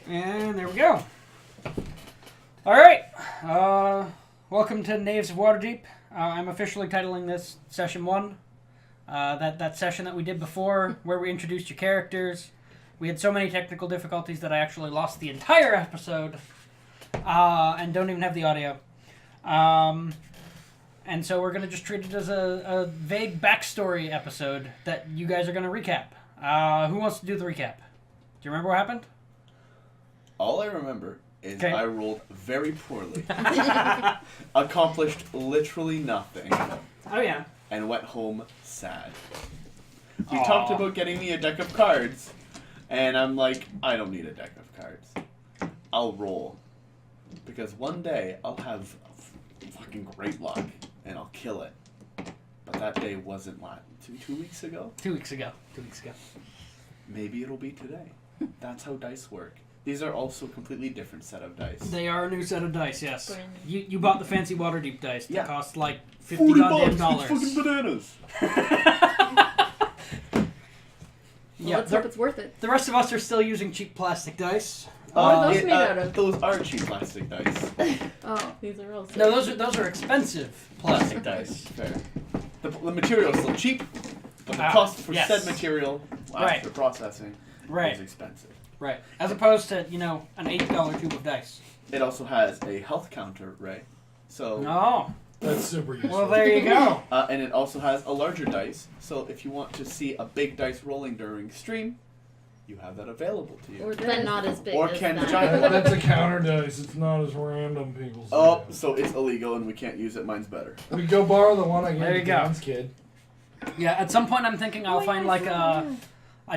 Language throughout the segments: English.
And there we go. Alright. Welcome to Knaves of Waterdeep. I'm officially titling this Session 1. That session that we did before, where we introduced your characters. We had so many technical difficulties that I actually lost the entire episode. And don't even have the audio. And so we're going to just treat it as a vague backstory episode that you guys are going to recap. Who wants to do the recap? Do you remember what happened? All I remember is I rolled very poorly, accomplished literally nothing. Oh, yeah. And went home sad. You talked about getting me a deck of cards, and I'm like, I don't need a deck of cards. I'll roll. Because one day, I'll have fucking great luck, and I'll kill it. But that day wasn't, two weeks ago? 2 weeks ago. Maybe it'll be today. That's how dice work. These are also a completely different set of dice. They are a new set of dice, yes. You bought the fancy Waterdeep dice that cost like $50 $40. dollars. It's fucking bananas. Well, let's hope it's worth it. The rest of us are still using cheap plastic dice. What are those made out of? Those are cheap plastic dice. Oh, these are real. No, those are expensive plastic dice. Fair. The material is still cheap, but the cost for said material after processing is expensive. Right. As opposed to, an $8 tube of dice. It also has a health counter, Ray. So. No. That's super useful. Well, there you go. And it also has a larger dice. So if you want to see a big dice rolling during stream, you have that available to you. Or they're not as big or as can that. the giant one. That's a counter dice. It's not as random, people say. Oh, so it's illegal and we can't use it. Mine's better. We go borrow the one I There you gave go. Dan's kid. Yeah, at some point I'm thinking I'll find like a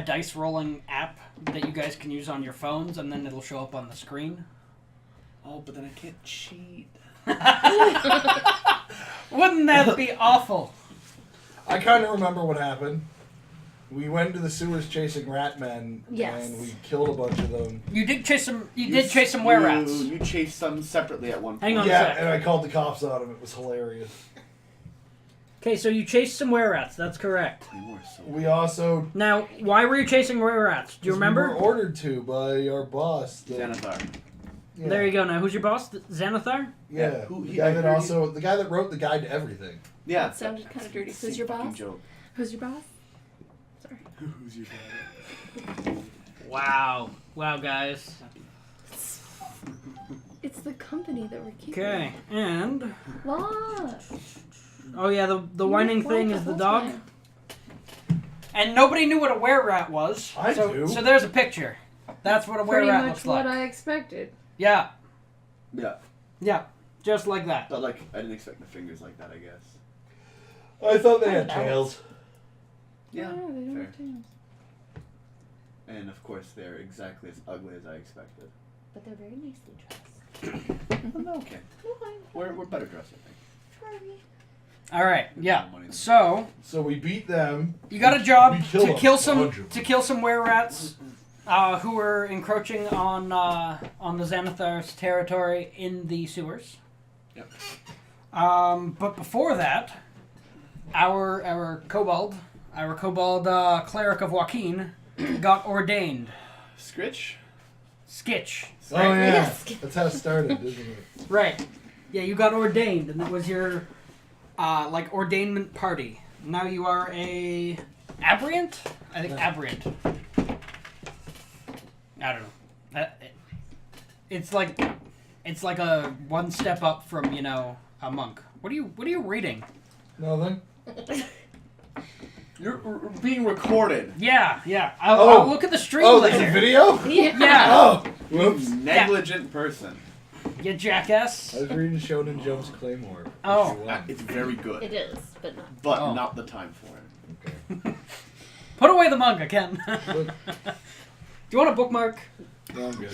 dice rolling app that you guys can use on your phones, and then it'll show up on the screen. Oh, but then I can't cheat. Wouldn't that be awful? I kind of remember what happened. We went to the sewers chasing rat men, and we killed a bunch of them. You did chase some. You did chase some were-rats. You chased some separately at one point. Hang on a Yeah, sec. and I called the cops on them. It was hilarious. Okay, so you chased some were-rats. That's correct. We also... Now, why were you chasing were-rats? Do you remember? We were ordered to by our boss. Xanathar. Yeah. There you go. Now, who's your boss? Xanathar? Yeah. The guy that wrote the guide to everything. Yeah. That sounded kind of dirty. Who's your boss? Joke. Who's your boss? Sorry. Who's your boss? Wow. Wow, guys. It's the company that we're keeping. Okay, and... What? Oh yeah, the whining thing is the dog. And nobody knew what a were-rat was. I do. So there's a picture. That's what a Pretty were-rat much looks like. what I expected. Yeah. Yeah. Yeah. Just like that. But I didn't expect the fingers like that, I guess. I thought they had tails. Yeah, No, they don't fair. have tails. And of course, they're exactly as ugly as I expected. But they're very nicely dressed. Okay. We're better dressed, I think. Sorry. Alright, yeah. So we beat them. you got a job We killed to a kill some bunch of were-rats who were encroaching on the Xanathar's territory in the sewers. Yep. But before that, our kobold cleric of Joaquin got ordained. Skitch? Skitch. Oh, yeah. Yes. That's how it started, isn't it? Right. Yeah, you got ordained, and it was your, ordainment party. Now you are a aberrant? I think aberrant. I don't know. It's like a one step up from, a monk. What are you reading? Nothing. You're being recorded. Yeah. I'll look at the stream later. There's a video? Yeah. Oh, whoops. Negligent person. You jackass. I was reading Shonen Jump's Claymore. Oh. It's very good. It is, but not. But not the time for it. Okay. Put away the manga, Ken. Look. Do you want a bookmark? No, I'm good.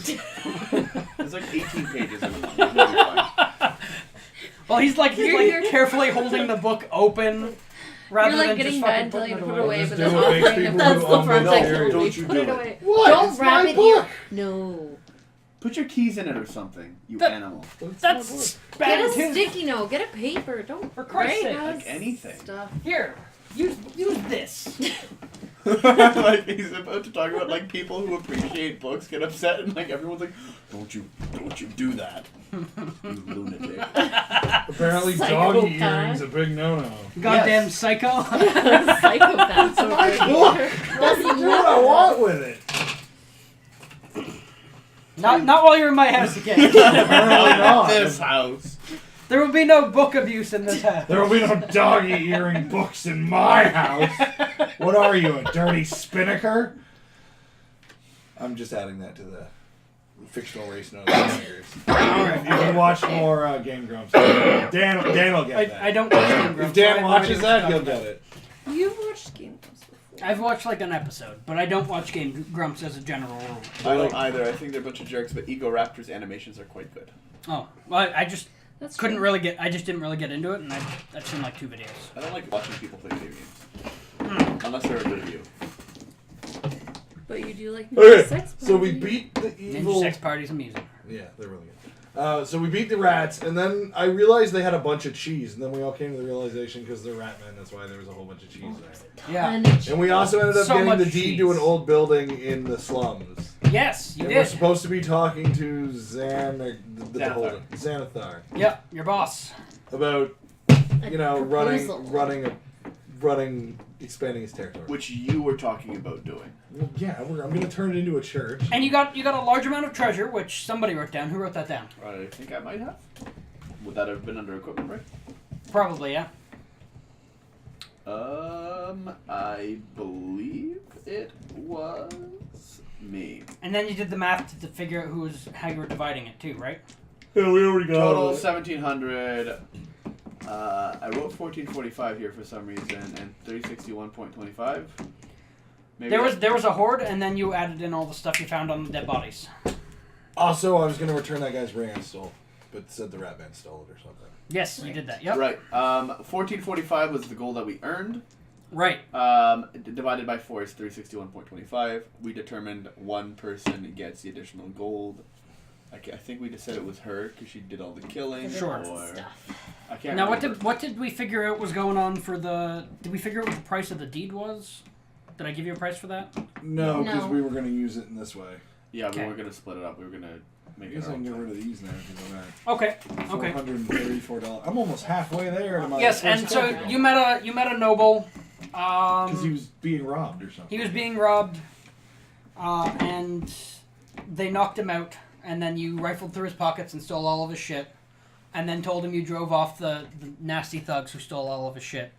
There's like 18 pages of it. It's really fun. Well, he's carefully holding the book open. Rather You're than getting just mad fucking until you putting put it away, Just but do then what makes offering if people that's who the own first books I weird. Don't you put do it it. away. What? Don't It's wrap my it book. No. Put your keys in it or something, you That- animal. That's Get bad a too. sticky note. Get a paper. Don't. For Christ's sake. Right? Like anything. Stuff. Here, use this. Like he's about to talk about like people who appreciate books get upset and like everyone's like, don't you do that, you lunatic. Apparently, Psychopath. doggy earrings a big no-no. Goddamn Yes. psycho. Psychopaths over My book. I can do what I want with it. not while you're in my house again. Apparently not. This house. There will be no book abuse in this house. There will be no doggy earring books in my house. What are you, a dirty spinnaker? I'm just adding that to the fictional race notes. Alright. You can watch more Game Grumps. Dan will get that. I don't watch Game Grumps. If Dan so I watches literally that, talk he'll about get it. You've watched Game Grumps before. I've watched like an episode, but I don't watch Game Grumps as a general rule. I don't either. I think they're a bunch of jerks, but Ego Raptor's animations are quite good. Oh, well, I just That's couldn't true. really get. I just didn't really get into it, and I've seen like 2 videos. I don't like watching people play video games. Unless they're a good review. But you do like Okay, sex so we party. beat the Ninja evil. sex parties amusing. Yeah, they're really good. So we beat the rats, and then I realized they had a bunch of cheese, and then we all came to the realization because they're rat men, that's why there was a whole bunch of cheese there. Yeah. And we also ended up So getting much the deed to cheese. an old building in the slums. Yes, you And we're did. supposed to be talking to Xanathar. Xanathar Yep, your boss. about A running, expanding his territory. Which you were talking about doing. Well, yeah, I'm gonna turn it into a church. And you got a large amount of treasure, which somebody wrote down. Who wrote that down? I think I might have. Would that have been under equipment, right? Probably, yeah. I believe it was me. And then you did the math to figure out how you were dividing it too, right? Yeah, we already got Total it. 1,700. I wrote 1445 here for some reason, and 361.25. Maybe There was a horde, and then you added in all the stuff you found on the dead bodies. Also, I was gonna return that guy's ring I stole, but said the rat man stole it or something. Yes, you did that. Yep. Right. 1445 was the goal that we earned. Right. Divided by 4 is 361.25. We determined one person gets the additional gold. I think we just said it was her because she did all the killing. Sure. Or, Stuff. I can't Now, remember. what did we figure out was going on for the? Did we figure out what the price of the deed was? Did I give you a price for that? No, because No. we were gonna use it in this way. Yeah, Okay. we were gonna split it up. We were gonna I make it guess our I can own get rid thing. of these now because I'm at Okay. Okay. $434. I'm almost halfway there to my Yes, and so you met a noble. because he was being robbed or something. He was being robbed, and they knocked him out. And then you rifled through his pockets and stole all of his shit, and then told him you drove off the nasty thugs who stole all of his shit,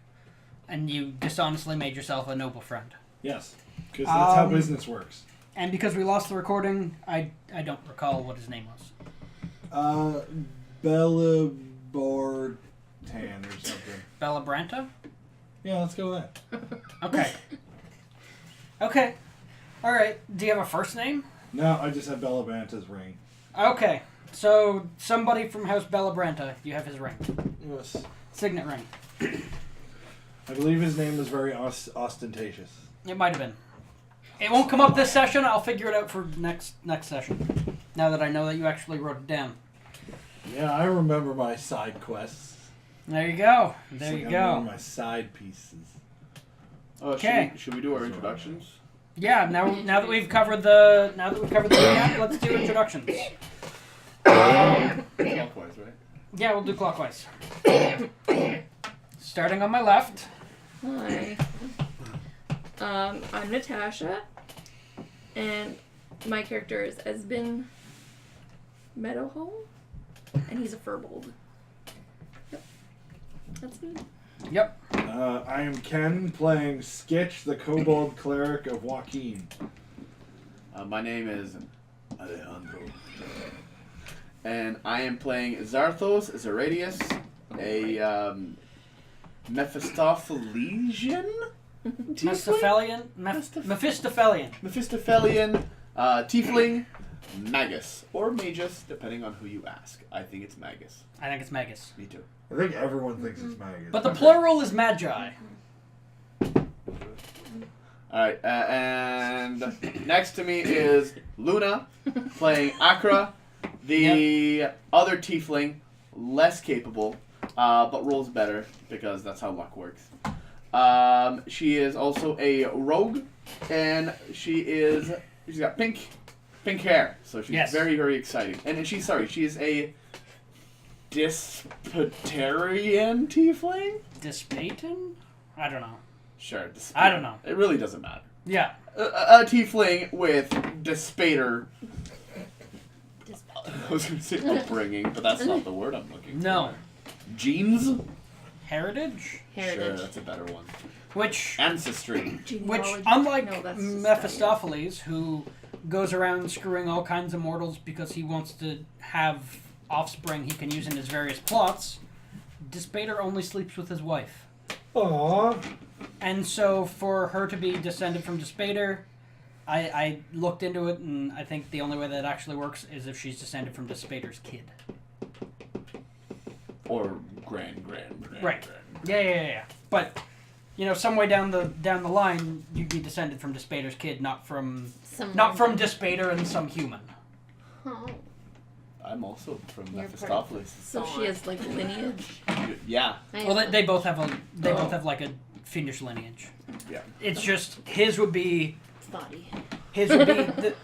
and you dishonestly made yourself a noble friend. Yes, because that's how Um, business works. And because we lost the recording, I don't recall what his name was. Bella Bortan or something. Bella Branta? Yeah, let's go with that. Okay. Okay. All right. Do you have a first name? No, I just have Bella Banta's ring. Okay. So somebody from House Bella Branta, you have his ring, Yes. signet ring. I believe his name was very ostentatious. It might have been. It won't come up this session. I'll figure it out for next session. Now that I know that you actually wrote it down. Yeah, I remember my side quests. There you go. There It's you like I remember go. my side pieces. Oh, Okay. Should we do our introductions? Yeah. Now that we've covered the recap, let's do introductions. Clockwise, right? Yeah, we'll do clockwise. Starting on my left. Hi. I'm Natasha, and my character is Esbin Meadowhole, and he's a furbolg. Yep. That's me. Yep. I am Ken, playing Skitch, the Kobold Cleric of Joaquin. My name is Alejandro. And I am playing Zarthos Zeradius, a Mephistophelian? Mephistophelian. Mephistophelian tiefling magus. Or magus, depending on who you ask. I think it's magus. I think it's Magus. Me too. I think everyone thinks it's Magus. But the plural is Magi. Alright, and next to me is Luna, playing Akra, the other tiefling, less capable, but rolls better, because that's how luck works. She is also a rogue, and she's got pink hair, so she's very, very exciting. And she is a Disputarian tiefling? Dispaton? I don't know. Sure. I don't know. It really doesn't matter. Yeah. A tiefling with Dispater. I was going to say upbringing, but that's not the word I'm looking for. No. Genes? Heritage? Sure, that's a better one. Which, Ancestry. unlike Mephistopheles, who goes around screwing all kinds of mortals because he wants to have offspring he can use in his various plots, Dispater only sleeps with his wife. Aww. And so for her to be descended from Dispater, I looked into it, and I think the only way that actually works is if she's descended from Dispater's kid. Or grand. Right. Yeah. But, some way down the line, you'd be descended from Dispater's kid, not from Dispater and some human. Oh. I'm also from Mephistopheles. So she has lineage. Yeah. Well, they both have both have like a fiendish lineage. Yeah. It's just his would be body.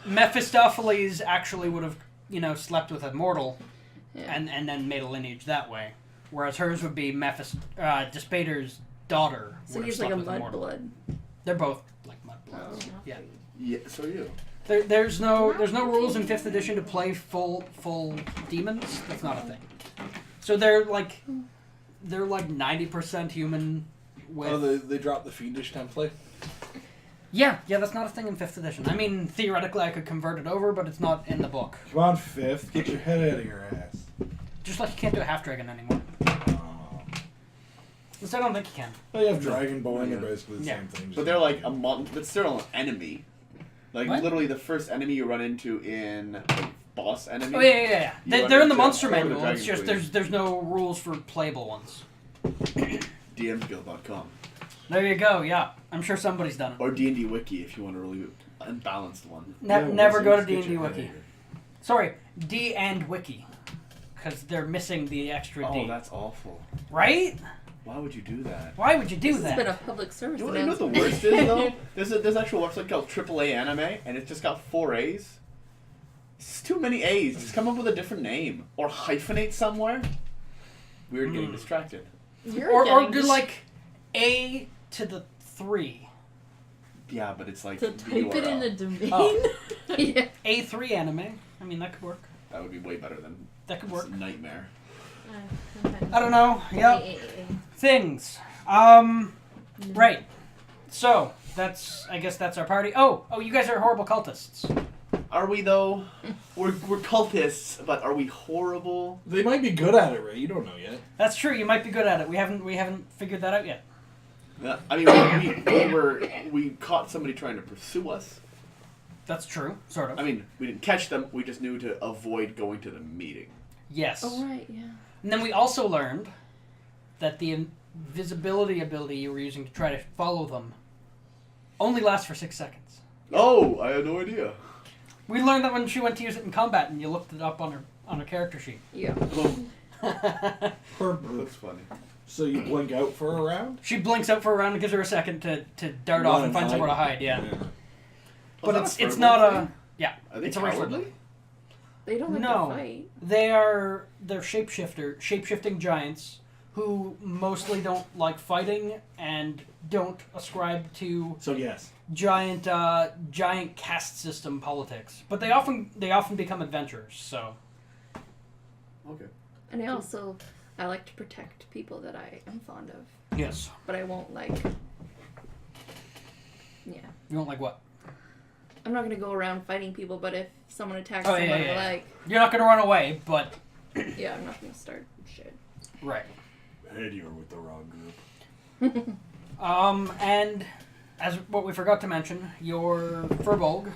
Mephistopheles actually would have slept with a mortal, Yeah. and then made a lineage that way, whereas hers would be Dispater's daughter. So would have he's slept like a with mortal. mudblood. They're both like mudbloods. Oh. Yeah. Yeah, so are you. There's no rules in 5th edition to play full demons. That's not a thing. So they're like 90% human. With They dropped the fiendish template. yeah, that's not a thing in 5th edition. I mean, theoretically, I could convert it over, but it's not in the book. Come on, 5th, get your head out of your ass. Just like you can't do a half dragon anymore. Because I don't think you can. Well, you have dragon bowing, they're basically the same thing. But they're like but still an enemy. Like What? literally the first enemy you run into in boss enemy. Oh yeah. They're in the monster Or the manual. It's Dragon just there's no rules for playable ones. DMsguild.com. There you go. Yeah, I'm sure somebody's done it. Or D&D Wiki if you want a really unbalanced one. Never go to Get D&D your head Wiki. out of here. Sorry, D and Wiki, because they're missing the extra D. Oh, that's awful. Right? Why would you do that? Why would you do This has that? been a public service You know what the announcement. worst is though? There's actual website called AAA Anime, and it's just got 4 A's. It's too many A's. Just come up with a different name or hyphenate somewhere. We're getting distracted. You're or getting do like A to the 3. Yeah, but it's like To the type it in URL. the domain. Oh. yeah. A3 anime. I mean, that could work. That would be way better than That could this work. nightmare. I don't know. Yep. Things. Right. So I guess that's our party. Oh, you guys are horrible cultists. Are we though? We're cultists, but are we horrible? They might be good at it, Ray. You don't know yet. That's true. You might be good at it. We haven't figured that out yet. Yeah, I mean, we caught somebody trying to pursue us. That's true. Sort of. I mean, we didn't catch them. We just knew to avoid going to the meeting. Yes. Oh right, yeah. And then we also learned that the invisibility ability you were using to try to follow them only lasts for 6 seconds. Oh, I had no idea. We learned that when she went to use it in combat, and you looked it up on her character sheet. Yeah. That's funny. So you blink out for a round? She blinks out for a round and gives her a second to dart off and find somewhere to hide. Yeah. But it's not a Are they it's a racial cowardly? ability. They don't have No. to fight. They're shape-shifting giants who mostly don't like fighting and don't ascribe to So yes. giant caste system politics. But they often become adventurers. So Okay. And I like to protect people that I am fond of. yes, But I won't yeah. you don't like what? I'm not gonna go around fighting people, but if someone attacks Oh, someone yeah. You're not gonna run away, but yeah, I'm not gonna start shit. right. Ed, you were with the wrong group. And as what we forgot to mention, your Furbolg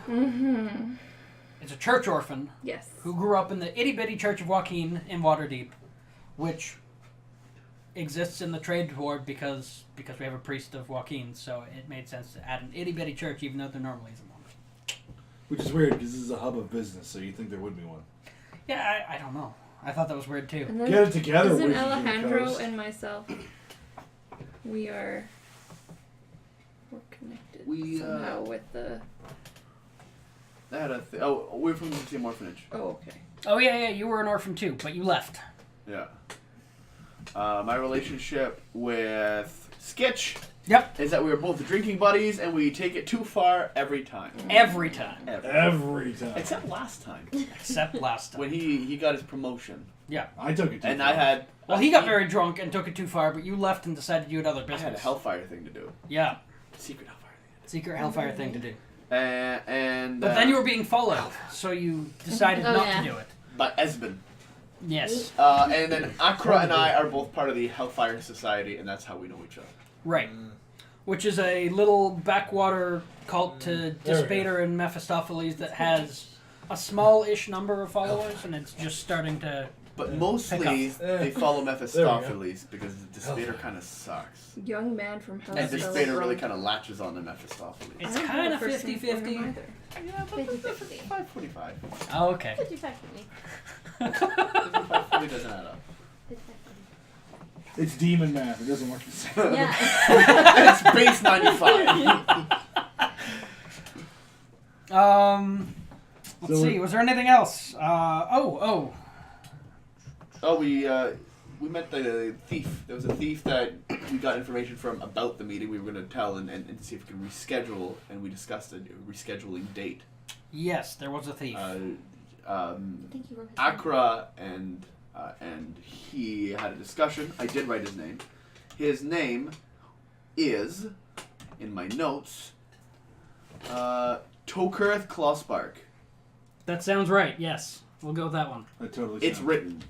is a church orphan Yes. who grew up in the itty-bitty Church of Joaquin in Waterdeep, which exists in the trade ward because we have a priest of Joaquin, so it made sense to add an itty-bitty church even though there normally isn't one. Which is weird because this is a hub of business, so you'd think there would be one. Yeah, I don't know. I thought that was weird too. And then Get it together, isn't Wizards of the Alejandro Coast. and myself? We are We're connected We, somehow with the... I had a we're from the same orphanage. Oh, okay. Oh, yeah, you were an orphan too, but you left. Yeah. My relationship with Skitch Yep. is that we were both drinking buddies and we take it too far every time. Every time. Every time. Except last time. Except last time. When he got his promotion. Yeah. I took it too And far. I had... Well, he got very drunk and took it too far, but you left and decided you had other I business. had a Hellfire thing to do. Yeah. Secret Hellfire thing. Secret Hellfire thing to do. And But then you were being followed, so you decided Oh, not yeah. to do it. by Esben. Yes. And then Akra and I are both part of the Hellfire Society, and that's how we know each other. Right. Which is a little backwater cult to There we Despater and Mephistopheles that has a small-ish number of followers, and it's just starting to... But mostly, Pick they follow Mephistopheles because Despater Hellfire. kind of sucks. Young man from Hell. And That's Despater really kind of latches on to Mephistopheles. It's kind of 50-50. Yeah, but 50-50. 545. Oh, okay. 55 for me. 540 doesn't add up. It's demon math. It doesn't work the same. Yeah. And it's base 95. Let's So see. Was there anything else? Oh, we met the thief. There was a thief that we got information from about the meeting. We were going to tell and see if we can reschedule, and we discussed a rescheduling date. Yes, there was a thief. Thank you, Robert. Akra and he had a discussion. I did write his name. His name is, in my notes, Tokurth Klossbark. That sounds right, yes. We'll go with that one. That totally It's sounds- written.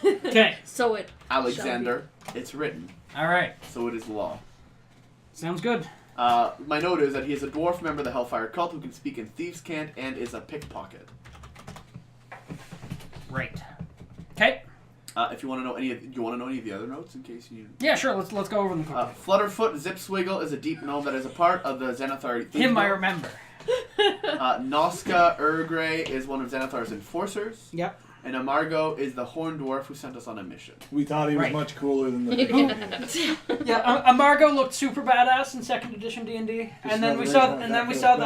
Okay. So it. Alexander. It's written. All right. So it is law. Sounds good. My note is that he is a dwarf member of the Hellfire cult who can speak in thieves' cant and is a pickpocket. Right. Okay. If you want to know any of the other notes in case you. Yeah, sure. Let's go over them quickly. Flutterfoot Zipswiggle is a deep gnome that is a part of the Xanathar Thieves Him, I Guild. remember. Noska Urgrey is one of Xanathar's enforcers. Yep. And Amargo is the horn dwarf who sent us on a mission. We thought he was Right. much cooler than the picture. Yeah, Amargo looked super badass in 2nd edition D&D, and then we saw the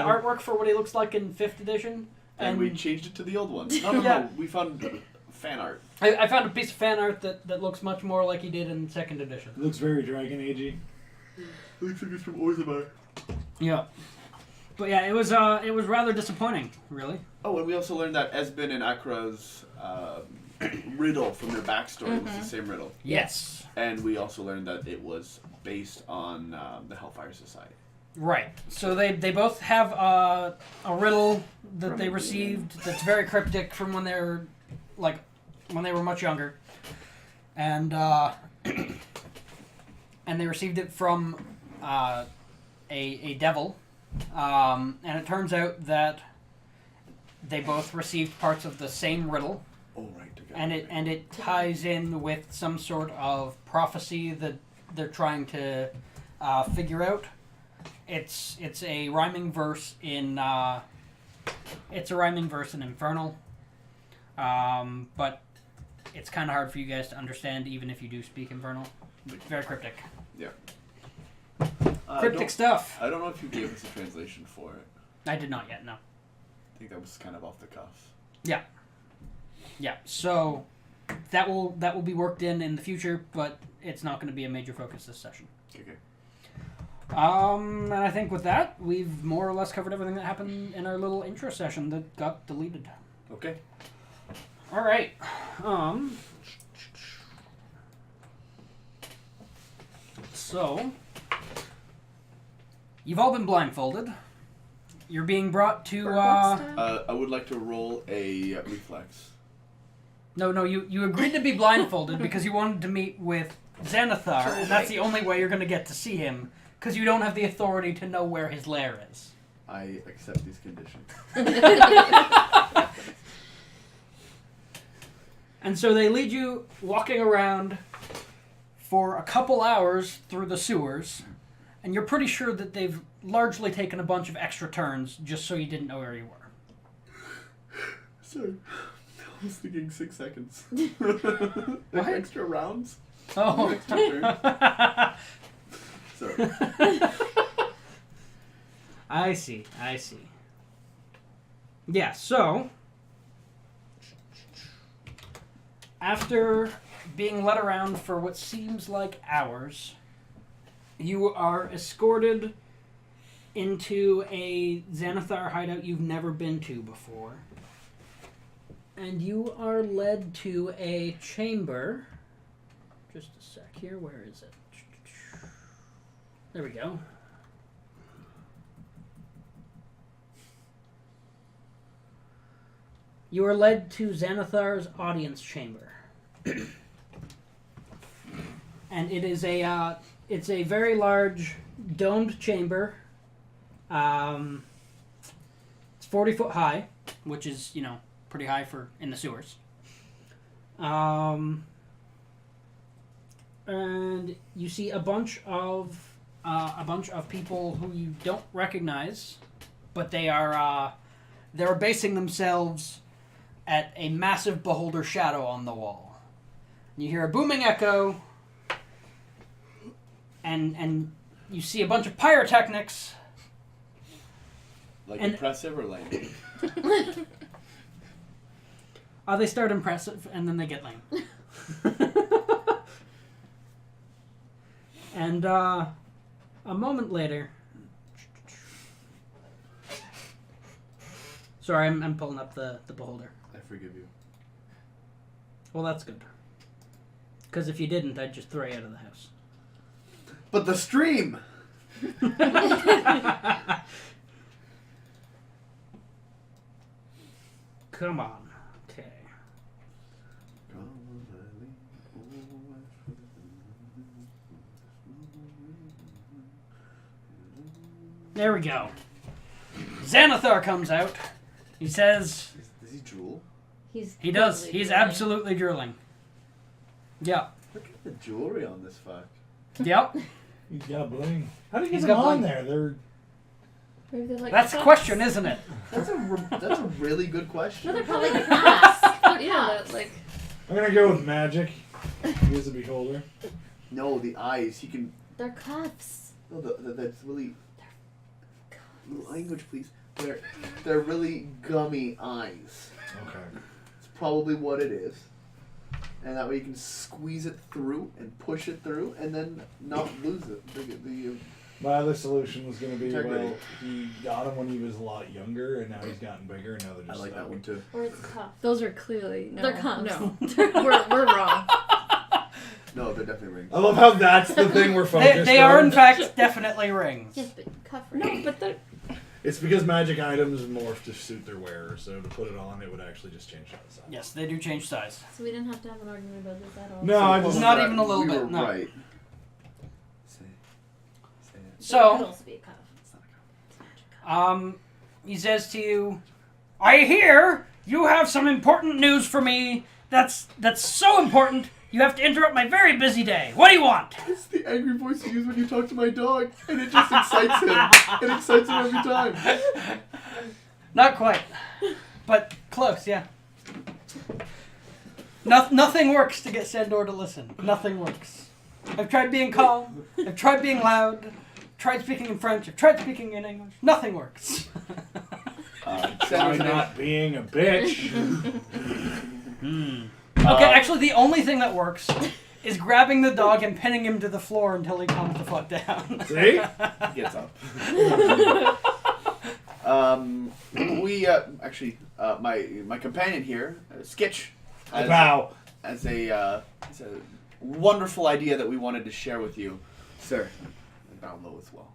artwork for what he looks like in 5th edition, And we changed it to the old one. No, Yeah. no. We found fan art. I found a piece of fan art that looks much more like he did in 2nd edition. It looks very Dragon Agey. Looks like it's from Orzabar. Yeah. But yeah, it was rather disappointing, really. Oh, and we also learned that Esben and Akra's riddle from their backstory was the same riddle. Yes. And we also learned that it was based on the Hellfire Society. Right. So they both have a riddle that they received that's very cryptic from when they're when they were much younger, and and they received it from a devil, and it turns out that they both received parts of the same riddle. Oh, right. Together. And it ties in with some sort of prophecy that they're trying to figure out. It's a rhyming verse in Infernal, but it's kind of hard for you guys to understand, even if you do speak Infernal. It's very cryptic. Yeah. Cryptic stuff. I don't know if you gave us a translation for it. I did not yet. No. I think that was kind of off the cuff. Yeah. Yeah. So that will be worked in the future, but it's not going to be a major focus this session. Okay. And I think with that, we've more or less covered everything that happened in our little intro session that got deleted. Okay. All right. So you've all been blindfolded. You're being brought to. I would like to roll a reflex. No. You agreed to be blindfolded because you wanted to meet with Xanathar, and that's the only way you're going to get to see him, because you don't have the authority to know where his lair is. I accept these conditions. And so they lead you walking around for a couple hours through the sewers, and you're pretty sure that they've largely taken a bunch of extra turns just so you didn't know where you were. Sorry. I was thinking 6 seconds. What? Extra rounds? Oh. Extra turns? Sorry. I see. Yeah, so after being led around for what seems like hours, you are escorted into a Xanathar hideout you've never been to before. And you are led to a chamber. Just a sec here. Where is it? There we go. You are led to Xanathar's audience chamber. And it is it's a very large domed chamber. It's 40 foot high, which is, pretty high for in the sewers. And you see a bunch of people who you don't recognize, but they're basing themselves at a massive beholder shadow on the wall. You hear a booming echo, and you see a bunch of pyrotechnics. Like impressive or lame? They start impressive, and then they get lame. And a moment later... Sorry, I'm pulling up the beholder. I forgive you. Well, that's good. Because if you didn't, I'd just throw you out of the house. But the stream! Come on. Okay. There we go. Xanathar comes out. He says... Does he drool? He does. He's drooling. absolutely drooling. Yeah. Look at the jewelry on this fuck. Yep. He's got bling. How do you He's get them got on bling. there? They're... Maybe they're like That's the cups. question, isn't it? That's a really good question. No, they're probably cups. Yeah, like I'm gonna go with magic. He is a beholder. No, the eyes. He can. they're cups. No, that's really. Language, please. They're really gummy eyes. Okay. It's probably what it is. And that way you can squeeze it through and push it through and then not lose it. My other solution was gonna be, Integrity. well, he got him when he was a lot younger, and now he's gotten bigger, and now they're I just like that one too. Or it's cups. Those are clearly no. They're cups. No, we're wrong. No, they're definitely rings. I love how that's the thing we're focused They on. are, in fact, definitely rings. Yes, but cup no, ring. but they're It's because magic items morph to suit their wearer, so to put it on, it would actually just change the size. Yes, they do change size. So we didn't have to have an argument about this at all. No, I just... Not even a little we bit, were no. right. Say it. It could So, also be a cup. It's not a cup. he says to you, I hear you have some important news for me. That's so important, you have to interrupt my very busy day. What do you want? It's the angry voice you use when you talk to my dog, and it just excites him. It excites him every time. Not quite, but close, yeah. Nothing works to get Sandor to listen. Nothing works. I've tried being calm. I've tried being loud. Tried speaking in French. I've tried speaking in English. Nothing works. Try Sandor's not being a bitch. Okay, actually, the only thing that works is grabbing the dog and pinning him to the floor until he calms the fuck down. See? He gets up. We actually, my companion here, Skitch, Bow. has a wonderful idea that we wanted to share with you, sir. And bow low as well.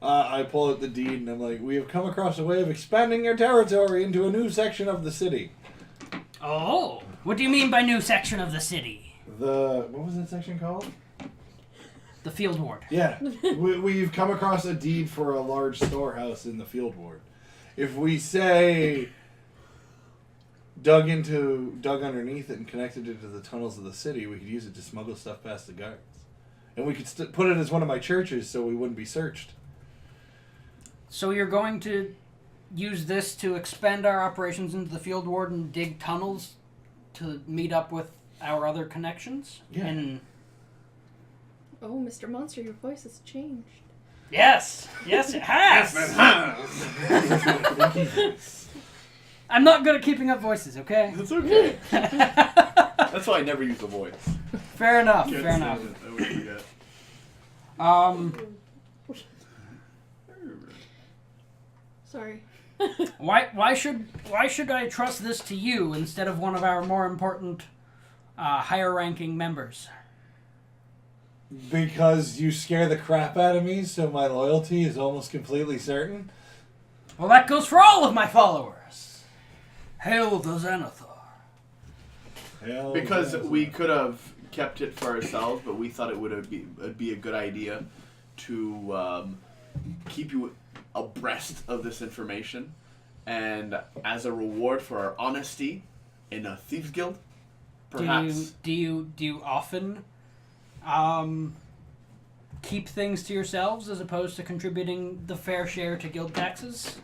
I pull out the deed and I'm like, we have come across a way of expanding your territory into a new section of the city. Oh, what do you mean by new section of the city? What was that section called? The field ward. Yeah. We've come across a deed for a large storehouse in the field ward. If we say dug underneath it and connected it to the tunnels of the city, we could use it to smuggle stuff past the guards. And we could put it as one of my churches so we wouldn't be searched. So you're going to use this to expand our operations into the field ward and dig tunnels to meet up with our other connections? Yeah. And oh, Mr. Monster, your voice has changed. Yes, it has. I'm not good at keeping up voices. Okay. That's okay. That's why I never use a voice. Fair enough. Can't Fair stand enough. it. I would forget. Sorry. Why should I trust this to you instead of one of our more important, higher ranking members? Because you scare the crap out of me, so my loyalty is almost completely certain. Well, that goes for all of my followers. Hail the Xanathar. Hell, Because that's we not- could have kept it for ourselves, but we thought it'd be a good idea to keep you abreast of this information, and as a reward for our honesty in a thieves guild, perhaps. Do you often keep things to yourselves as opposed to contributing the fair share to guild taxes?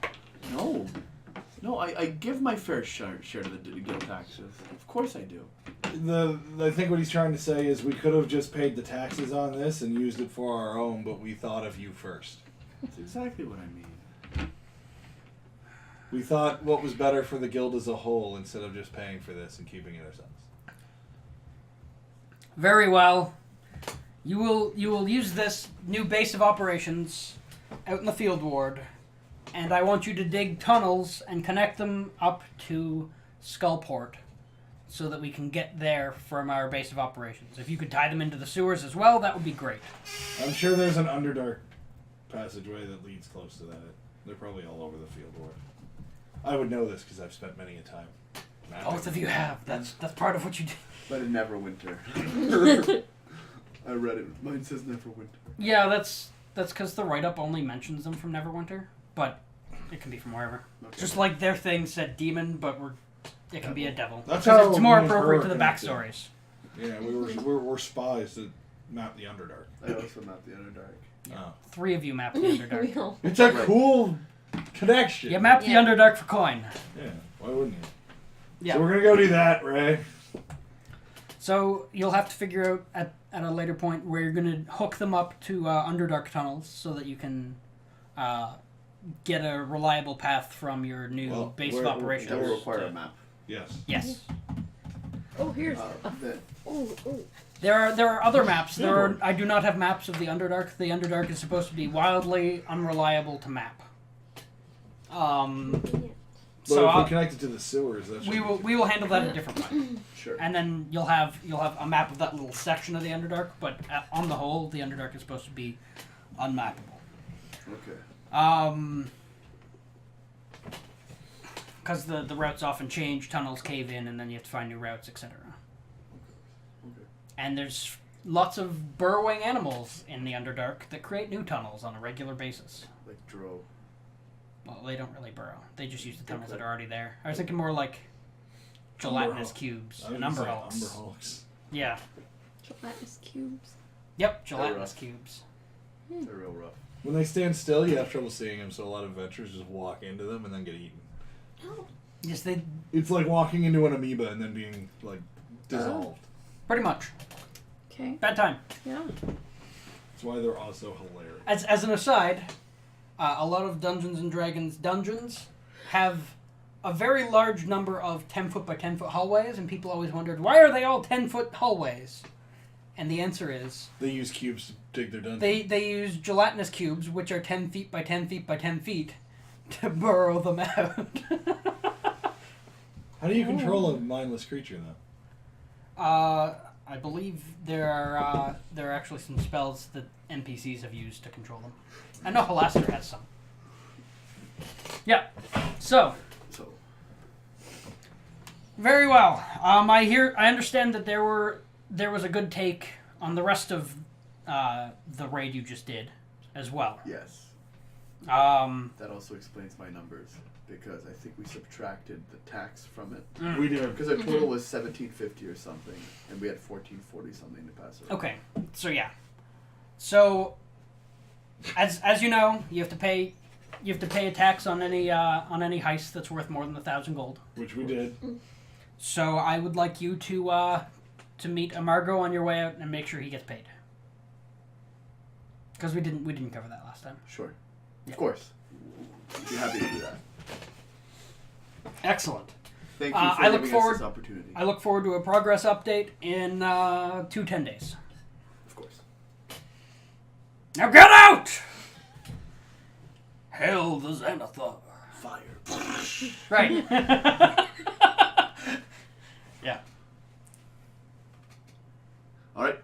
No, I give my fair share to the guild taxes. Of course I do. I think what he's trying to say is we could have just paid the taxes on this and used it for our own, but we thought of you first. That's exactly what I mean. We thought what was better for the guild as a whole instead of just paying for this and keeping it ourselves. Very well. You will use this new base of operations out in the field ward, and I want you to dig tunnels and connect them up to Skullport so that we can get there from our base of operations. If you could tie them into the sewers as well, that would be great. I'm sure there's an Underdark passageway that leads close to that. They're probably all over the field ward. I would know this because I've spent many a time mapping. Both of you have. That's part of what you do. But in Neverwinter. I read it. Mine says Neverwinter. Yeah, that's because the write-up only mentions them from Neverwinter, but it can be from wherever. Okay. Just like their thing said demon, but it can be a devil. That's 'Cause how it's more me and her appropriate to are the connected. backstories. Yeah, we're spies that map the Underdark. I also map the Underdark. Oh. 3 of you map the Underdark. We all- It's a Right. cool connection. You map the Yeah. Underdark for coin. Yeah, why wouldn't you? Yeah. So we're gonna go do that, Ray. So you'll have to figure out at a later point where you're going to hook them up to Underdark tunnels so that you can get a reliable path from your new base of operations. That will require a map. Yes. Yes. Oh, here's. That Oh. There are other maps. Yeah. I do not have maps of the Underdark. The Underdark is supposed to be wildly unreliable to map. But So if we connect it to the sewers, that should we will handle that a different way. sure. And then you'll have a map of that little section of the Underdark, but on the whole, the Underdark is supposed to be unmappable. Okay. Because the routes often change, tunnels cave in, and then you have to find new routes, etc. Okay. And there's lots of burrowing animals in the Underdark that create new tunnels on a regular basis. Like Drow. Well, they don't really burrow. They just use the tunnels that are already there. I was thinking more like gelatinous Umberhulk. cubes I and would say umberhulks. Umberhulks. Yeah. Gelatinous cubes. Yep, gelatinous rough. cubes. They're real rough. When they stand still, you have trouble seeing them, so a lot of adventurers just walk into them and then get eaten. Oh. Yes, they It's like walking into an amoeba and then being, like, dissolved. pretty much. Okay. Bad time. Yeah. That's why they're also hilarious. As an aside, a lot of Dungeons and Dragons dungeons have a very large number of 10-foot by 10-foot hallways, and people always wondered, why are they all 10-foot hallways? And the answer is, They use cubes to dig their dungeon. they use gelatinous cubes, which are 10 feet by 10 feet by 10 feet, to burrow them out. How do you control a mindless creature, though? I believe there are actually some spells that NPCs have used to control them. I know Halaster has some. Yeah. So, So. very well. I understand that there was a good take on the rest of the raid you just did, as well. Yes. That also explains my numbers, because I think we subtracted the tax from it. We do. Because our total was 1750 or something, and we had 1440 something to pass around. Okay. So yeah. So, as you know, you have to pay a tax on any heist that's worth more than 1,000 gold. Which we did. So I would like you to meet Amargo on your way out and make sure he gets paid. Because we didn't cover that last time. Sure. Yeah. Of course. I'd be happy to do that. Excellent. Thank you for I look giving us forward- this opportunity. I look forward to a progress update in 10 days. Of course. Now get out! Hail the Xanathar. Fire. Right. Yeah. All right.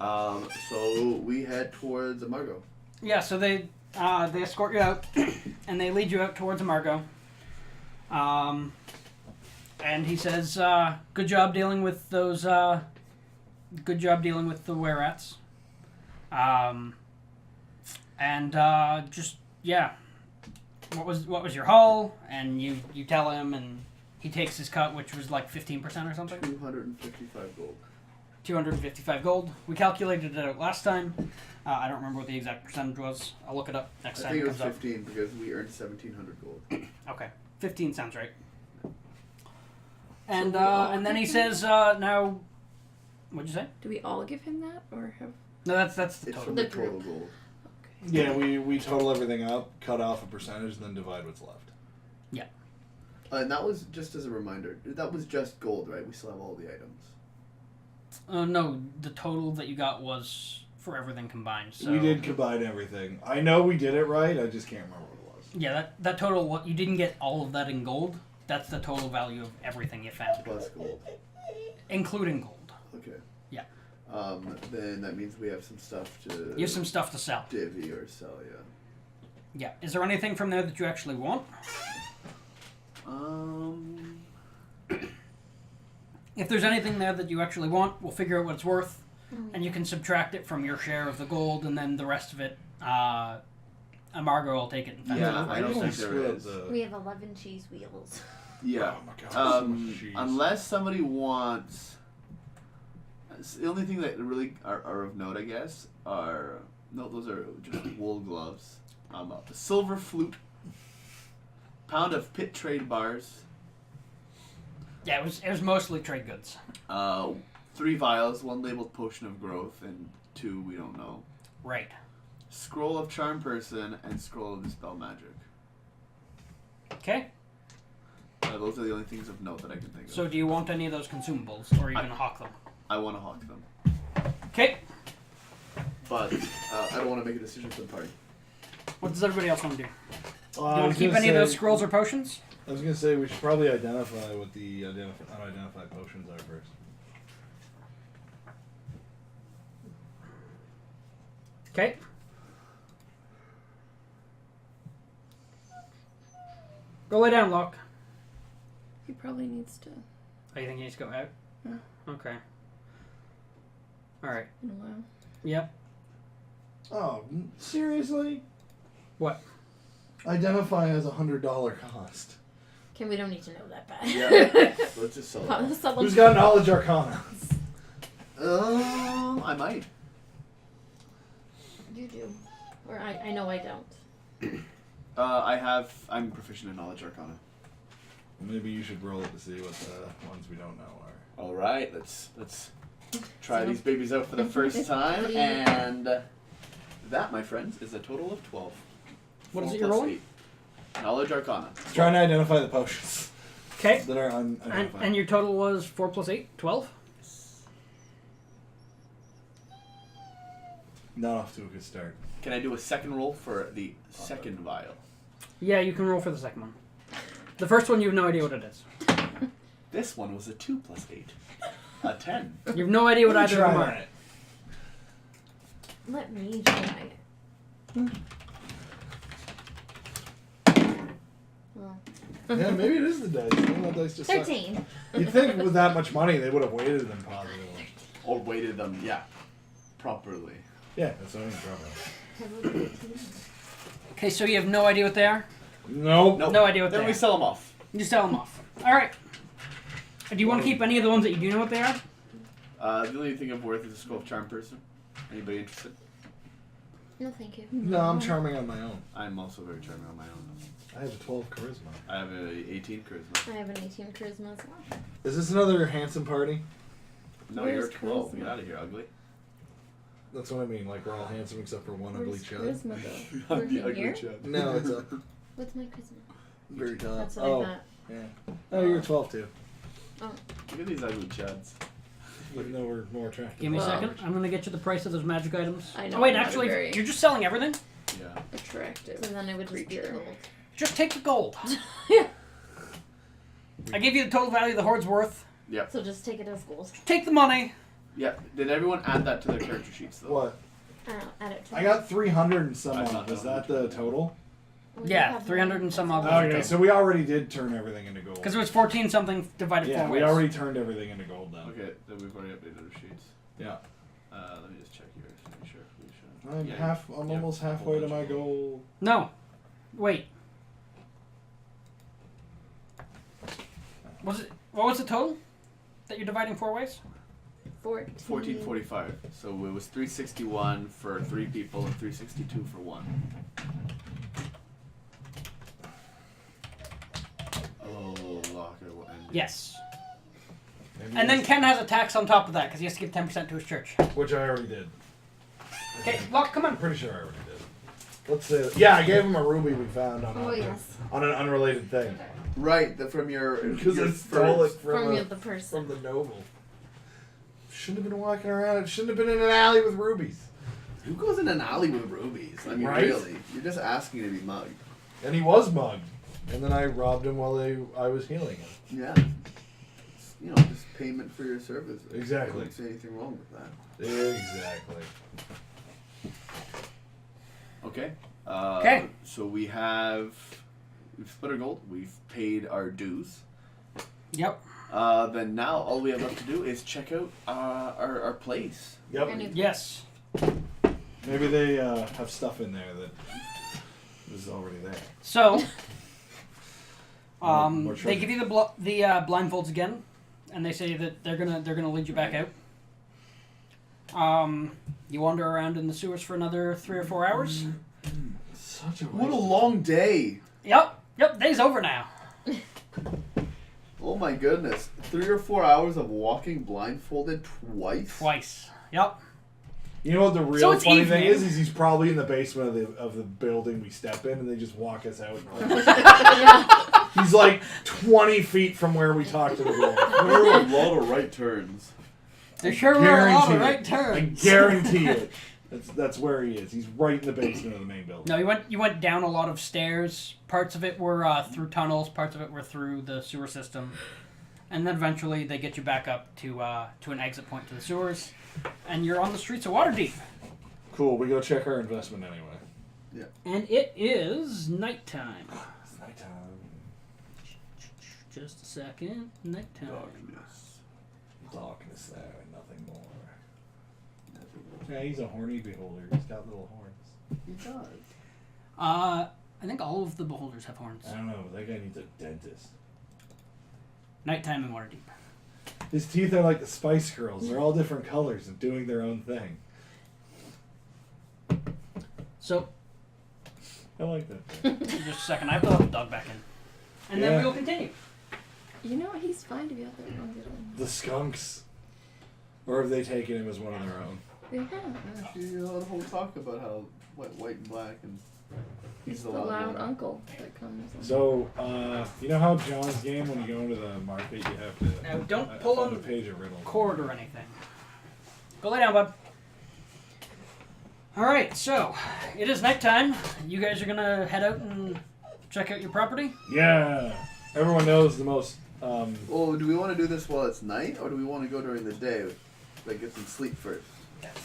So we head towards Amargo. Yeah, so they escort you out, and they lead you out towards Amargo. And he says, "Good job dealing with those. Good job dealing with the were-rats. And just yeah, what was your haul?" And you tell him, and he takes his cut, which was like 15% or something. 255 gold. 255 gold. We calculated it out last time. I don't remember what the exact percentage was. I'll look it up next I time think it it was comes up. 15 because we earned 1,700 gold. Okay, 15 sounds right. And we all and then he give him says, "Now, what'd you say?" Do we all give him that, or have? No, that's the It's total. from The the total group. gold. Okay. Yeah, we total everything up, cut off a percentage, and then divide what's left. And that was just as a reminder. That was just gold, right? We still have all the items. No, the total that you got was for everything combined. So We did combine everything. I know we did it right. I just can't remember what it was. Yeah, that total. What you didn't get all of that in gold. That's the total value of everything you found, Plus gold. including gold. Okay. Yeah. Then that means we have some stuff to You have some stuff to sell. divvy or sell, yeah. Yeah. Is there anything from there that you actually want? If there's anything there that you actually want, we'll figure out what it's worth, and you can subtract it from your share of the gold, and then the rest of it, Amargo will take it and fence it Yeah, up. I don't think there screw up is. We have 11 cheese wheels. Yeah. Oh my god. so much cheese. Unless somebody wants. The only thing that really are of note, I guess, are. No, those are just wool gloves. A silver flute. Pound of pit trade bars. Yeah, it was mostly trade goods. 3 vials, 1 labeled potion of growth, and 2 we don't know. Right. Scroll of charm person and scroll of dispel magic. Okay. Those are the only things of note that I can think of. So do you want any of those consumables, or are you going to hawk them? I want to hawk them, Okay. but I don't want to make a decision for the party. What does everybody else want to do? Do you I want was to keep gonna any of those say- scrolls or potions? I was gonna say we should probably identify what the unidentified potions are first. Okay. Go lay down, Locke. He probably needs to Oh, you think he needs to go out? Yeah. Okay. Alright. in a while. Yep. Oh, seriously? What? Identify as $100 cost. Okay, we don't need to know that bad. Yeah. Let's just sell it. Someone- Who's got knowledge arcana? I might. You do. Or I know I don't. I'm proficient in knowledge arcana. Maybe you should roll it to see what the ones we don't know are. All right, let's try So- these babies out for the first time, and that, my friends, is a total of 12. What is 4 it you're plus rolling? 8. Knowledge arcana. Trying to identify the potions Okay. that are unidentified. And your total was 4 plus 8? 12? Not off to a good start. Can I do a second roll for the second vial? Yeah, you can roll for the second one. The first one, you have no idea what it is. This one was a 2 plus 8. A 10. You have no idea what either of them are. it. Let me try it. Well, Yeah, maybe it is the dice. Maybe that dice just suck. 13. You'd think with that much money they would have weighted them positively. Or weighted them, yeah, properly. Yeah, that's what I mean, probably. Okay, so you have no idea what they are? Nope. Nope. No idea what Then they we are. sell them off. You sell them off. Alright. Do you want to keep any of the ones that you do know what they are? The only thing of worth is a scroll of charm person. Anybody interested? No, thank you. No, I'm charming on my own. I'm also very charming on my own. I have a 12 charisma. I have a 18 charisma. I have an 18 charisma as well. Is this another handsome party? No, Where's you're 12. charisma? Get out of here, ugly. That's what I mean. Like, we're all handsome except for one ugly Where's chud. charisma though? I'm Working the ugly here? chud. No, it's a What's my charisma? very top. That's what Oh, I thought. yeah. Oh, you're 12 too. Look at these ugly chuds. Even though we're more attractive. Give me a Well- second. I'm gonna get you the price of those magic items. I know, Oh, wait, I'm not actually, very- you're just selling everything? Yeah. Attractive. So then it would just be the Creature. gold. Just take the gold. Yeah. I gave you the total value the hoard's worth. So just take it as gold. Take the money. Yeah. Did everyone add that to their character sheets though? What? Add it to I got 300 and some I've odd. not Was done that the total? We Yeah, have 300 and some odd. Okay, so we already did turn everything into gold. Because it was 14 something divided Yeah, 4 we ways. already turned everything into gold then. Okay, then we've already updated our sheets. Yeah. Let me just check yours to make sure. I'm almost halfway to my goal. No. Wait. What was the total that you're dividing 4 ways? 1445. So it was 361 for 3 people and 362 for 1. Oh, locker will end. Yes. Maybe And then yes. Ken has a tax on top of that because he has to give 10% to his church. Which I already did. Okay, Locke, come I'm on. pretty sure I already did. Let's say, yeah, I gave him a ruby we found on, Oh yes. on an unrelated thing. Right, from your Because your I stole it first- From from the person. the noble. Shouldn't have been walking around. It shouldn't have been in an alley with rubies. Who goes in an alley with rubies? I mean, Right? really, you're just asking to be mugged. And he was mugged. And then I robbed him while I was healing him. Yeah. You know, just payment for your service. Exactly. I don't see anything wrong with that. Exactly. Okay. Okay. So we've split our gold. We've paid our dues. Yep. Then now all we have left to do is check out our place. Yep. And Yes. Maybe they have stuff in there that is already there. So, More they treasure. give you the blindfolds again, and they say that they're gonna lead you back out. You wander around in the sewers for another 3 or 4 hours. Such a What a long day! Yep. Day's over now. Oh my goodness. 3 or 4 hours of walking blindfolded twice? Twice. Yep. You know what the real So it's funny thing evening. is he's probably in the basement of the building we step in, and they just walk us out. yeah. He's like 20 feet from where we talked to the girl. There were a lot of right turns. There sure were a lot of Guarantee right it. turns. I guarantee it. That's where he is. He's right in the basement of the main building. No, you went down a lot of stairs. Parts of it were through tunnels. Parts of it were through the sewer system, and then eventually they get you back up to an exit point to the sewers, and you're on the streets of Waterdeep. Cool. We go check our investment anyway. And it is nighttime. It's nighttime. Just a second. Nighttime. Darkness there and nothing more. Yeah, he's a horny beholder. He's got little horns. He does. I think all of the beholders have horns. I don't know, but that guy needs a dentist. Nighttime in Waterdeep. His teeth are like the Spice Girls. They're all different colors and doing their own thing. So, I like that. just a second. I have to let the dog back in. And then Yeah. we will continue. You know, he's fine to be out there on his own. The skunks. Or have they taken him as one of their own? They have. Yeah, she had a whole talk about how white and black and He's the loud uncle that comes. So, you know how John's game, when you go into the market, you have to... Now, don't I pull found on a page of riddle. cord or anything. Go lay down, bud. Alright, so, it is nighttime. You guys are gonna head out and check out your property? Yeah! Everyone knows the most... Well, do we want to do this while it's night, or do we want to go during the day? Like, get some sleep first.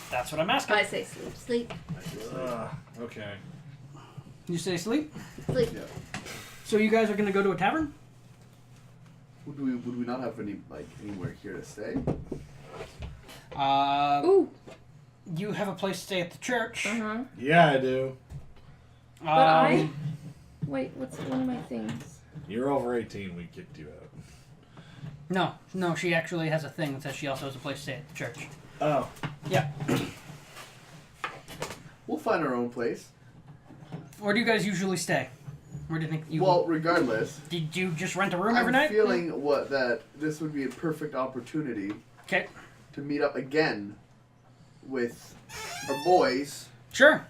That's what I'm asking. I say sleep. Sleep. okay. You say sleep? Sleep. Yeah. So you guys are gonna go to a tavern? Would we not have anywhere here to stay? Ooh. You have a place to stay at the church. Uh-huh. Yeah, I do. But Wait, what's one of my things? You're over 18, we kicked you out. No, she actually has a thing that says she also has a place to stay at the church. Oh. Yeah. We'll find our own place. Where do you guys usually stay? Where do you think you... Well, regardless, did you just rent a room every I'm night? feeling that this would be a perfect opportunity Okay. to meet up again with our boys Sure.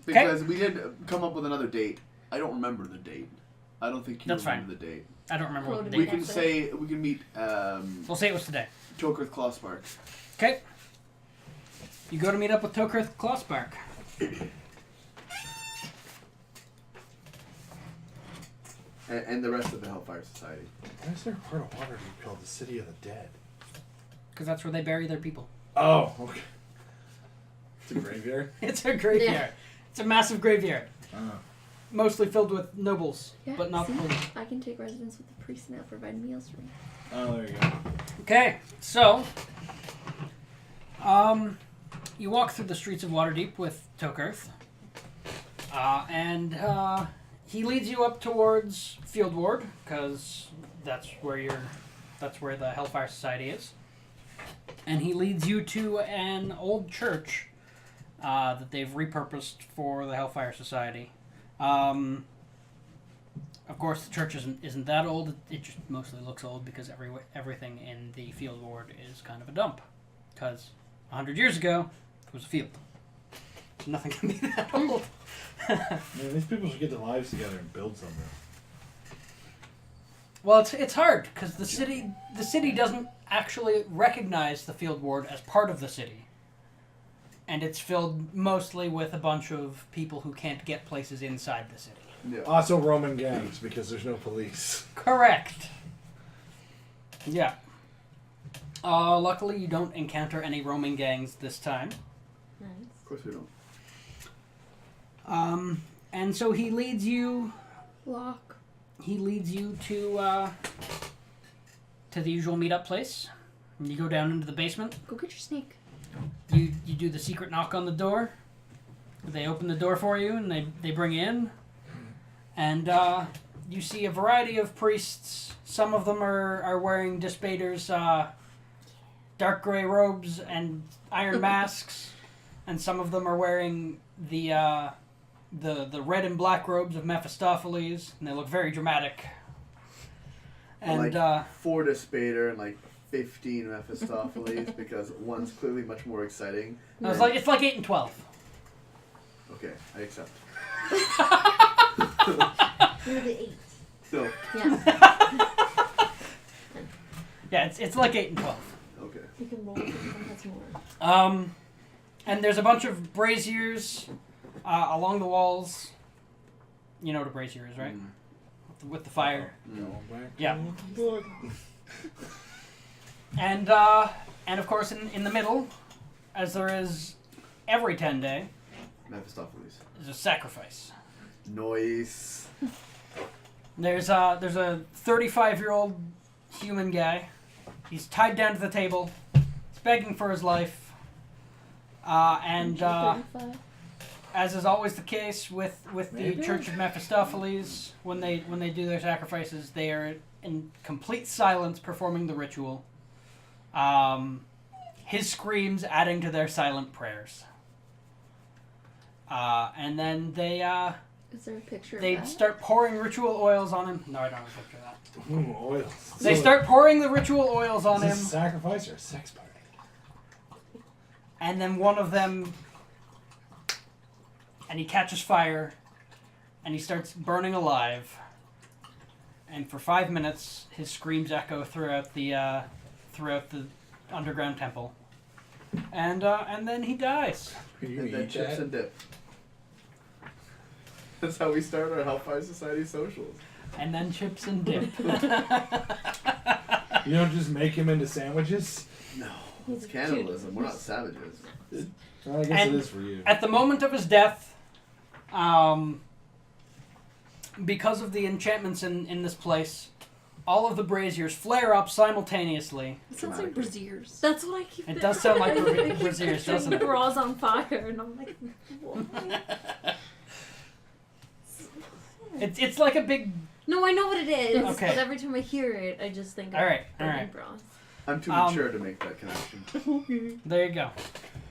because we did come up with another date. I don't remember the date. I don't think you That's remember the date. I don't remember what the We date can was. say we can meet We'll say it was today. Tokerth Clawspark. Okay. You go to meet up with Tokerth Clawspark. And the rest of the Hellfire Society. Why is there a part of Waterdeep called the City of the Dead? Because that's where they bury their people. Oh, okay. It's a graveyard? It's a graveyard. Yeah. It's a massive graveyard. Oh. Mostly filled with nobles, Yeah, but not see? fully. I can take residence with the priest now, provide meals for me. Oh, there you go. Okay, so you walk through the streets of Waterdeep with Tokerth, and he leads you up towards Field Ward because that's where the Hellfire Society is, and he leads you to an old church that they've repurposed for the Hellfire Society. Of course, the church isn't that old. It just mostly looks old because everything in the Field Ward is kind of a dump. Because 100 years ago, it was a field. Nothing can be that old. Man, these people should get their lives together and build something. Well, it's hard because the city doesn't actually recognize the Field Ward as part of the city, and it's filled mostly with a bunch of people who can't get places inside the city. Yeah. Also Roman gangs, because there's no police. Correct. Yeah. Luckily, you don't encounter any roaming gangs this time. Nice. Of course we don't. And so he leads you Lock. to the usual meetup place. And you go down into the basement. Go get your snake. You do the secret knock on the door. They open the door for you and they bring you in. And you see a variety of priests. Some of them are wearing Dispater's dark gray robes and iron masks. And some of them are wearing the red and black robes of Mephistopheles. And they look very dramatic. And like 4 Despater and like 15 Mephistopheles because one's clearly much more exciting. it's like 8 and 12. Okay, I accept. You're the 8. No. Yeah. Yeah, it's like 8 and 12. Okay. You can roll if someone has more. And there's a bunch of braziers along the walls. You know what a brazier is, right? With the fire. Going back to Yeah. the book. And of course in the middle, as there is every 10-day, Mephistopheles. is a sacrifice. Noise. There's a 35-year-old human guy. He's tied down to the table. He's begging for his life. And 35. as is always the case with the Maybe. Church of Mephistopheles, when they do their sacrifices, they are in complete silence performing the ritual. His screams adding to their silent prayers. And then they Is there a picture of they that? start pouring ritual oils on him. No, I don't have a picture of that. Ooh, oils. They So, start pouring the ritual oils on is him, this a sacrifice or a sex party? and then one of them, and he catches fire, and he starts burning alive. And for 5 minutes, his screams echo throughout the underground temple. And then he dies. Can you And then eat chips that? and dip. That's how we start our Hellfire Society socials. And then chips and dip. You don't just make him into sandwiches? No. He's It's cannibalism. We're not savages. Well, I guess And it is for you. At the moment of his death, because of the enchantments in this place, all of the braziers flare up simultaneously. It sounds like braziers. That's what I keep It does sound like I keep braziers, picturing doesn't the it? bras on fire, and I'm like, what? It's like a big... No, I know what it is, Okay. but every time I hear it, I just think of Alright, burning alright. bras. I'm too Um, mature to make that connection. There you go.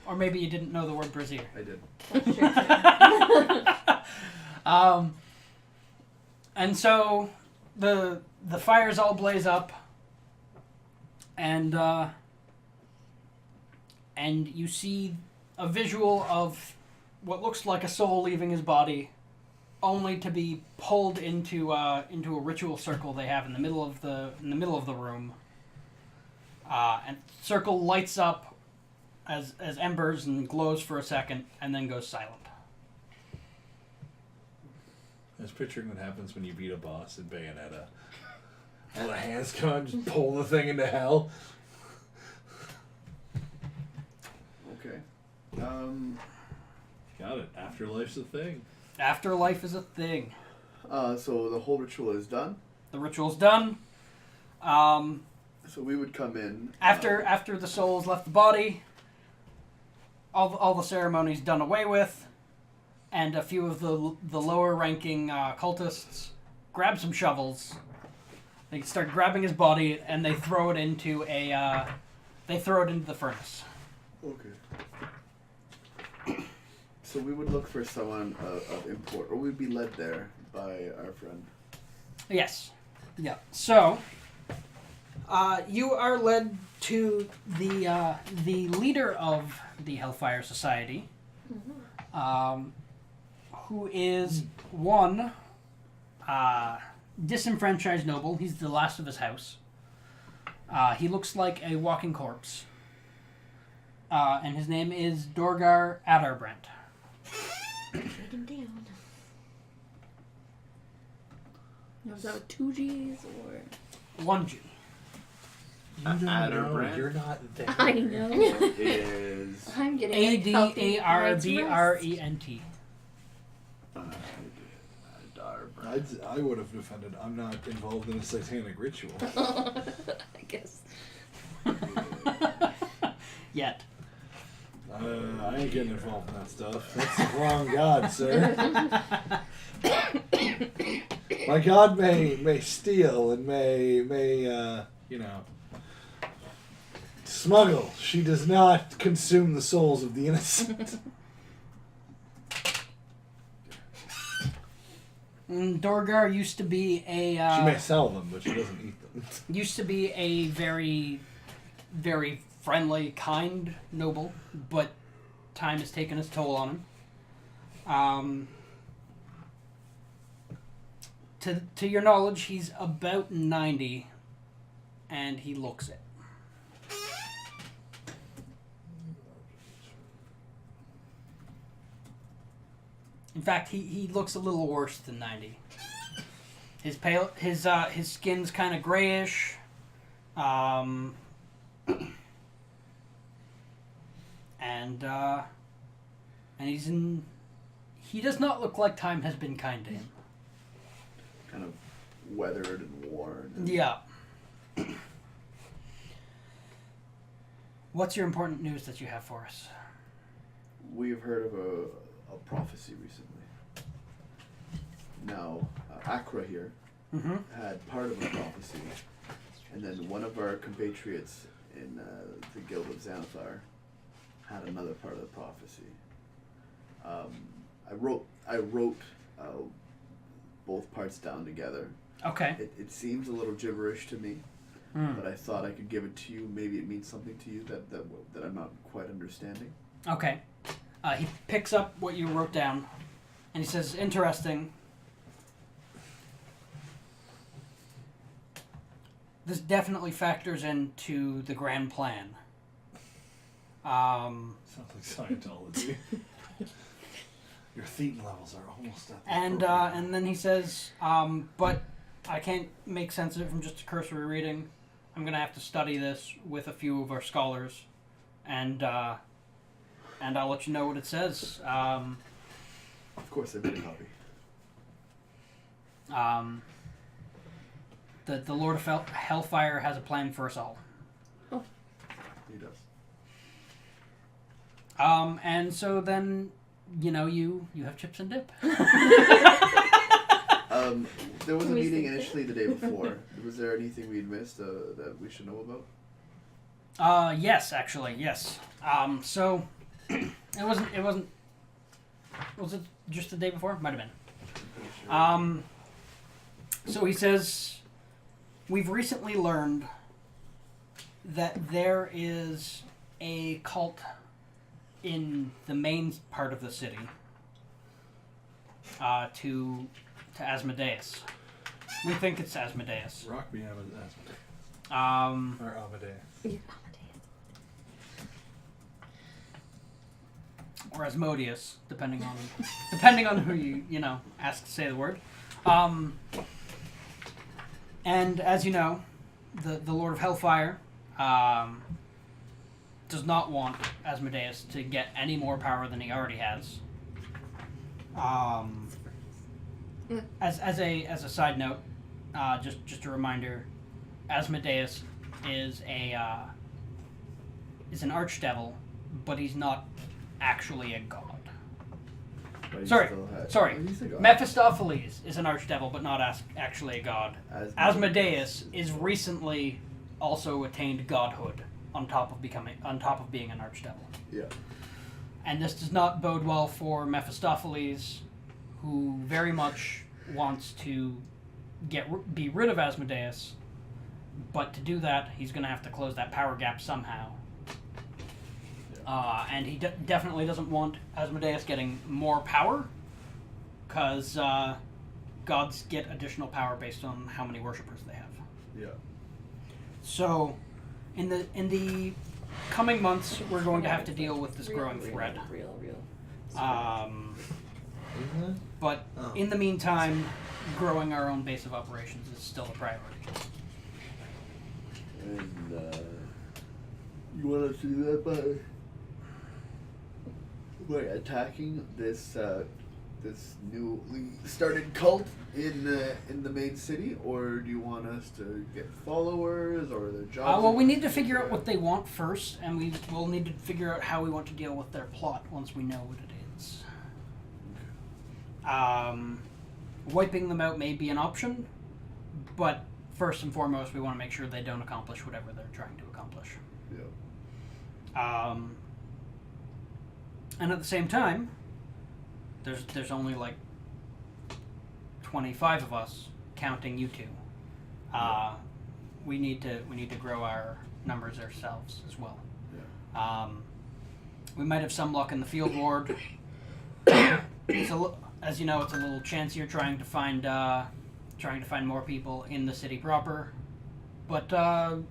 Or maybe you didn't know the word brazier. I did. That's true, too. And so the fires all blaze up, and and you see a visual of what looks like a soul leaving his body, only to be pulled into a ritual circle they have in the middle of the room. And the circle lights up as embers and glows for a second, and then goes silent. I was picturing what happens when you beat a boss in Bayonetta. All the hands come out, just pull the thing into hell. Okay. Got it. Afterlife's a thing. Afterlife is a thing. So the whole ritual is done. The ritual's done. So we would come in After the souls left the body, all the ceremony's done away with, and a few of the lower ranking cultists grab some shovels. They start grabbing his body and they throw it into the furnace. Okay. So we would look for someone of import, or we'd be led there by our friend. Yes. Yeah. So, you are led to the leader of the Hellfire Society, who is one disenfranchised noble. He's the last of his house. He looks like a walking corpse. And his name is Dorgar Adarbrent. Write him down. Now, is that with 2 G's or? 1 G. You don't know. Adarbrand? You're not there. I know. Is I'm getting healthy. Adarbrent. Adarbrand. I would have defended. I'm not involved in a satanic ritual. I guess. Yet. I ain't getting involved in that stuff. That's the wrong god, sir. My god may steal and may smuggle. She does not consume the souls of the innocent. Dorgar used to be a She may sell them, but she doesn't eat them. used to be a very, very friendly, kind noble, but time has taken its toll on him. To your knowledge, he's about 90, and he looks it. In fact, he looks a little worse than 90. His skin's kind of grayish. And he does not look like time has been kind to him. Kind of weathered and worn. And Yeah. What's your important news that you have for us? We've heard of a prophecy recently. Now, Akra here Mm-hmm. had part of a prophecy, and then one of our compatriots in the Guild of Xanathar had another part of the prophecy. I wrote both parts down together. Okay. It seems a little gibberish to me, Mm. but I thought I could give it to you. Maybe it means something to you that I'm not quite understanding. Okay. He picks up what you wrote down, and he says, "Interesting. This definitely factors into the grand plan." Sounds like Scientology. Your thetan levels are almost at the And then he says, "But I can't make sense of it from just a cursory reading. I'm gonna have to study this with a few of our scholars, and I'll let you know what it says." Of course, I made a copy. The Lord of Hellfire has a plan for us all. He does. And so then, you have chips and dip. There was a Can we meeting sync it? initially the day before. Was there anything we'd missed that we should know about? Yes, actually, yes. So it wasn't. Was it just the day before? Might have been. Pretty sure. So he says, we've recently learned that there is a cult in the main part of the city to Asmodeus. We think it's Asmodeus. Rock me Asmodeus. Or Amadeus. Yeah. Or Asmodeus, depending on who you ask to say the word. And as you know, the Lord of Hellfire does not want Asmodeus to get any more power than he already has. As a side note, just a reminder, Asmodeus is an archdevil, but he's not actually a god. But he Sorry. still he's a god. Mephistopheles is an archdevil, but not actually a god. Asmodeus is recently also attained godhood on top of being an archdevil. Yeah. And this does not bode well for Mephistopheles, who very much wants to be rid of Asmodeus, but to do that, he's going to have to close that power gap somehow. And he definitely doesn't want Asmodeus getting more power, because gods get additional power based on how many worshippers they have. Yeah. So, in the coming months, we're going to have to deal with this growing threat. Real. But in the meantime, growing our own base of operations is still a priority. And you want us to do that by attacking this this newly started cult in the main city, or do you want us to get followers or their jobs? Well, we need to figure out what they want first, and we will need to figure out how we want to deal with their plot once we know what it is. Wiping them out may be an option, but first and foremost, we want to make sure they don't accomplish whatever they're trying to accomplish. Yeah. And at the same time, there's only like 25 of us, counting you two. We need to grow our numbers ourselves as well. Yeah. We might have some luck in the field ward. As you know, it's a little chancier trying to find more people in the city proper, but in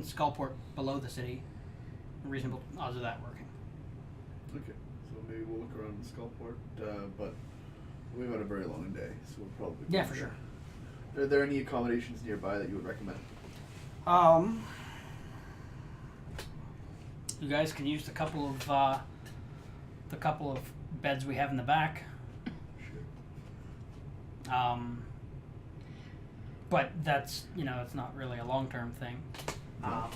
Skullport below the city, reasonable odds of that working. Okay. So maybe we'll look around Skullport, but we've had a very long day, so we'll probably. Yeah, for sure. Are there any accommodations nearby that you would recommend? You guys can use the couple of beds we have in the back. But that's it's not really a long-term thing.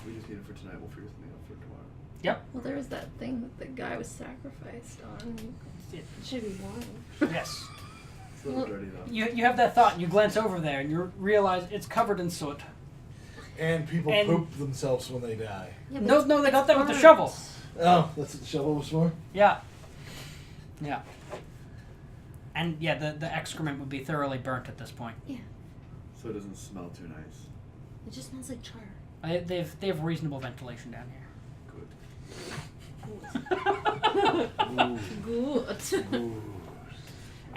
We just need it for tonight. We'll figure something out for tomorrow. Yep. Well, there was that thing that the guy was sacrificed on. It- It should be warm. yes. It's a little dirty though. You have that thought, and you glance over there, and you realize it's covered in soot. And people And- poop themselves when they die. Yeah, No, but they got it's that with the burnt. shovel. Oh, that's what the shovel was for? Yeah. And yeah, the excrement would be thoroughly burnt at this point. Yeah, So it doesn't smell too nice. it just smells like char. They have reasonable ventilation down here. Good. Ooh. Good. Ooh.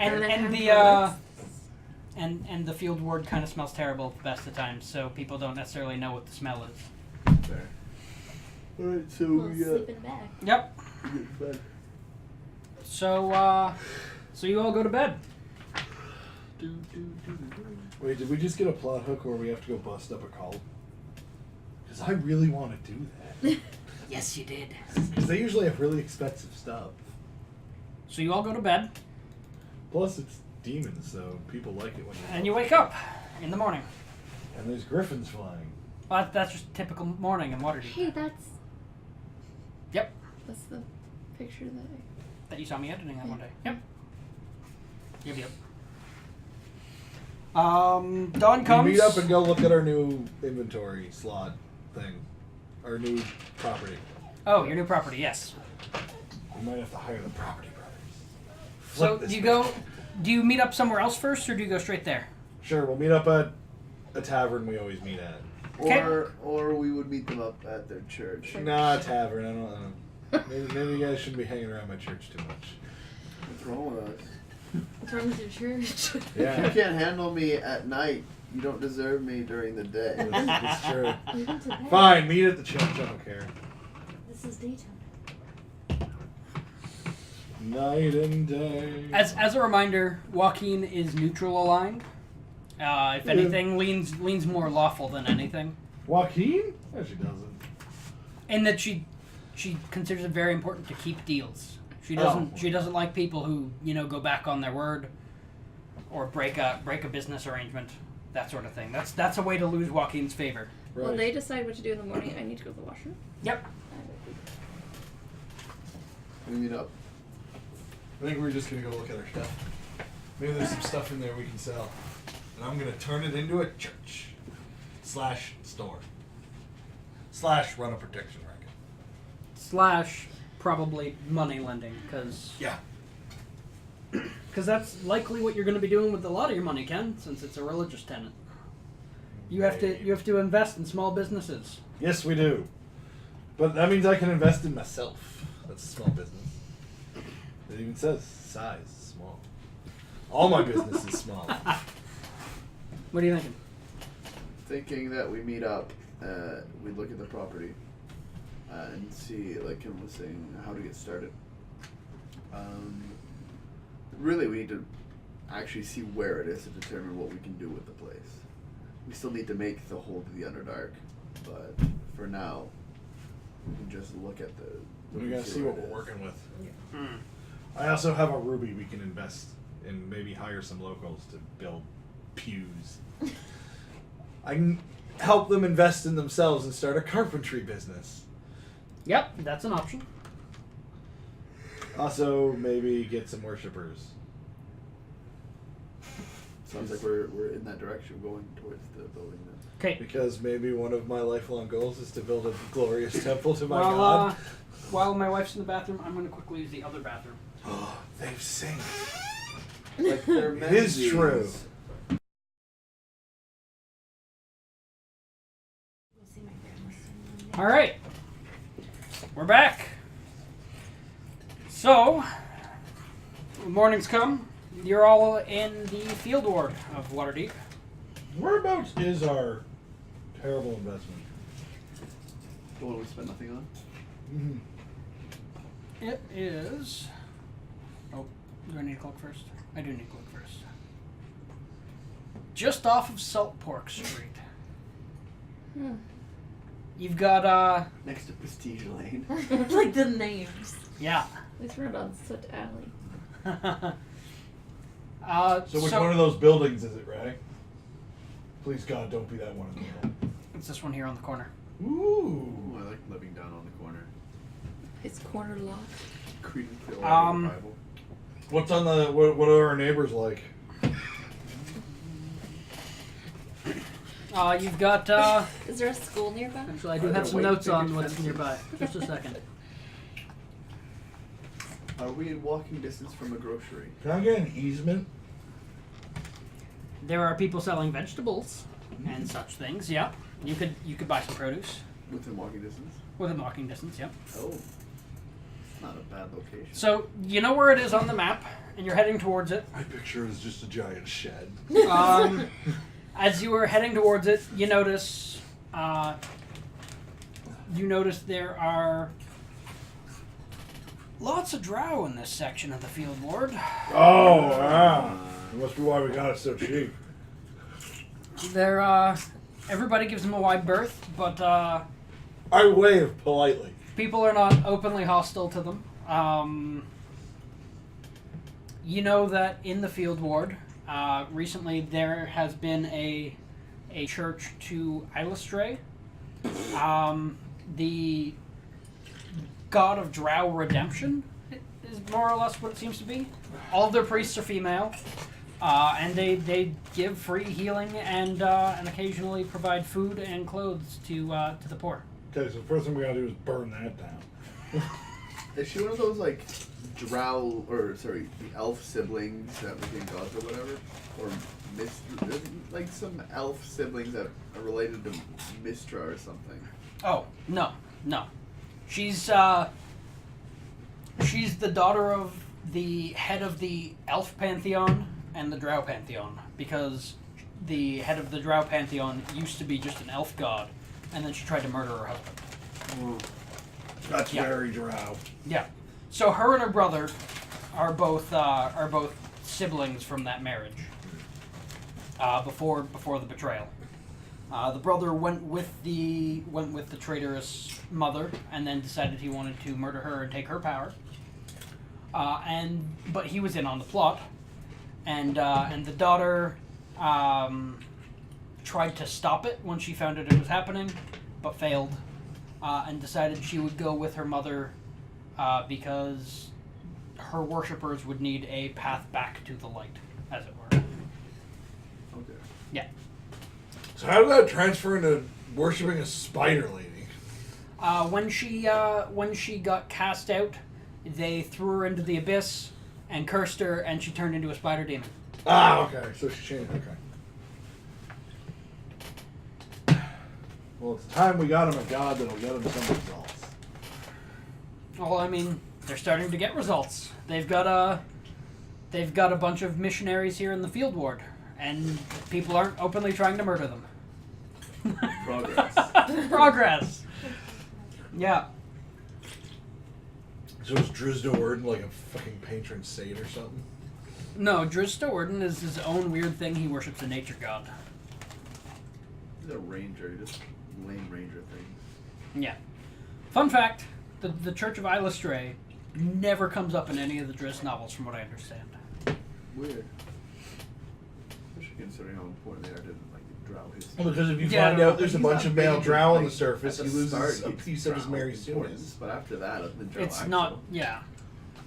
And then and have the toilets. and the field ward kind of smells terrible the best of times, so people don't necessarily know what the smell is. Fair. Alright, so We'll we sleep in a bag. Yep. get to bed. So you all go to bed. Wait, did we just get a plot hook where we have to go bust up a cult? Because I really want to do that. Yes, you did. Because they usually have really expensive stuff. So you all go to bed, Plus, it's demons, so people like it when and you wake up in the morning. And there's griffins flying. Well, that's just typical morning in Waterdeep. Hey, that's Yep. the picture that That you saw me editing that one day. Yep. Yep. Dawn comes. We meet up and go look at our new inventory slot thing. Our new property. Oh, your new property, yes. We might have to hire the property brothers. So Flip this you bitch. go. Do you meet up somewhere else first, or do you go straight there? Sure, we'll meet up at a tavern we always meet at. Or we would meet them up at their church. Nah, tavern. I don't know. Maybe you guys shouldn't be hanging around my church too much. What's wrong with us? What's wrong with your church? If you Yeah, can't handle me at night, you don't deserve me during the day. that's true. We went to bed. Fine, meet at the church. I don't care. This is daytime. Night and day. As a reminder, Joaquin is neutral aligned. If anything, leans more lawful than anything. Joaquin? No, she doesn't. In that she considers it very important to keep deals. She doesn't like people who go back on their word or break a business arrangement, that sort of thing. That's a way to lose Joaquin's favor. Right. When they decide what to do in the morning, I need to go to the washroom. Yep. We meet up. I think we're just gonna go look at our stuff. Maybe there's some stuff in there we can sell. And I'm gonna turn it into a church. / store. / run a protection racket. / probably money lending, because Yeah. that's likely what you're going to be doing with a lot of your money, Ken, since it's a religious tenant. You have to invest in small businesses. Yes, we do. But that means I can invest in myself. That's a small business. It even says size, small. All my business is small. What are you thinking? Thinking that we meet up, we look at the property, and see, like Kim was saying, how to get started. Really, we need to actually see where it is to determine what we can do with the place. We still need to make the hole to the Underdark, but for now, we can just look at the. We gotta see where what it we're is. working with. Mm. I also have a ruby we can invest and maybe hire some locals to build pews. I can help them invest in themselves and start a carpentry business. Yep, that's an option. Also, maybe get some worshippers. Sounds like we're in that direction, going towards the building. Then. Okay. Because maybe one of my lifelong goals is to build a glorious temple to my Well, god. while my wife's in the bathroom, I'm going to quickly use the other bathroom. They've synced. Like they're It is Menzies. true. We'll see my grandma soon one day. All right, we're back. So, morning's come. You're all in the field ward of Waterdeep. Whereabouts is our terrible investment? The one we spent nothing on. Mm-hmm. It is. Oh, do I need to click first? I do need to click first. Just off of Salt Pork Street. You've got Next to Prestige Lane. Like the names. yeah. At least we're not on Soot Alley. So which one of those buildings is it, Ray? Please God, don't be that one in the middle. It's this one here on the corner. Ooh. Ooh, I like living down on the corner. It's corner lot. Creed the Um, Bible. What's on the? What are our neighbors like? You've got Is there a school nearby? actually I do Are have there some white notes on picket what's fences? nearby. Just a second. Are we in walking distance from a grocery? Can I get an easement? There are people selling vegetables and such things. Yeah, you could buy some produce Within walking distance? within walking distance. Yep. Oh. Not a bad location. So you know where it is on the map, and you're heading towards it. I picture it as just a giant shed. As you are heading towards it, you notice there are lots of drow in this section of the field ward. Oh, wow. That must be why we got it so cheap. Everybody gives them a wide berth, but I wave politely. people are not openly hostile to them. You know that in the field ward, recently there has been a church to Illustrae. The god of drow redemption is more or less what it seems to be. All of their priests are female, and they give free healing and occasionally provide food and clothes to the poor. Okay, so the first thing we gotta do is burn that down. Is she one of those like drow the elf siblings that became gods or whatever, or like some elf siblings that are related to Mistra or something? Oh, no. She's the daughter of the head of the elf pantheon and the drow pantheon, because the head of the drow pantheon used to be just an elf god, and then she tried to murder her husband. That's Yeah. very drow. Yeah. So her and her brother are both siblings from that marriage. Before the betrayal. The brother went with the traitorous mother, and then decided he wanted to murder her and take her power. But he was in on the plot, and the daughter tried to stop it when she found out it was happening, but failed, and decided she would go with her mother because her worshippers would need a path back to the light, as it were. Okay. Yeah. So how did that transfer into worshipping a spider lady? When she got cast out, they threw her into the abyss and cursed her, and she turned into a spider demon. Ah, okay. So she changed. Okay. Well, it's time we got him a god that'll get him some results. Well, I mean, they're starting to get results. They've got a bunch of missionaries here in the field ward, and people aren't openly trying to murder them. Progress. Progress. Yeah. So is Drizdo Orden like a fucking patron saint or something? No, Dristo Orden is his own weird thing. He worships a nature god. He's a ranger, just lame ranger thing. Yeah. Fun fact: the Church of Illustrae never comes up in any of the Driz novels, from what I understand. Weird. Especially considering how important they are to like drow history. Well, because if you Yeah, find no, out there's a He's bunch not of male big, drow on the like, surface, at he the loses start, a it's piece of his drow Mary importance, Stunis. but after that, other than It's Jarlaxle, not, yeah.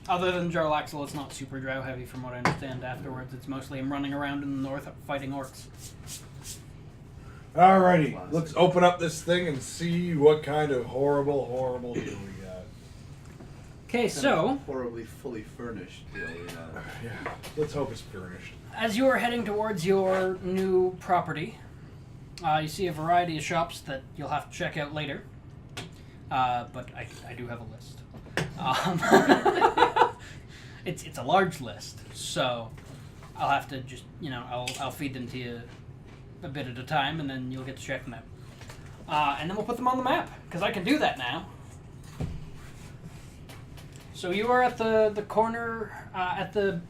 Other than Jarlaxle, it's not super drow heavy, from what I understand. Afterwards, it's mostly him running around in the north fighting orcs. Alrighty, let's open up this thing and see what kind of horrible deal we got. Okay, so horribly fully furnished deal we have. Yeah, let's hope it's furnished. as you are heading towards your new property, you see a variety of shops that you'll have to check out later. But I do have a list. It's a large list, so I'll have to just, I'll feed them to you a bit at a time, and then you'll get to check them out. And then we'll put them on the map, because I can do that now. So you are at the corner, at the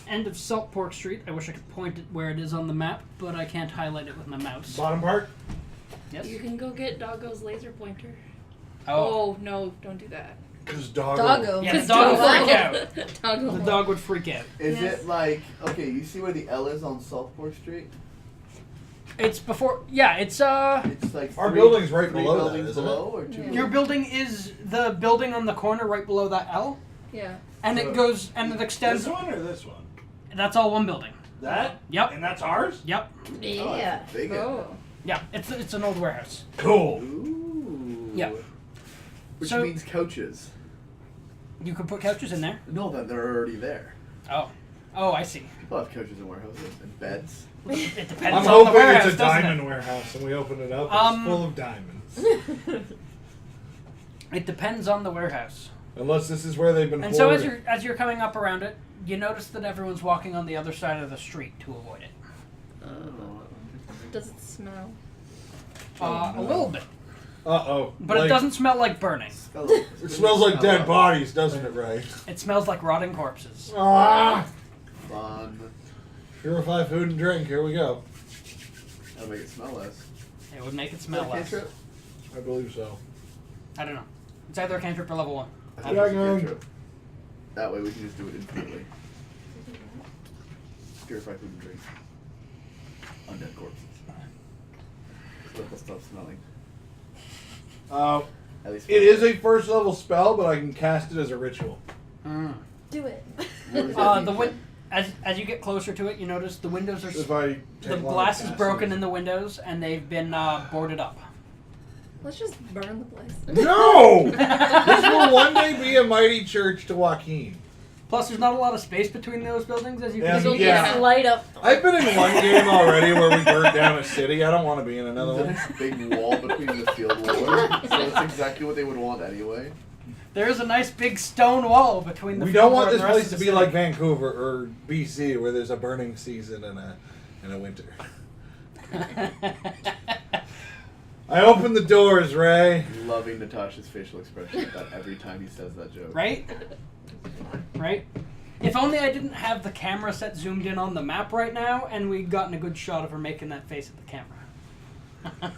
end of Salt Pork Street. I wish I could point it where it is on the map, but I can't highlight it with my mouse. Bottom part? Yes? You can go get Doggo's laser pointer. Oh. Oh, no, don't do that. Because Doggo. Doggo. Yeah, the dog would freak out. Doggo. The dog would freak out. Is Yes. it like, okay, you see where the L is on Southport Street? It's before, yeah, it's, It's like Our three- building's right three below that, buildings isn't it? below, or two Yeah. your building is the building on the corner right below that L, Yeah. and it goes, and it extends, This one or this one? that's all one building. That? Yep. And that's ours? Yep. Oh, that's big. Oh. Yeah, it's an old warehouse. Cool. Ooh. Yeah. Which So- means couches. You could put couches in there. No, that they're already there. Oh, I see. People have couches in warehouses and beds. It depends I'm on the hoping warehouse, it's a doesn't diamond it? warehouse and we open it up and it's full of diamonds. It depends on the warehouse. Unless this is where they've been And so hoarding. as you're coming up around it, you notice that everyone's walking on the other side of the street to avoid it. Does it smell? A little bit, Uh-oh. but it doesn't smell like burning. It smells like dead bodies, doesn't it, Ray? It smells like rotting corpses. Ah! Fun. Purify food and drink. Here we go. That'll make it smell less. It would make it smell less. Cantrip? I believe so. I don't know. It's either a cantrip or level 1. I think it's a Dragon. cantrip. That way we can just do it infinitely. Purify food and drink. Undead corpses. So that they'll stop smelling. At least It is a first level spell, but I can cast it as a ritual. Do it. As you get closer to it, you notice the windows are If I the glass is broken in the windows, and they've been boarded up. Let's just burn the place. No! This will one day be a mighty church to Joaquin. Plus, there's not a lot of space between those buildings, as you Yeah, can It'll see. yeah. just light up. I've been in one game already where we burnt down a city. I don't want to be in another one. There's a big wall between the field walls, so that's exactly what they would want anyway. There is a nice big stone wall between the We field don't want board this and the rest place of to the be city. like Vancouver or BC, where there's a burning season and a winter. I open the doors, Ray. Loving Natasha's facial expression at that every time he says that joke. Right? Right? If only I didn't have the camera set zoomed in on the map right now, and we'd gotten a good shot of her making that face at the camera.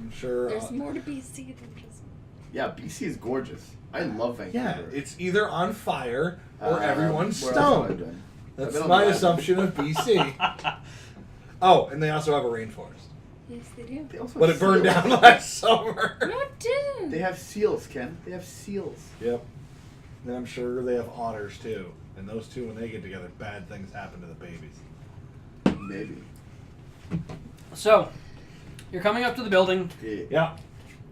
I'm sure. There's more to BC than just. Yeah, BC is gorgeous. I love Yeah, Vancouver. it's either on fire or everyone's where else have I stoned. been? That's I've been on my the island. assumption of BC. Oh, and they also have a rainforest. Yes, they do. They also But it have burned seals. down last summer. No, it didn't. They have seals, Ken. They have seals. Yep. And I'm sure they have otters too. And those two, when they get together, bad things happen to the babies. Maybe. So, you're coming up to the building. Yeah. Yeah.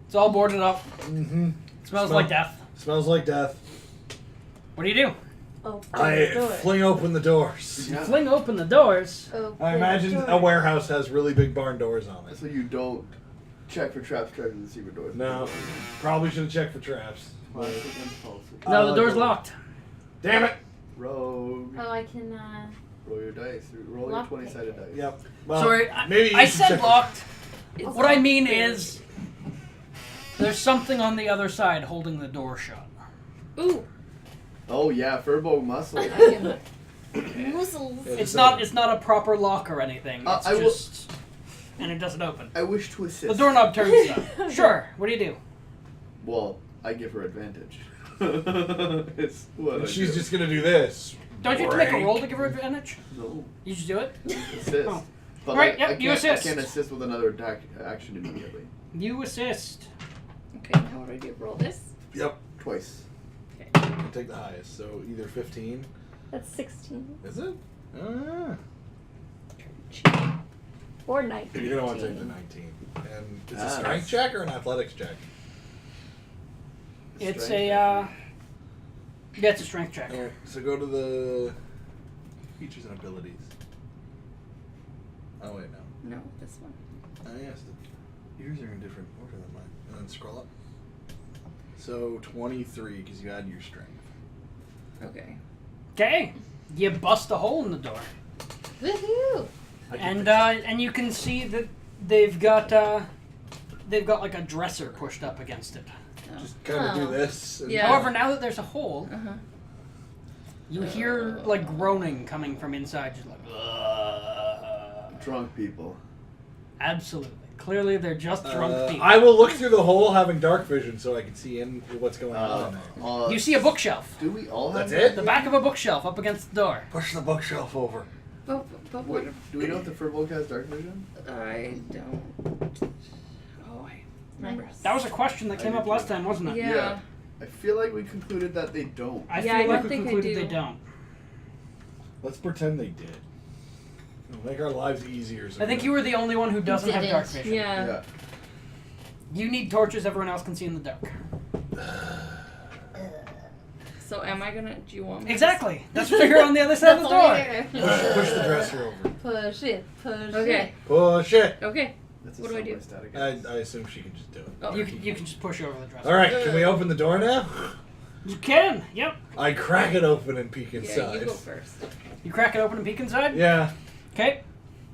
It's all boarded up. Mm-hmm. It smells like death. Smells like death. What do you do? Oh, I fling open the doors. Yeah. Fling open the doors. Oh, I imagine a warehouse has really big barn doors on it. So you don't check for traps driving the secret doors. No. Probably should have checked for traps. Classic impulsive. No, the like door's the- locked. Damn it! Rogue. Oh, I can. Roll your dice. Roll your Lock 20-sided dice. Yep. Well, Sorry, maybe you I should said check- locked. It's What I not mean fair. is, there's something on the other side holding the door shut. Ooh. Oh yeah, Furbo muscle. I can. Muzzles. Yeah, It's just not a proper lock or anything. It's I will- just, and it doesn't open. I wish to assist. The doorknob turns up. Sure. What do you do? Well, I give her advantage. It's what I She's do. just gonna do this. Don't you have to make a Break. roll to give her advantage? No. You just do it. Assist. Oh. But Right, like, yep, I you can't, assist. I can't assist with another action immediately. You assist. Okay, now what do I do? Roll this? Yep. Twice. I'll take the highest. So either 15. That's 16. Is it? Ah. Or 19. You're gonna want to take the 19. And it's a Ah, strength nice. check or an athletics check? It's Strength, a yeah, it's a strength check. Alright, so go to the features and abilities. Oh wait, no. No, this one. Yes, yours are in different order than mine. And then scroll up. So 23, because you add your strength. Okay. Okay. You bust a hole in the door, Woohoo! and you can see that they've got like a dresser pushed up against it. Just kind of do Oh. this. And Yeah. However, now that there's a hole, Uh-huh. you hear like groaning coming from inside, just like. "Ugh." Drunk people. Absolutely. Clearly, they're just drunk people. I will look through the hole having dark vision so I can see in what's going on. in there. You see a bookshelf. Do we all have That's it? The back of a bookshelf up against the door. Push the bookshelf over. But what? Wait, do we know if the Furbolg has dark vision? I don't. Oh, I remember. That was a question that I came do up last too. time, wasn't it? Yeah. I feel like we concluded that they don't. I Yeah, I feel like don't we think I concluded do. they don't. Let's pretend they did. It'll make our lives easier. So I think you were the only one who doesn't have didn't. dark vision. Yeah. Yeah. You need torches everyone else can see in the dark. So am I gonna? Do you want me? Exactly. That's what you're on the other side of the door. Push the dresser over. Push it. Push Okay. Push it. Okay. That's a What do I do? Subway stat again. I assume she can just do it. Oh. You can just push over the dresser. All right, can we open the door now? You can. Yep. I crack it open and peek Yeah, inside. you go first. You crack it open and peek inside. Yeah. Okay.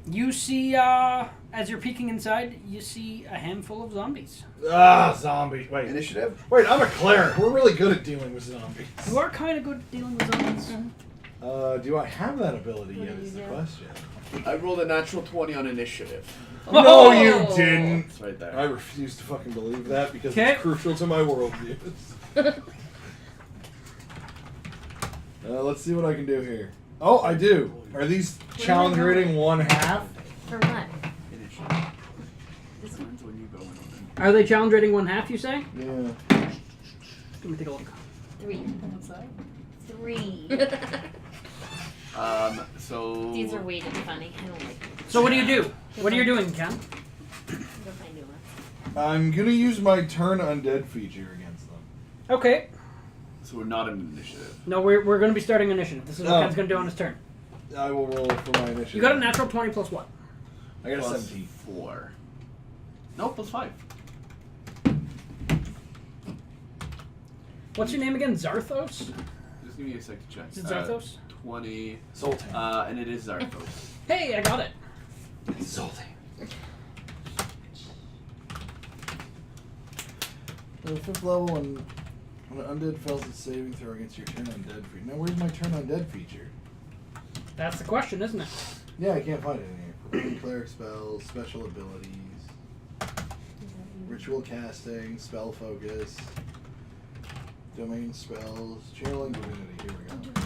You see, as you're peeking inside, you see a handful of zombies. Ah, zombie. Wait. Initiative? Wait, I'm a cleric. We're really good at dealing with zombies. You are kind of good at dealing with zombies. Do I have that ability What yet? do Is you the do? question. I rolled a natural 20 on initiative. No, Oh! you didn't. It's right there. I refuse to fucking believe that because Okay. it's crucial to my worldviews. Let's see what I can do here. Oh, I do. Are these challenge rating 1/2? For what? Initiative. This one. That's when you go in on Are they challenge rating 1/2? You say? Yeah. Let me take a look. 3. What's that? 3. So... These are weighted funny. I don't like them. So what do you do? What are you doing, Ken? Go find new ones. I'm gonna use my turn undead feature against them. Okay. So we're not in initiative. No, we're going to be starting initiative. This is what Ken's going to do on his turn. I will roll for my initiative. You got a natural 20 plus what? I got a Plus 17. 4. No, plus 5. What's your name again? Zarthos? Just give me a sec to check. Is it Zarthos? 20. Zoltan. And it is Zarthos. Hey, I got it. Zoltan. At 5th level, when an undead fails its saving throw against your turn undead feature. Now, where's my turn undead feature? That's the question, isn't it? Yeah, I can't find it in here. Cleric spells, special abilities, ritual casting, spell focus, domain spells, channeling divinity. Here we go.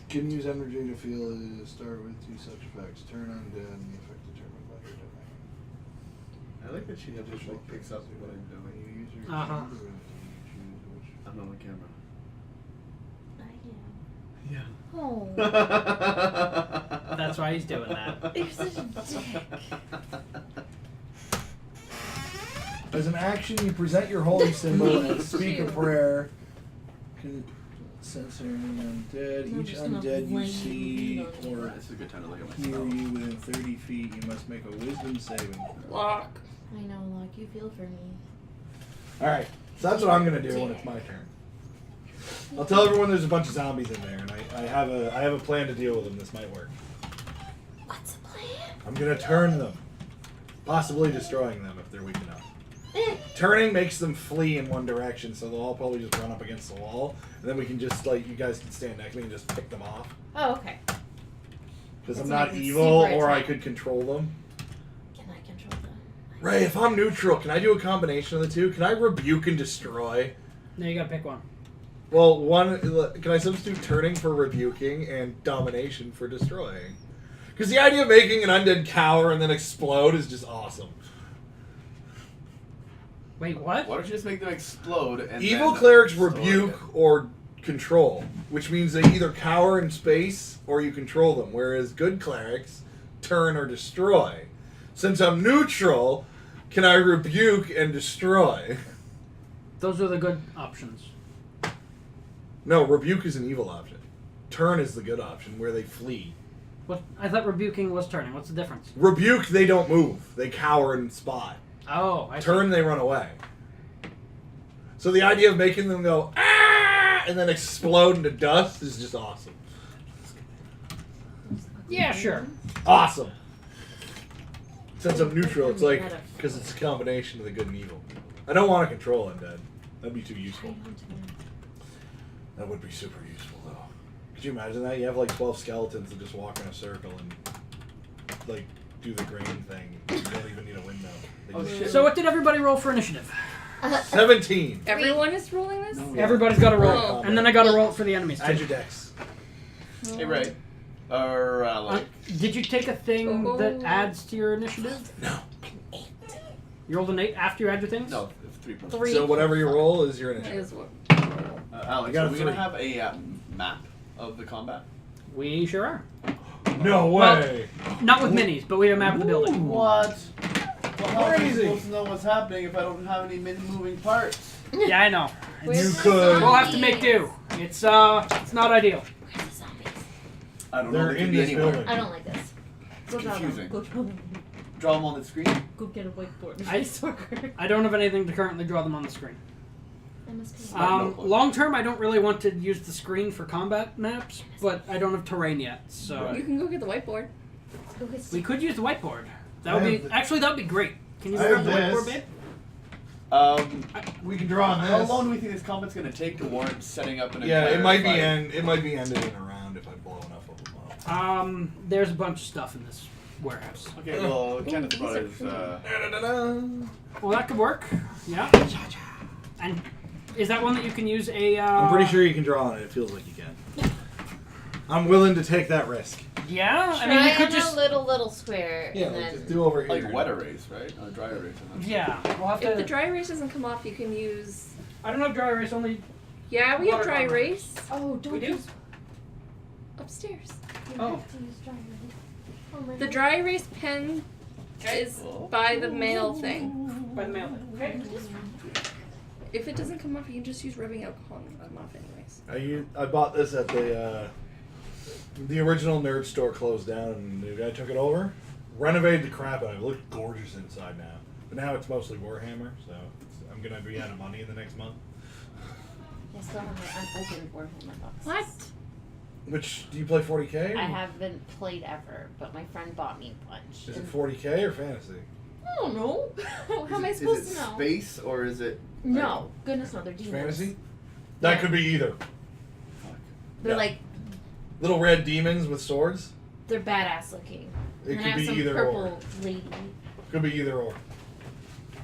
Can use energy to feel start with 2 such effects. Turn undead and the effect determined by your domain. I like that she just like picks up what I'm doing. You use your Uh-huh. choose which. I'm not on camera. I Yeah. am. Oh. That's why he's doing that. You're such a dick. As an action, you present your holy symbol and speak a prayer. Can censor undead. I'm Each just gonna undead you blame see you on or This is a good time to look at my hear spell. you within 30 feet, you must make a wisdom saving throw. Lock. I know, like, you feel for me. Alright, so that's what I'm gonna do when it's my turn. I'll tell everyone there's a bunch of zombies in there, and I have a plan to deal with them. This might work. What's the plan? I'm gonna turn them, possibly destroying them if they're weak enough. Turning makes them flee in one direction, so they'll all probably just run up against the wall, and then we can just you guys can stand next to me and just pick them off. Oh, okay. Because That's I'm not like evil, super or I attack. could control them. Can I control them? Ray, if I'm neutral, can I do a combination of the two? Can I rebuke and destroy? No, you gotta pick one. Well, can I substitute turning for rebuking and domination for destroying? Because the idea of making an undead cower and then explode is just awesome. Wait, what? Why don't you just make them explode and Evil then clerics destroy rebuke it? or control, which means they either cower in space or you control them, whereas good clerics turn or destroy. Since I'm neutral, can I rebuke and destroy? Those are the good options. No, rebuke is an evil option. Turn is the good option, where they flee. What? I thought rebuking was turning. What's the difference? Rebuke, they don't move. They cower and spot. Oh, I see. Turn, they run away. So the idea of making them go, ah, and then explode into dust is just awesome. Yeah, sure. Awesome. Since I'm neutral, it's like, because it's a combination of the good and evil. I don't want to control undead. That'd be too useful. That would be super useful, though. Could you imagine that? You have like 12 skeletons that just walk in a circle and, like, do the grain thing. You don't even need a window. They Oh, just- shit. So what did everybody roll for initiative? 17! Everyone is rolling this? No. Everybody's got to roll. Oh. And then I got to roll it for the enemies, Add too. your decks. Hey, Ray. Or, like... Did you take a thing that adds to your initiative? No. You rolled an 8 after you add your things? No, it's 3 plus. 3. So whatever you roll is your Is initiative. what? Alex, I got are a we going to 3. have a map of the combat? We sure are. No Well, way! Not with minis, but we have a map of the building. What? Well, how am I Crazy. supposed to know what's happening if I don't have any moving parts? Yeah, I know. You It's, could. we'll have to make do. It's not ideal. Where's the zombies? I don't They're know. They in could be this anywhere. building. I don't like this. It's confusing. Go draw them. Draw them on the screen. Go get a whiteboard. I- Sorry. I don't have anything to currently draw them on the screen. I must be. Long term, I don't really want to use the screen for combat maps, but I don't have terrain yet, so You can go get the whiteboard. Go get we could use the whiteboard. That I would be have the- actually that would be great. Can you I grab the have whiteboard, this. babe? We can draw on How this. long do we think this combat's going to take to warrant setting up an Yeah, entire it might be fight? it might be ended in a round if I blow enough of them up. There's a bunch of stuff in this warehouse. Okay, well, Kenneth these brought are his, Da-da-da-da. Well, that could work. Yeah. And is that one that you can use a? I'm pretty sure you can draw on it. It feels like you can. I'm willing to take that risk. Yeah. I Try mean, we could on just. a little square Yeah, and we'll then. just do over here. like, wet erase, right? Or dry erase. I'm not sure. Yeah. We'll have If the to. dry erase doesn't come off, you can use. I don't know if dry erase only. Yeah, we have dry Watercolor. erase Oh, don't We do? use. upstairs. You Oh. have to use dry erase. Oh my The God. dry erase pen is by the mail thing. By the mail. Okay. If it doesn't come off, you can just use rubbing alcohol and it'll come off anyways. I bought this at the original nerd store closed down, and the guy took it over, renovated the crap out of it. It looked gorgeous inside now. But now it's mostly Warhammer, so I'm gonna be out of money in the next month. I still have my unopened Warhammer box. What? Which do you play 40k? I haven't played ever, but my friend bought me a bunch. Is it And 40k or fantasy? I don't know. How am I Is supposed it to know? space or is it? No, goodness no, they're demons. Fantasy? That Yeah. could be either. Fuck. They're Yeah. like Little red demons with swords. they're badass looking. It and could I have be some either purple or. lady. Could be either or.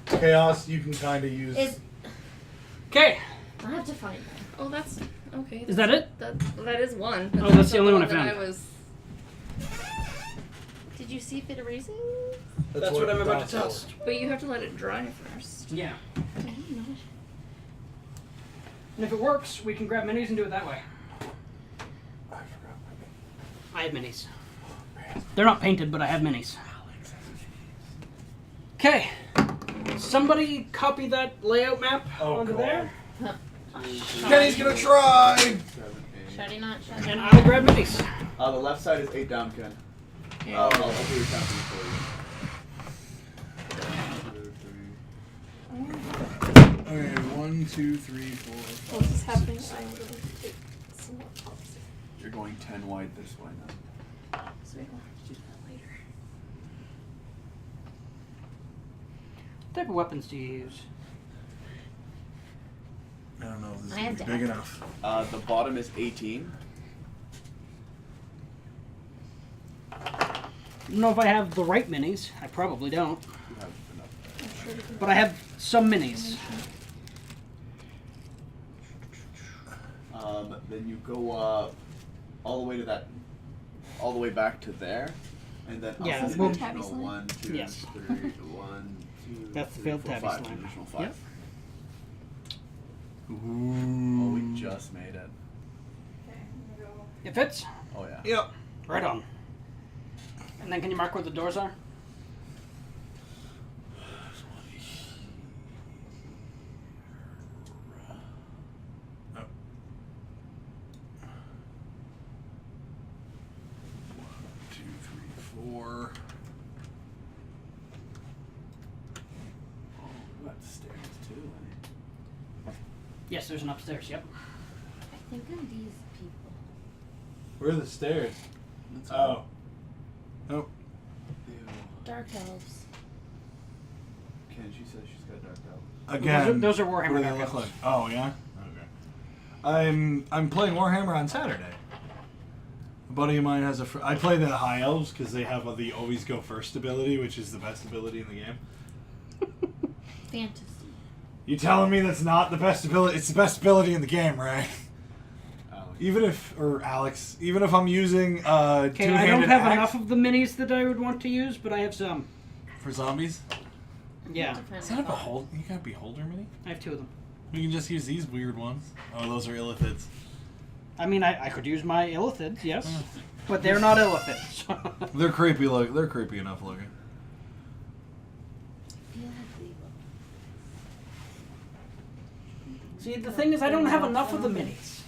Chaos, you can kind of use. Is Okay. I have to find them. Oh, that's okay. Is that it? That is one. Oh, that's the only one I that found. I was. Did you see fit erasing? That's what I'm about to that's test. But you have to let it dry first. Yeah. I don't know. And if it works, we can grab minis and do it that way. I forgot my I have minis. They're not painted, but I have minis. Okay. Somebody copy that layout map Oh, onto God. there, Kenny's gonna try! 7, 8. Shutting not shutting. and I'll grab minis. The left side is 8 down, Ken. I'll do your counting for you. 2, 3. Okay, 1, 2, 3, 4. While this is happening, I'm going to take some more policy. You're going 10 wide this way now. So we don't have to do that later. What type of weapons do you use? I don't know if this I is have gonna be big daggers. enough. The bottom is 18. I don't know if I have the right minis. I probably don't. You have enough there. I'm sure we can. But I have some minis. Then you go all the way to that, all the way back to there, and then I'll Yeah, send well- an additional Tabby 1, 2, Yes. 3, 1, 2, That's the 3, failed 4, tabby 5, slime. additional 5. Yep. Oh, we just made it. It fits? Oh yeah. Yep. Right on. And then can you mark where the doors are? Four. Oh, we got stairs too. Yes, there's an upstairs, yep. I think of these people. Where are the stairs? Let's Oh. Oh. Ew. Dark elves. Ken, she says she's got dark elves. Again. Those are Warhammer What do they Dark look Elves. like? Oh yeah. Okay. I'm playing Warhammer on Saturday. A buddy of mine has I play the high elves because they have the always go first ability, which is the best ability in the game. Fantasy. You telling me that's not the best ability? It's the best ability in the game, right? Alex. Alex, even if I'm using Okay, I don't two-handed have axe enough of the minis that I would want to use, but I have some. for zombies. Yeah, Is that a beholder? You got a beholder mini? I have 2 of them. We can just use these weird ones. Oh, those are illithids. I mean, I could use my illithids, yes, but they're not illithids. They're creepy. They're creepy enough looking. See, the thing is, I don't have enough of the minis.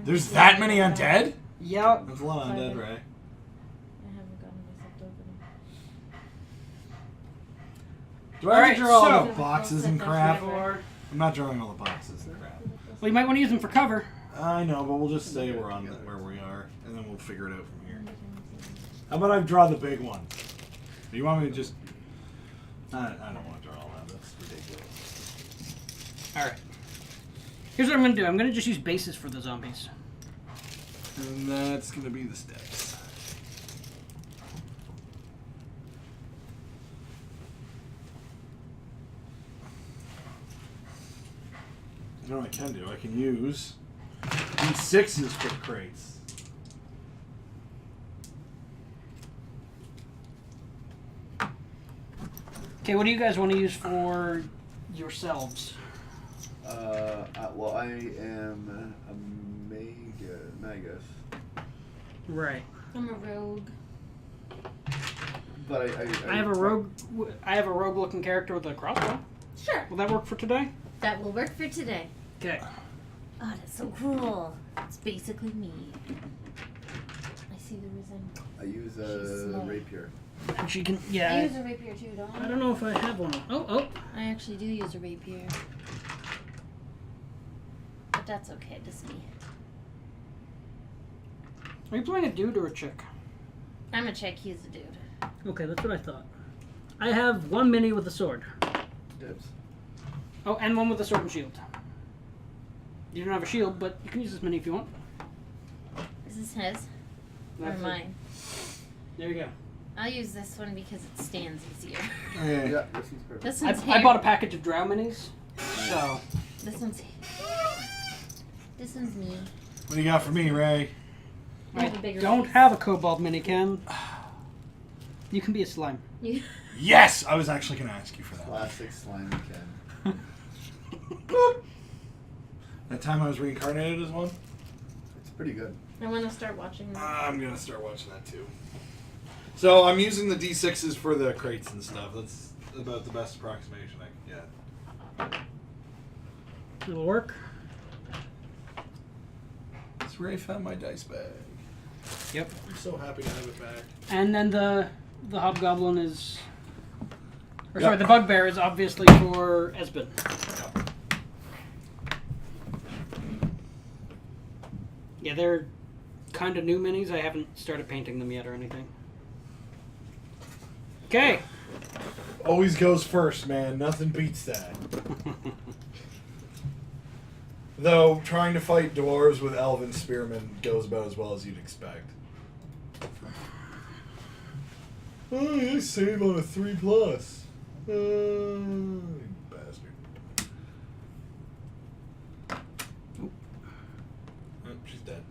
There's that many undead? Yeah, There's a lot of undead, right? I haven't gotten myself to open Do I have to Alright, draw all so- the boxes and crap? or I'm not drawing all the boxes and crap. well, you might want to use them for cover. I know, but we'll just say we're on where we are, and then we'll figure it out from here. How about I draw the big one? Do you want me to just... I don't want to draw all that. That's ridiculous. All right. Here's what I'm going to do. I'm going to just use bases for the zombies. And that's going to be the steps. You know what I can do? I can use these 6s for the crates. Okay, what do you guys want to use for yourselves? Well, I am a magus. Right. I'm a rogue. But I have a rogue. I have a rogue-looking character with a crossbow. Sure. Will that work for today? That will work for today. Okay. Oh, that's so cool. It's basically me. I see the resemblance. I use She's a slow. rapier. And she can. I Yeah. use a rapier too, don't I? I don't know if I have one. Oh. I actually do use a rapier. But that's okay, just me. Are you playing a dude or a chick? I'm a chick, he's a dude. Okay, that's what I thought. I have one mini with a sword. Dibs. Oh, and one with a sword and shield. You don't have a shield, but you can use this mini if you want. Is this his? Or That's it. mine? There you go. I'll use this one because it stands easier. Yeah. Yeah, this is perfect. This I one's here. bought a package of drow minis, so This one's This one's me. What do you got for me, Ray? I have a bigger don't face. have a kobold mini, Ken. You can be a slime. You Yes, I was actually going to ask you for that. Classic slime Ken. That time I was reincarnated as one? It's pretty good. I want to start watching that. I'm going to start watching that too. So I'm using the D6s for the crates and stuff. That's about the best approximation I can get. It'll work. It's Ray found my dice bag. Yep. I'm so happy to have it back. And then the hobgoblin is, or Yep. sorry, the bugbear is obviously for Esben. Yeah, they're kind of new minis. I haven't started painting them yet or anything. Okay. Always goes first, man. Nothing beats that. Though, trying to fight dwarves with elven spearmen goes about as well as you'd expect. Oh, you save on a 3+. You bastard. Oh, she's dead.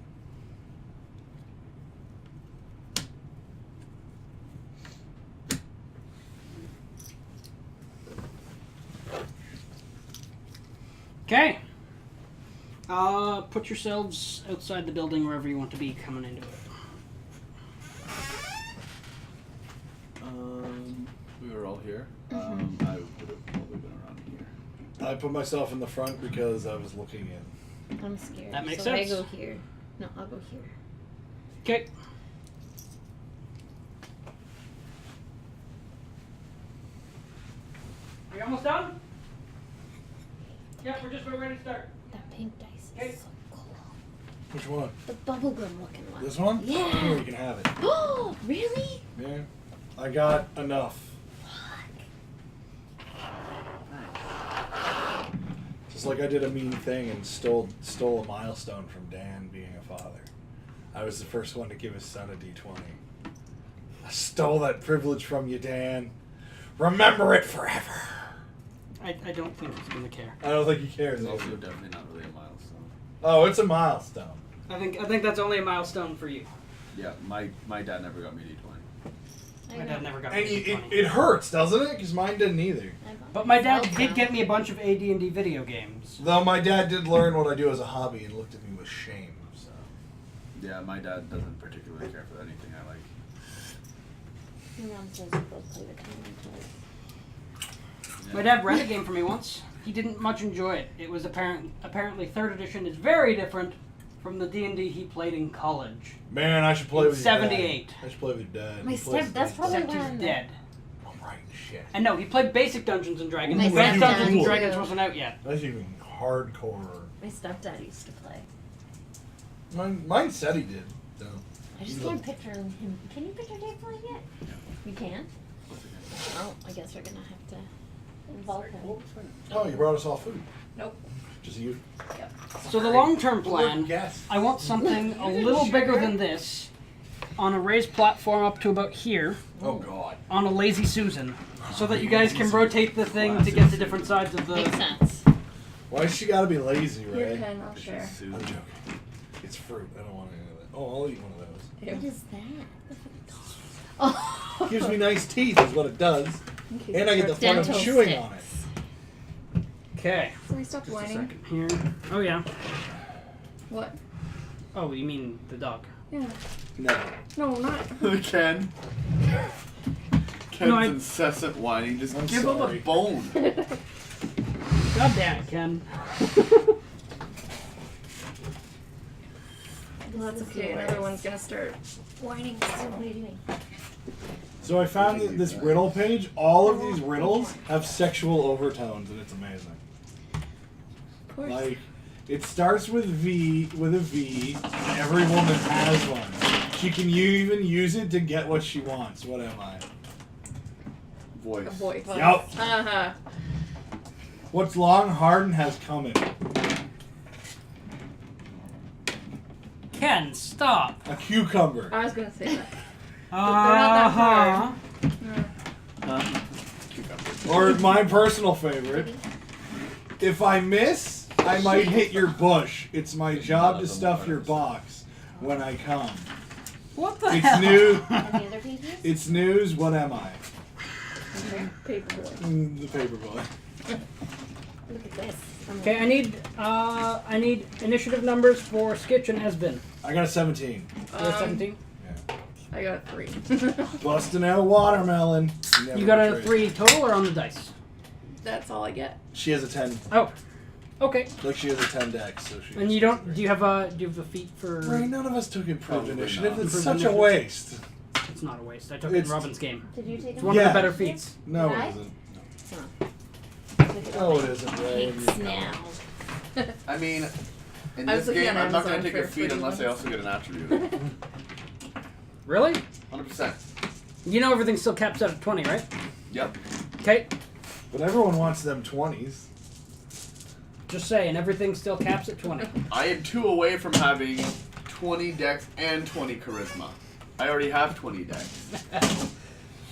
Okay. Put yourselves outside the building wherever you want to be coming into it. We were all here. I would have probably been around here. I put myself in the front because I was looking in. I'm scared. That makes so sense. I go here. No, I'll go here. Okay. Are you almost done? Yeah, we're just about ready to start. That pink dice Okay. is so cool. Which one? The bubblegum looking one. This one? Yeah. Here, you can have it. Oh, really? Yeah. I got enough. Just like I did a mean thing and stole a milestone from Dan being a father. I was the first one to give his son a D20. I stole that privilege from you, Dan. Remember it forever. I don't think he's gonna care. I don't think he cares. It's also definitely not really a milestone. Oh, it's a milestone. I think that's only a milestone for you. Yeah, my dad never got me D20. My dad never got And me a 20. it hurts, doesn't it? Because mine didn't either. But my dad did get me a bunch of AD&D video games. Though my dad did learn what I do as a hobby and looked at me with shame. So. Yeah, my dad doesn't particularly care for anything I like. Your mom says you both play the common Yeah. My dad read a game for me once. He didn't much enjoy it. It was apparently 3rd edition is very different from the D&D he played in college. Man, I should play with your dad. 78. I should play with your dad. My He plays step- that's the- probably Except why he's I'm dead. Oh, right, shit. And no, he played basic Dungeons and Dragons. My Advanced stepdad Dungeons and too. Dragons wasn't out yet. That's even hardcore. My stepdad used to play. Mine said he did. So. I just can't picture him. Can you picture Dave playing it? You can? Oh, I guess we're gonna have to involve him. Oh, you brought us all food. Nope. Just you. So the long-term plan, Yes. I want something a little bigger than this, on a raised platform up to about here, Oh God. on a Lazy Susan, so that you guys can rotate the thing to get to different sides of Makes the... sense. Why she gotta be lazy, Here, Ray? Ken, I'll share. I'm joking. It's fruit. I don't want any of that. Oh, I'll eat one of those. What is that? Oh. Gives me nice teeth, is what it does, and I get the fun of Dental chewing sticks. on it. Okay. So we stopped Just a whining. second here. Oh, yeah. What? Oh, you mean the dog. Yeah. No. No, not. Ken. Ken's No, I- incessant whining. Just I'm give sorry. him a bone. God damn it, Ken. Well, that's okay. Another one's gonna start whining. What are you doing? So I found this riddle page. All of these riddles have sexual overtones, and it's amazing. Of course. Like, it starts with V, with a V, and every woman has one. She can even use it to get what she wants. What am I? Voice. A voice. Yup. Uh-huh. What's long, hard, and has come in it? Ken, stop. A cucumber. I was gonna say that. Uh huh. Huh? Cucumber. Or my personal favorite. If I miss, I might hit your bush. It's my job to stuff your box when I come. What the It's hell? new. Any other pages? It's news. What am I? Paperboy. The paper boy. Look at this. Okay, I need initiative numbers for Skitch and Esbin. I got a 17. You're 17. I got a 3. Busting out watermelon. Never You got a betrayed. 3 total or on the dice? That's all I get. She has a 10. Oh, okay. Like she has a 10 dex, so she. And you don't? Do you have a feat for? Right, none of us took improved Probably initiative. not. It's Improved such a initiative? waste. It's not a waste. I took it in It's- Robin's game. Did you take It's them? one of Yeah. the better feats. No, Did I? it isn't. Oh. No, it isn't. Ray. Cakes now. I mean, in I was this looking game, on I'm not going Amazon to take a for feat free unless I ones. also get an attribute. Really? 100%. You know everything still caps out at 20, right? Yep. Okay. But everyone wants them 20s. Just saying, everything still caps at 20. I am 2 away from having 20 dex and 20 charisma. I already have 20 dex.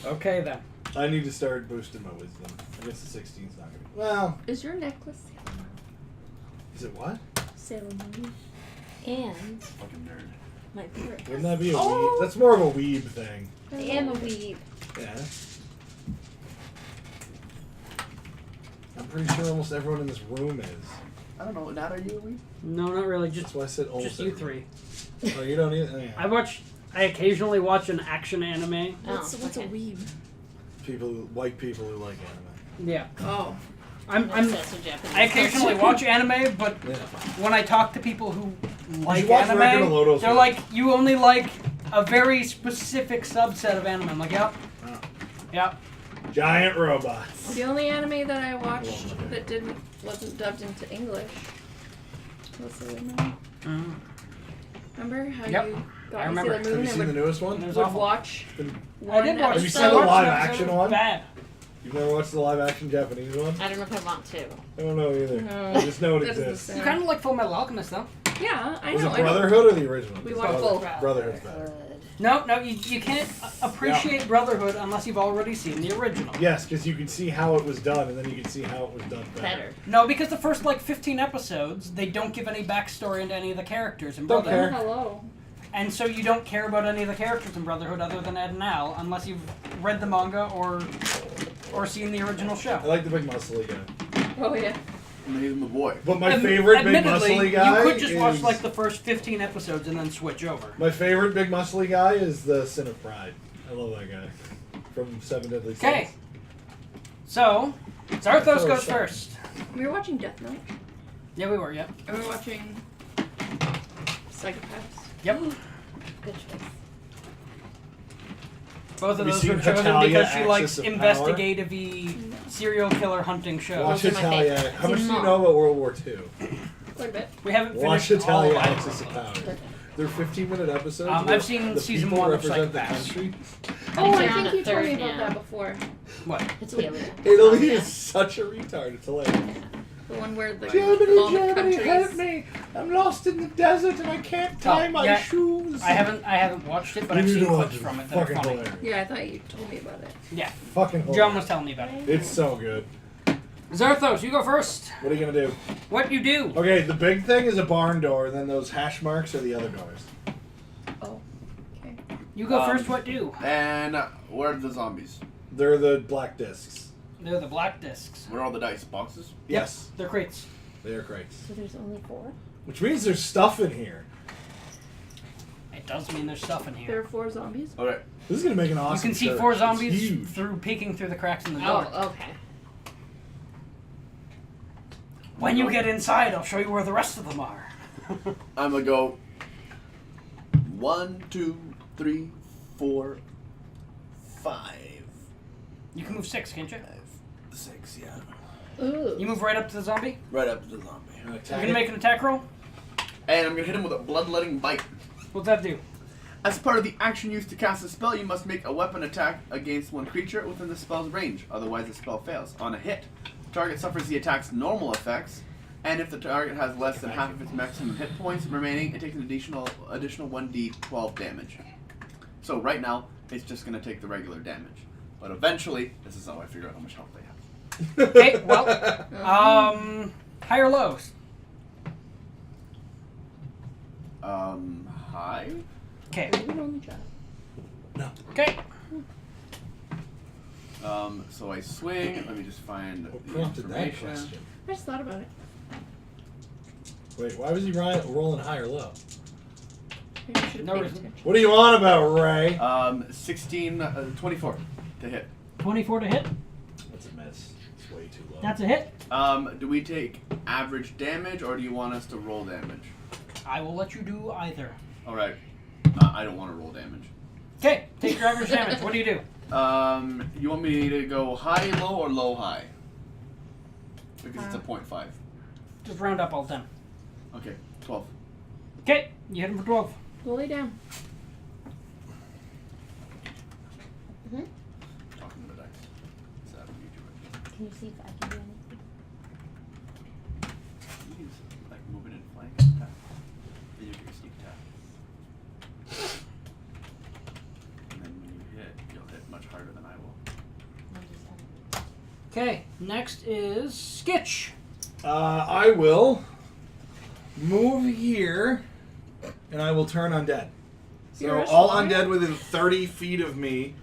Okay then. I need to start boosting my wisdom. I guess the 16's not gonna. Well, Is your necklace is it what? Sailor Moon? And Fucking nerd. my favorite. Wouldn't that be a Oh. weeb? That's more of a weeb thing. I am a weeb. Yeah. I'm pretty sure almost everyone in this room is. I don't know. Nat, are you a weeb? No, not really. That's Just why I said almost. just you three. Oh, you don't either. Yeah. I occasionally watch an action anime. What's okay. a weeb? White people who like anime. Yeah. Oh. I'm obsessed with Japanese I occasionally culture. watch anime, but Yeah. when I talk to people who like should watch anime, Regular Lodo's they're videos. like, you only like a very specific subset of anime. I'm like, yep. Oh. Yep. Giant robots. The only anime that I watched that wasn't dubbed into English was Sailor Moon. Mm. Remember how Yep. you I got remember. Sailor Have Moon you and seen the would, newest one? It was would awful. watch Been- one I did watch. Have you episode? seen the live It action was one? Bad. You've never watched the live action Japanese one? I don't know if I want to. I don't know either. No. I just know it That doesn't exists. sound- You kind of like Full Metal Alchemist, though. Yeah, I Was know. it I know. Brotherhood or the original? We It's watched both. Brotherhood's better. No, you can't appreciate Brotherhood unless you've already seen the original. Yes, because you can see how it was done, and then you can see how it was done better. Better. No, because the first 15 episodes, they don't give any backstory into any of the characters in Don't Brotherhood. care. Hello. And so you don't care about any of the characters in Brotherhood other than Ed and Al, unless you've read the manga or seen the original I show. like the big muscly guy. Oh yeah. Made him a boy. But my favorite big Admittedly, muscly guy you could just watch is... the first 15 episodes and then switch over. My favorite big muscly guy is the Sin of Pride. I love that guy. From Seven Deadly Sins. Okay. So, Zarthos Oh, goes sorry. first. We were watching Death Note. Yeah, we were, yep. And we were watching Psychopaths. Yep. Good choice. Both of Have you those seen were chosen Hetalia, because she likes Axis of Power? investigative-y serial killer hunting shows. Watch Those are my Italia. favorite. How much do you Mom. know about World War II? Quite a bit. We haven't Watch finished all Italia, of Axis of them. Power. They're 15-minute episodes. I've where seen the season people 1 of represent the Psychopaths. country. Oh, They're I on think a you told me third about now. that before. What? It's Alien. Italy Yeah. is such a retard. It's hilarious. The one where the Germany, all the Germany, countries. help me! I'm lost in the desert and I can't tie my yeah. shoes. I haven't watched it, but I've You seen need to clips watch it. from it that are Fucking funny. hilarious. Yeah, I thought you told me about it. Yeah. Fucking hilarious. John was telling me about it. It's so good. Zarthos, you go first. What are you gonna do? What you do? Okay, the big thing is a barn door, and then those hash marks are the other doors. Oh. Okay. You go first. What do? And where are the zombies? They're the black discs. They're the black discs. Where are all the dice? Boxes? Yes, They're crates. they are crates. So there's only 4? Which means there's stuff in here. It does mean there's stuff in There here. are 4 zombies. Okay. This is gonna make an awesome. You can see church. 4 It's zombies huge. through peeking through the cracks in the door. Oh, okay. When you get inside, I'll show you where the rest of them are. I'm gonna go 1, 2, 3, 4, 5. You can move 6, can't you? 6, yeah. Ooh. You move right up to the zombie. Right up to the zombie. You're gonna make an attack roll. And I'm gonna hit him with a bloodletting bite. What's that do? As part of the action used to cast a spell, you must make a weapon attack against one creature within the spell's range. Otherwise, the spell fails. On a hit, the target suffers the attack's normal effects, and if the target has less than half of its maximum hit points remaining, it takes an additional 1d12 damage. So right now, it's just gonna take the regular damage. But eventually, this is how I figure out how much health they have. Okay, well, high or low? High? Okay. Are you an only child? Okay. So I swing. Let me just find What the prompted that information. question? I just thought about it. Wait, why was he rolling high or low? Maybe I should have No paid reason. attention. What are you on about, Ray? 24 to hit. 24 to hit. That's a miss. It's way too low. That's a hit. Do we take average damage, or do you want us to roll damage? I will let you do either. All right. I don't want to roll damage. Okay, take your average damage. What do you do? You want me to go high, low, or low, high? Because it's a 0.5. Just round up all 10. Okay, 12. Okay, you hit him for 12. Go lay down. Talking to the dice. So that would be true. Can you see if I can do anything? You can like moving and flying attack. Then you get your sneak attack. And then when you hit, you'll hit much harder than I will. I'm just Okay, next is Skitch. I will move here, and I will turn undead. So You're a all slayer? undead within 30 feet of me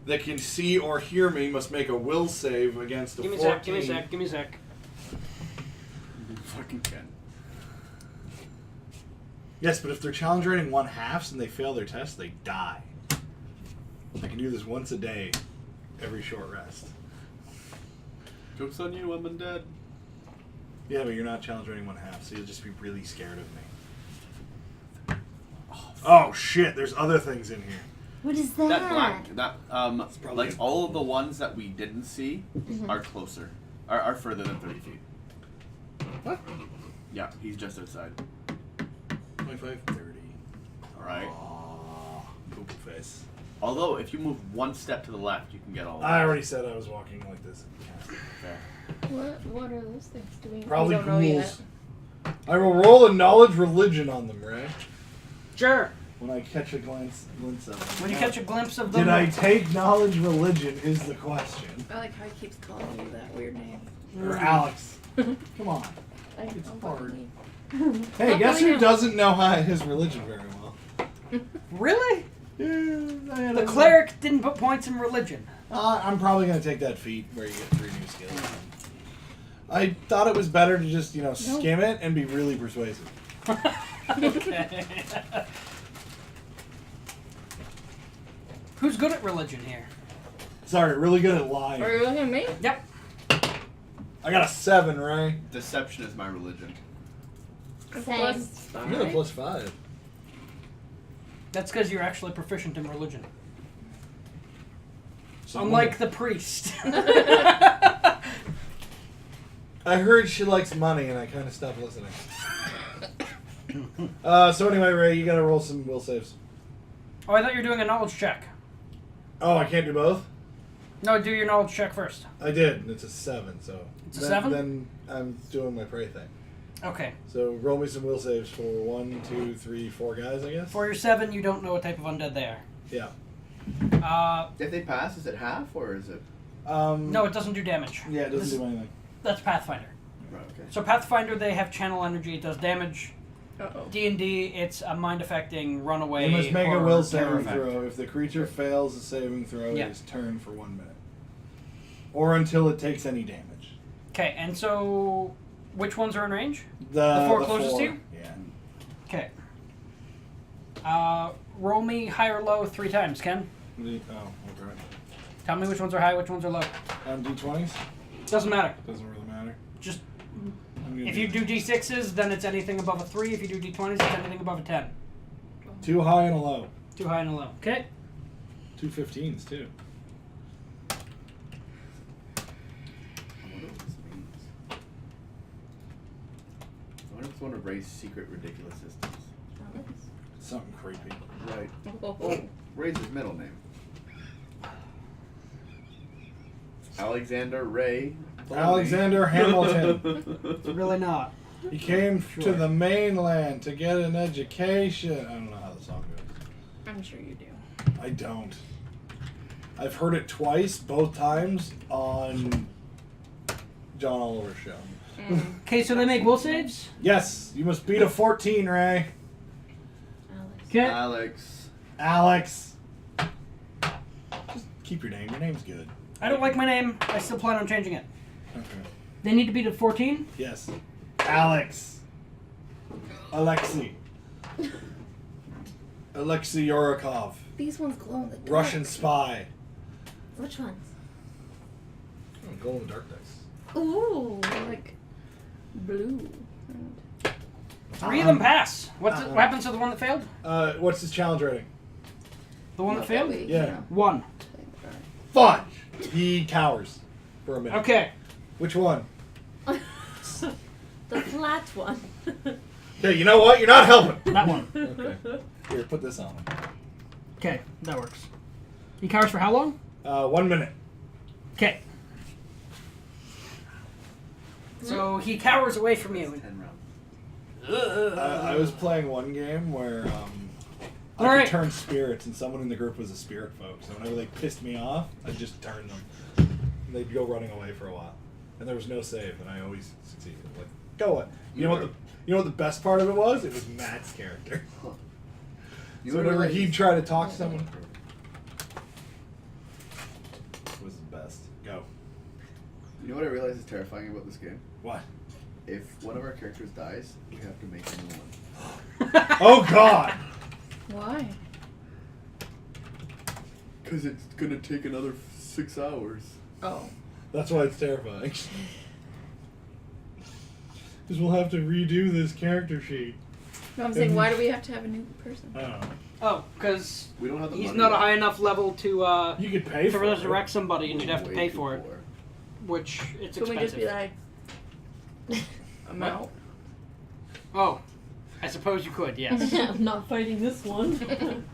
that can see or hear me must make a will save against a Give me a 14. sec, give me a sec, give me a sec. You fucking can. Yes, but if they're challenge rating 1/2 and they fail their test, they die. I can do this once a day, every short rest. Joke's on you, I'm undead. Yeah, but you're not challenge rating 1/2, so you'll just be really scared of me. Oh shit! There's other things in here. What is that? That black, that probably- like all of the ones that we didn't see are closer, are further than 30 feet. What? Yeah, he's just outside. 25, 30. All right. Aww, poop face. Although, if you move one step to the left, you can get all of I them. already said I was walking like this. Fair. What are those things doing? Probably I don't know yet. ghouls. I will roll a knowledge religion on them, Ray. Sure. When I catch a glimpse of them. When you catch a glimpse of them. Did I take knowledge religion is the question. I like how he keeps calling you that weird name. Or Alex. Come on. It's hard. Hey, guess who doesn't know his religion very well? Really? Yeah, The cleric didn't put points in religion. I'm probably going to take that feat where you get 3 new skills. I thought it was better to just, skim it and be really persuasive. Okay. Who's good at religion here? Sorry, really good at lying. Are you looking at me? Yep. I got a 7, Ray. Deception is my religion. Plus 5. You got a +5. That's because you're actually proficient in religion. So Unlike the priest. I heard she likes money, and I kind of stopped listening. So anyway, Ray, you got to roll some will saves. Oh, I thought you were doing a knowledge check. Oh, I can't do both? No, do your knowledge check first. I did, and it's a 7, so... It's a 7? Then I'm doing my prey thing. Okay. So roll me some will saves for 1, 2, 3, 4 guys, I guess? For your 7, you don't know what type of undead they are. Yeah. If they pass, is it half or is it? No, it doesn't do damage. Yeah, it doesn't do anything. That's Pathfinder. Right, okay. So Pathfinder, they have channel energy. It does damage. Uh-oh. D&D, it's a mind-affecting, runaway, You must make a horror, will terror saving effect. throw. If the creature fails a saving throw, Yeah. it is turned for 1 minute. Or until it takes any damage. Okay, and so which ones are in range? The 4 closest to you? Yeah. Okay. Roll me high or low 3 times, Ken. Oh, okay. Tell me which ones are high, which ones are low. D20s? Doesn't matter. Doesn't really matter. Just I'm gonna if you do D6s, then it's anything above a 3. If you do D20s, it's anything above a 10. 2 high and a low. 2 high and a low. Okay. 2 15s, too. I wonder what this means. I wonder if it's one of Ray's secret ridiculous systems. It's something creepy. Right. Oh, Ray's his middle name. Alexander Ray. Alexander Hamilton. It's really not. He came Sure. to the mainland to get an education. I don't know how the song goes. I'm sure you do. I don't. I've heard it twice, both times, on John Oliver's show. Okay, so they make will saves? Yes, you must beat a 14, Ray. Alex. Okay. Alex. Alex. Just keep your name. Your name's good. I don't like my name. I still plan on changing it. Okay. They need to beat a 14? Yes. Alex. Alexei. Alexei Yorokov. These ones glow in the dark. Russian spy. Which ones? Oh, glow in the dark dice. Ooh, like blue. 3 of them pass. What happens to the one that failed? What's his challenge rating? The one that failed? Yeah. 1. Fudge! He cowers for a minute. Okay. Which one? The flat one. Okay, you know what? You're not helping. That one. Okay. Here, put this on. Okay, that works. He cowers for how long? 1 minute. Okay. So he cowers away from you. 10 rounds. I was playing one game where I could Alright. turn spirits, and someone in the group was a spirit folk. So whenever they pissed me off, I'd just turn them. And they'd go running away for a while. And there was no save, and I always succeeded. Like, go away. You know what the best part of it was? It was Matt's character. You So would whenever realize- he'd try to talk to someone, it was the best. Go. You know what I realize is terrifying about this game? What? If one of our characters dies, we have to make a new one. Oh God! Why? Because it's gonna take another 6 hours. Oh. That's why it's terrifying. Because we'll have to redo this character sheet. No, I'm saying, why do we have to have a new person? I don't know. Oh, because We don't have the he's money not a yet. high enough level to You could pay for it. resurrect somebody, and you'd have to Way pay too for it, poor. which it's Can we just expensive. be like, I'm out? Oh, I suppose you could, yes. I'm not fighting this one.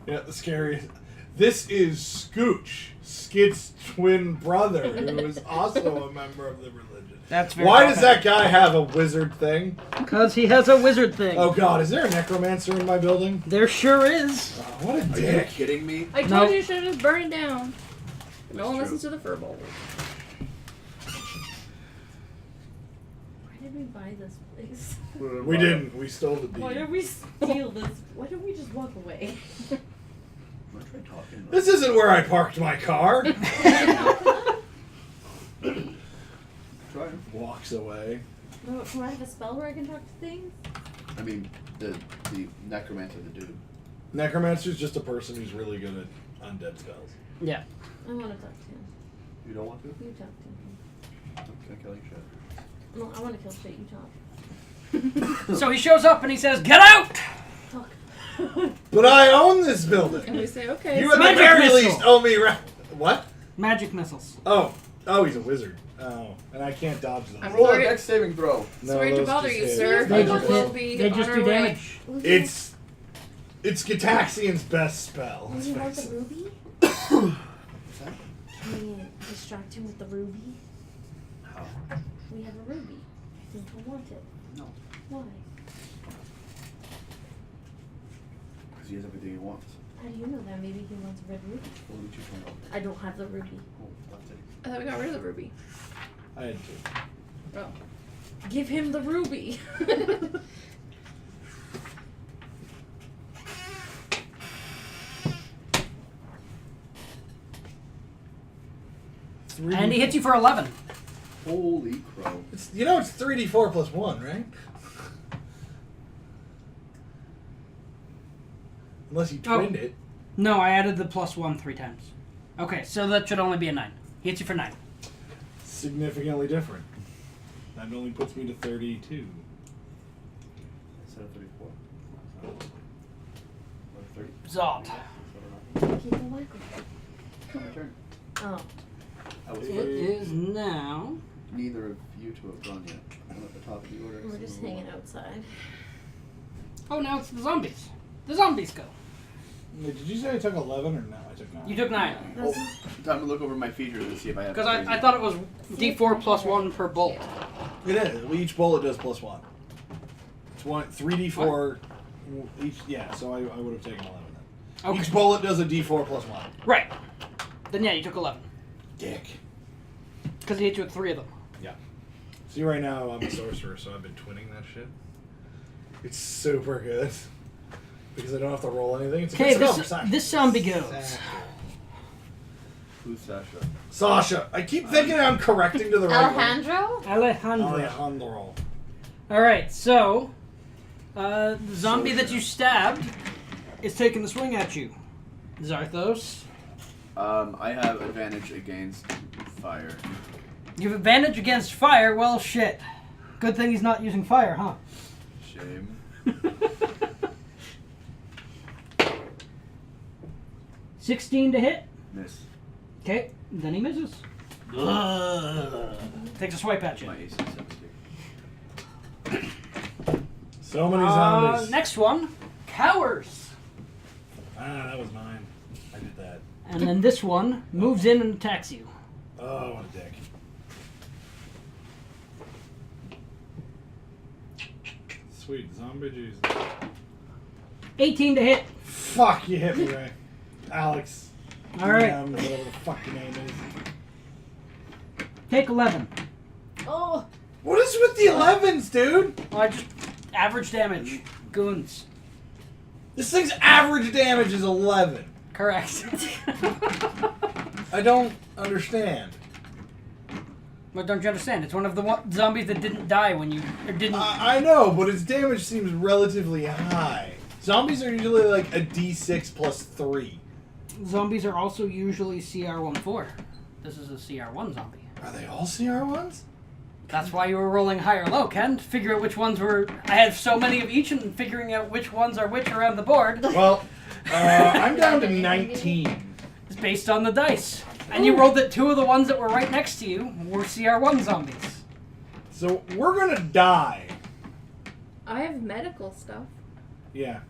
Yeah, the scariest. This is Scooch, Skid's twin brother, who is also a member of the religion. That's very Why does that guy have a wizard thing? Because he has a wizard thing. Oh God, is there a necromancer in my building? There sure is. Oh, what a Are you dick. kidding me? I told Nope. you you should have just burned it down. No one true. listens to the furball. Why did we buy this place? We didn't. We stole the Why deed. did we steal this? Why don't we just walk away? I'm trying talking. About This isn't where I parked my car. Try. Walks away. Oh, can I have a spell where I can talk to things? I mean, the necromancer, the dude. Necromancer's just a person who's really good at undead spells. Yeah. I want to talk to him. You don't want to? You talk to him. I'm gonna kill you, shit. No, I want to kill shit. You talk. So he shows up and he says, "Get out!" Talk. But I own this building. And we say, okay. You so at the Magic very missile. least owe me. What? Magic missiles. Oh, he's a wizard. Oh, and I can't dodge those. I'm Roll a sorry. dex saving throw. No, Sorry to those bother just you, hit. sir. They but just, we'll be they just on do our way. damage. It's Gitaxian's best spell. Will Let's you want face the it. ruby? What's that? Can we distract him with the ruby? How? We have a ruby. I think he'll want it. No. Why? Because he has everything he wants. How do you know that? Maybe he wants a red ruby. What did you find out? I don't have the ruby. Oh, that's it. I thought we got rid of the ruby. I had to. Oh. Give him the ruby. And he hits you for 11. Holy crow. It's 3d4 plus 1, right? Unless you twinned it. No, I added the +1 3 times. Okay, so that should only be a 9. He hits you for 9. Significantly different. That only puts me to 32. Instead of 34. Or 30. Zombed. Keep the mic on. My turn. Oh. I was It first. is now. Neither of you two have gone yet. I'm at the top of the order. We're just hanging outside. Oh, now it's the zombies. The zombies go. Wait, did you say I took 11 or no? I took 9. You took 9. Oh, time to look over my features and see if I have. Because I thought it was D4 +1 per bolt. It is. Each bullet does +1. It's 3d4 each. Yeah, so I would have taken 11 then. Okay. Each bullet does a d4 +1. Right. Then yeah, you took 11. Dick. Because he hit you with 3 of them. Yeah. See, right now I'm a sorcerer, so I've been twinning that shit. It's super good. Because I don't have to roll anything. It's a Okay, good spell for Sasha. this zombie goes. Sasha. Who's Sasha? Sasha. I keep thinking I'm correcting to the right one. Alejandro? Alejandro. Alejandro. Alright, so the zombie that you stabbed is taking the swing at you. Zarthos. I have advantage against fire. You have advantage against fire? Well, shit. Good thing he's not using fire, huh? Shame. 16 to hit. Miss. Okay, then he misses. Takes a swipe at you. My AC is 17. So many zombies. Next one, cowers. Ah, that was mine. I did that. And then this one moves in and attacks you. Oh, what a dick. Sweet zombie Jesus. 18 to hit. Fuck, you hit me, Ray. Alex. All right. Whatever the fuck your name is. Take 11. Oh. What is with the 11s, dude? Oh, I just average damage. Goons. This thing's average damage is 11. Correct. I don't understand. What don't you understand? It's one of the zombies that didn't die when you or didn't. I know, but its damage seems relatively high. Zombies are usually like a d6 plus 3. Zombies are also usually CR14. This is a CR1 zombie. Are they all CR1s? That's why you were rolling high or low, Ken. To figure out which ones were. I had so many of each, and figuring out which ones are which around the board Well, I'm down to 19. is based on the dice. And you rolled that 2 of the ones that were right next to you were CR1 zombies. So we're gonna die. I have medical stuff. Yeah.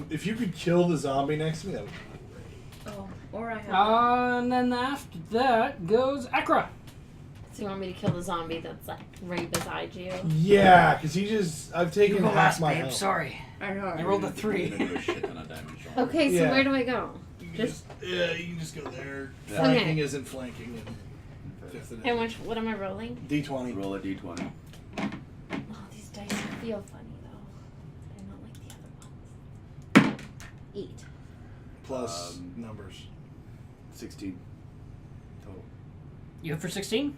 If you could kill the zombie next to me, that would be great. Oh, or I have. And then after that goes Akra. So you want me to kill the zombie that's like right beside you? Yeah, because I've You taken go half last, my babe. health. Sorry. I know. I rolled a 3. You're gonna do a shit ton of damage. Okay, so Yeah. where do I go? You can Just yeah, you can just go there. Yeah. Flanking Okay. isn't flanking. And fifth how edition. much? What am I rolling? D20. Roll a d20. Oh, these dice feel funny though. They're not like the other ones. 8. Plus numbers. 16 total. You hit for 16?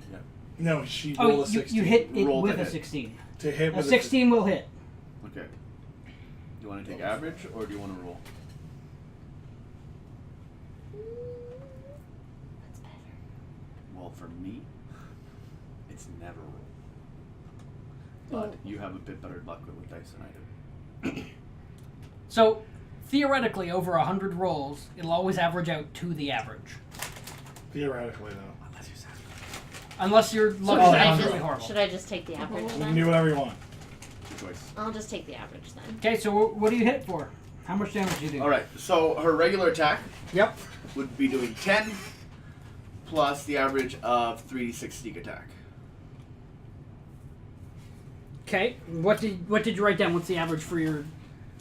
No, she Oh, rolled a you 16. hit it Roll with to a hit. 16. To hit A with 16 will hit. Okay. Do you want to take average or do you want to roll? That's better. Well, for me, it's never roll. But you have a bit better luck with dice than I do. So, theoretically, over 100 rolls, it'll always average out to the average. Theoretically, though. Unless you sacrifice. Unless your luck Oh, is should, I absolutely just, horrible. should I just take the average You can then? do whatever you want. Your choice. I'll just take the average then. Okay, so what do you hit for? How much damage do you do? Alright, so her regular attack Yep. would be doing 10 plus the average of 3d6 sneak attack. Okay. What did you write down? What's the average for your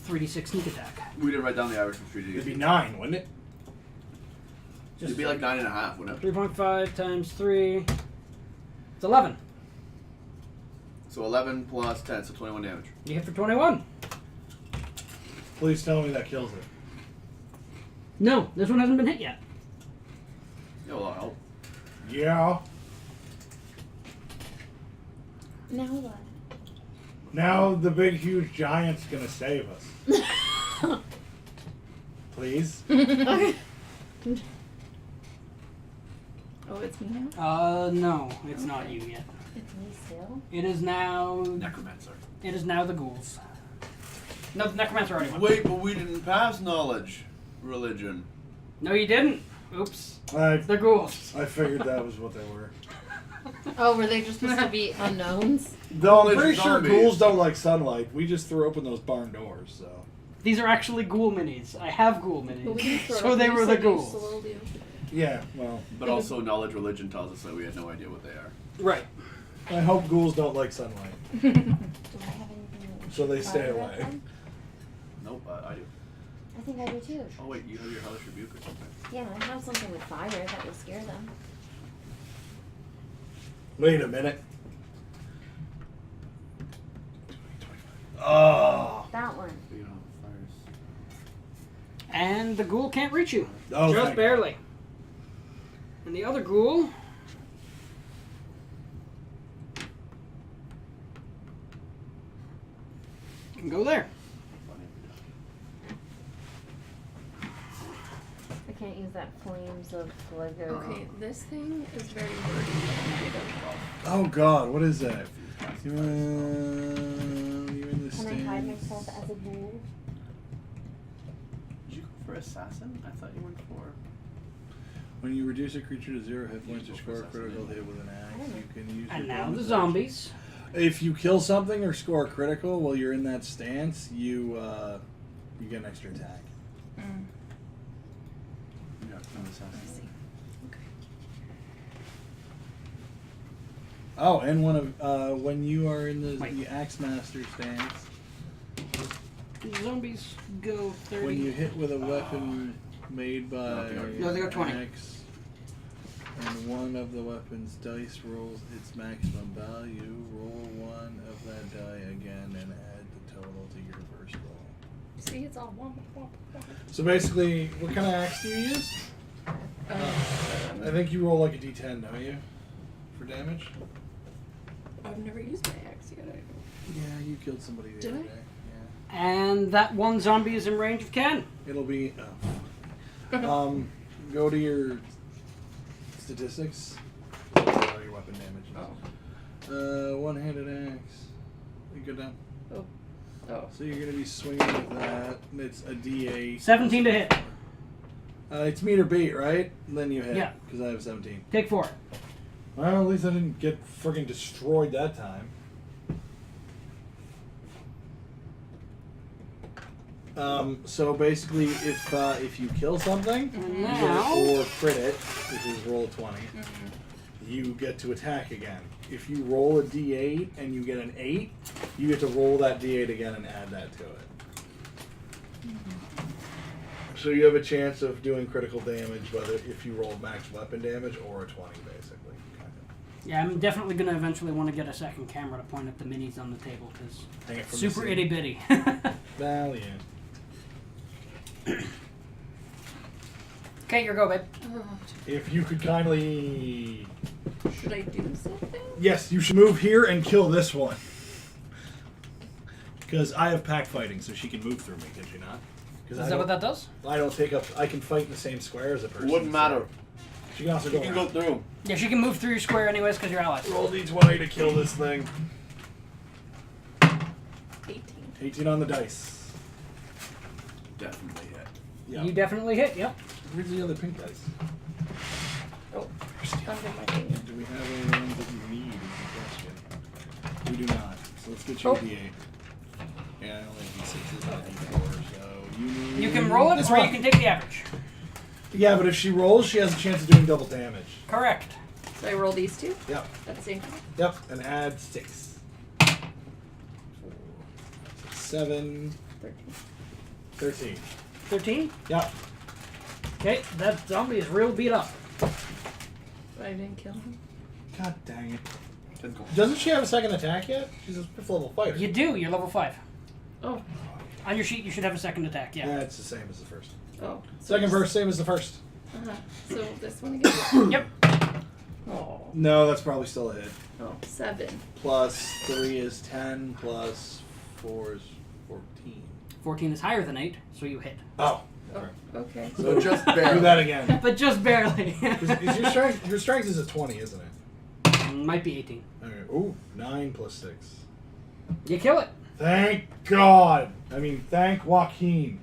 3d6 sneak attack? We didn't write down the average for It'd be 3d6. 9, wouldn't it? It'd be like 9.5, wouldn't it? 3.5 times 3. It's 11. So 11 plus 10, so 21 damage. You hit for 21. Please tell me that kills it. No, this one hasn't been hit yet. Yeah, well, I'll help. Yeah. Now what? Now the big, huge giant's gonna save us. please. Okay. Oh, it's me now? No, it's not you yet. It's me still. It is now. Necromancer. It is now the ghouls. No, the necromancer already went. Wait, but we didn't pass knowledge. Religion. No, you didn't. Oops. I The ghouls. figured that was what they were. Oh, were they just supposed to be unknowns? Though I'm They're pretty sure zombies. ghouls don't like sunlight. We just threw open those barn doors, so. These are actually ghoul minis. I have ghoul But we minis. didn't throw So it. they You were the said you ghouls. slowly opened it. Yeah, well, But also, knowledge religion tells us that we had no idea what they are. Right. I hope ghouls don't like sunlight, Do I have anything? so they stay fire away. then? Nope, I do. I think I do too. Oh wait, you have your hellish rebuke or something. Yeah, I have something with fire that will scare them. Wait a minute. Oh. That one. But you don't have fires. And the ghoul can't reach you. Oh, Just thank barely. And the other ghoul. Can go there. I can't use that flames of Lego. Okay, this thing is very wordy. Oh God, what is that? You You're in the Can I hide stands. myself as a ghoul? Did you go for assassin? I thought you went for. When you reduce a creature to 0 hit points You or go score a for critical assassination. hit with an axe, you can use And your now the bonus zombies. action. If you kill something or score a critical while you're in that stance, you get an extra attack. Mm. Yeah, no assassin. Oh, and one of when you are in the Wait. axe master stance, The zombies go 30. when you hit with a weapon made by No, they go 20. axe, and one of the weapon's dice rolls its maximum value, roll one of that die again and add the total to your first roll. See, it's all womp womp womp. So basically, what kind of axe do you use? I think you roll like a d10, don't you? For damage? I've never used my axe yet. Yeah, you killed somebody the Did other I? day. And that one zombie is in range of Ken. Yeah. It'll be. Go to your statistics. Your weapon damage. Oh. One-handed axe. You go down. Oh. So you're gonna be swinging with that. It's a D8. 17 to hit. It's meet or beat, right? And then you hit. Yeah. Because I have 17. Take 4. Well, at least I didn't get friggin' destroyed that time. So basically, if you kill something, And now. or crit it, which is roll a 20, you get to attack again. If you roll a d8 and you get an 8, you get to roll that d8 again and add that to it. So you have a chance of doing critical damage, whether if you roll max weapon damage or a 20, basically. Yeah, I'm definitely going to eventually want to get a second camera to point at the minis on the table because Hang it from super the itty bitty. Well, yeah. Okay, your go, babe. If you could kindly... Should I do something? Yes, you should move here and kill this one. Because I have pack fighting, so she can move through me, can she not? Is that what that does? I don't take up... I can fight in the same square as a person. Wouldn't matter. She can also You go can go around. through. Yeah, she can move through your square anyways because you're allies. Roll d20 to kill this thing. 18. 18 on the dice. Definitely hit. Yeah. You definitely hit, yep. Where's the other pink dice? Oh, under my finger. Do we have any ones that you need is the question. We do not. So let's get you Oh. a d8. Yeah, I only have d6s and a d4, so you need... You can roll it this or one. you can take the average. Yeah, but if she rolls, she has a chance of doing double damage. Correct. So I roll these two Yep. at the same time? Yep, and add 6. 7, 13. 13. 13? Yep. Okay, that zombie is real beat up. But I didn't kill him. God dang it. Then go. Doesn't she have a second attack yet? She's a 5th level fighter. You do, you're level 5. Oh. On your sheet, you should have a second attack, yeah. Yeah, it's the same as the first. Oh. Second verse, same as the first. Uh-huh. So this one again? Yep. Oh. No, that's probably still a hit. Oh, 7. Plus 3 is 10, plus 4 is 14. 14 is higher than 8, so you hit. Oh, Okay. So just Do barely. that again. But just barely. Is your strength is a 20, isn't it? Might be 18. Okay. Ooh, 9 plus 6. You kill it. Thank God. I mean, thank Joaquin.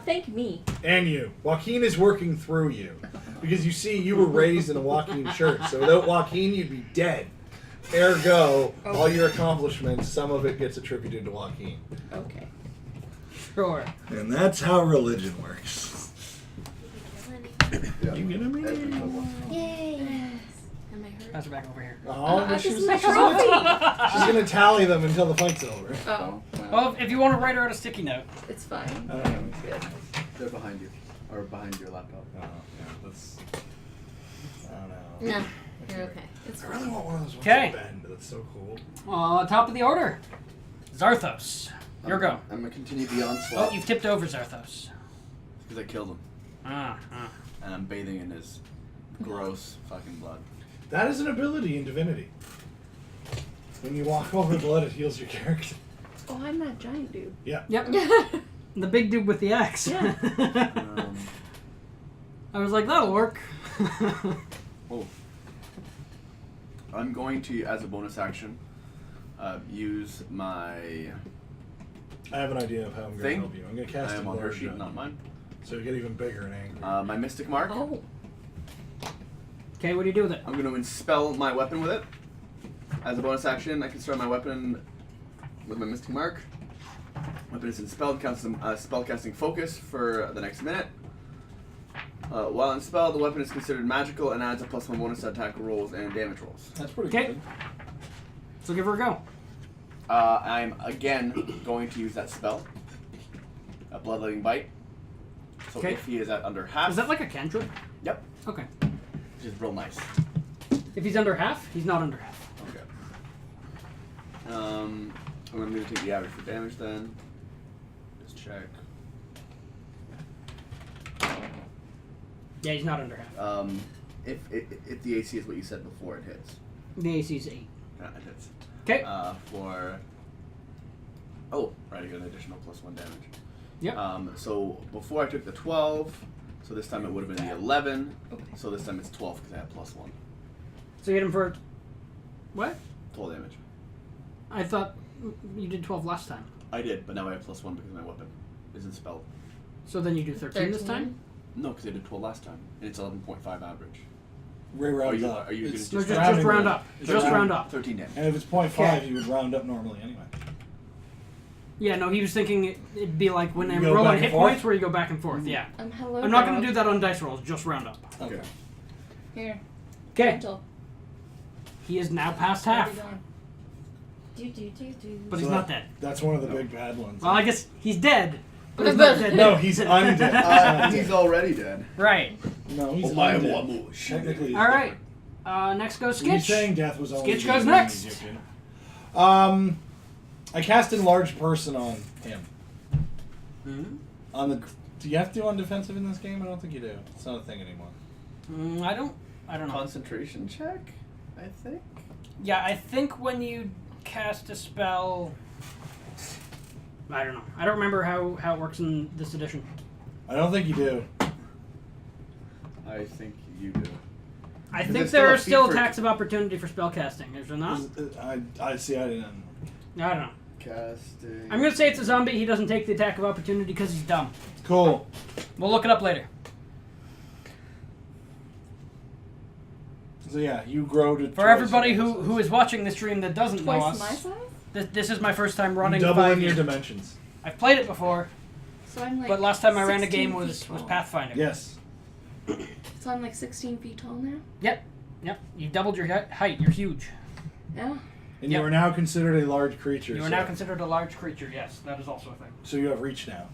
Thank me. And you. Joaquin is working through you. Because you see, you were raised in a Joaquin church. So without Joaquin, you'd be dead. Ergo, all your accomplishments, some of it gets attributed to Joaquin. Okay. Sure. And that's how religion works. Yeah. You get me? Yay! Am I hurt? Pass her back over here. Oh, This she's is my trophy! gonna tally them until the fight's over. Oh. Well, if you want to write her out a sticky note. It's fine. Oh, Good. They're behind you. Or behind your laptop. yeah, that's... I don't know. No, you're okay. It's I really fine. want one of those ones Okay. to bend. That's so cool. Top of the order. Zarthos. Your go. I'm gonna continue the Oh, onslaught you've tipped over Zarthos. because I killed him, and I'm bathing in his gross fucking blood. That is an ability in Divinity. When you walk over blood, it heals your character. Oh, I'm that giant dude. Yeah. Yep. The big dude with the axe. Yeah. I was like, that'll work. Oh. I'm going to, as a bonus action, use my I have an idea of how I'm going to thing. help you. I'm going to cast I am a on her large sheet, gun, not mine. so you get even bigger and angry. My Mystic Mark. Oh. Okay, what do you do with it? I'm going to enspell my weapon with it. As a bonus action, I can start my weapon with my Mystic Mark. Weapon is enspelled, counts some spellcasting focus for the next minute. While enspelled, the weapon is considered magical and adds a +1 bonus to attack rolls and damage rolls. That's pretty Okay. good. So give her a go. I'm again going to use that spell, a Bloodletting Bite. So Okay. if he is at under half, Is that like a cantrip? yep, Okay. which is real nice. If he's under half, he's not under half. Okay. I'm going to take the average for damage then. Just check. Yeah, he's not under half. If the AC is what you said before, it hits. The AC's 8. Yeah, it hits. Okay. For right, I get an additional +1 damage. Yep. So before I took the 12, so this time it would have been the 11. So this time it's 12 because I have +1. So you hit him for what? 12 damage. I thought you did 12 last time. I did, but now I have +1 because my weapon isn't spelled. So then you do 13 this 13? time? No, because I did 12 last time, and it's 11.5 average. Ray rounds you- up. are you It's gonna No, just rounding round rule. up. It's Just round- round up. 13 damage. And if it's 0.5, you would round up normally anyway. Yeah, no, he was thinking it'd be like when You I'm go rolling back and hit forth? points where you go back and forth. Yeah. Hello. I'm not going dog. to do that on dice rolls, just round up. Okay. Here. Okay. Gentle. He is now past Where are we half, going? but So he's not dead. That's one of the big bad ones. Well, I guess he's dead, but he's not dead. No, he's undead. He's already dead. Right. No, he's Oh, my undead. wamu. Technically, he's All right. different. Next goes Were you Skitch. saying death was only Skitch goes used next. when he's Egyptian? I cast enlarged person on him. Mhm. On the, do you have to do on defensive in this game? I don't think you do. It's not a thing anymore. I don't know. Concentration check, I think. Yeah, I think when you cast a spell, I don't know. I don't remember how it works in this edition. I don't think you do. I think you do. I Because think it's there still a are still feat for- attacks of opportunity for spell casting. Is there not? I see. I didn't. I don't know. Casting. I'm gonna say it's a zombie. He doesn't take the attack of opportunity because he's dumb. Cool. We'll look it up later. So yeah, you grow to. For twice everybody your who is watching the stream that doesn't know Twice my us, size? this is my first time You running double 5 in your years. dimensions. I've played it before, So I'm like. but last time I ran a 16 game feet was tall. Pathfinder. Yes. So I'm like 16 feet tall now? Yep. You doubled your height. You're huge. Yeah. And Yep. you are now considered a large creature. You are now considered a large creature. Yes, that is also a thing. So you have reach now.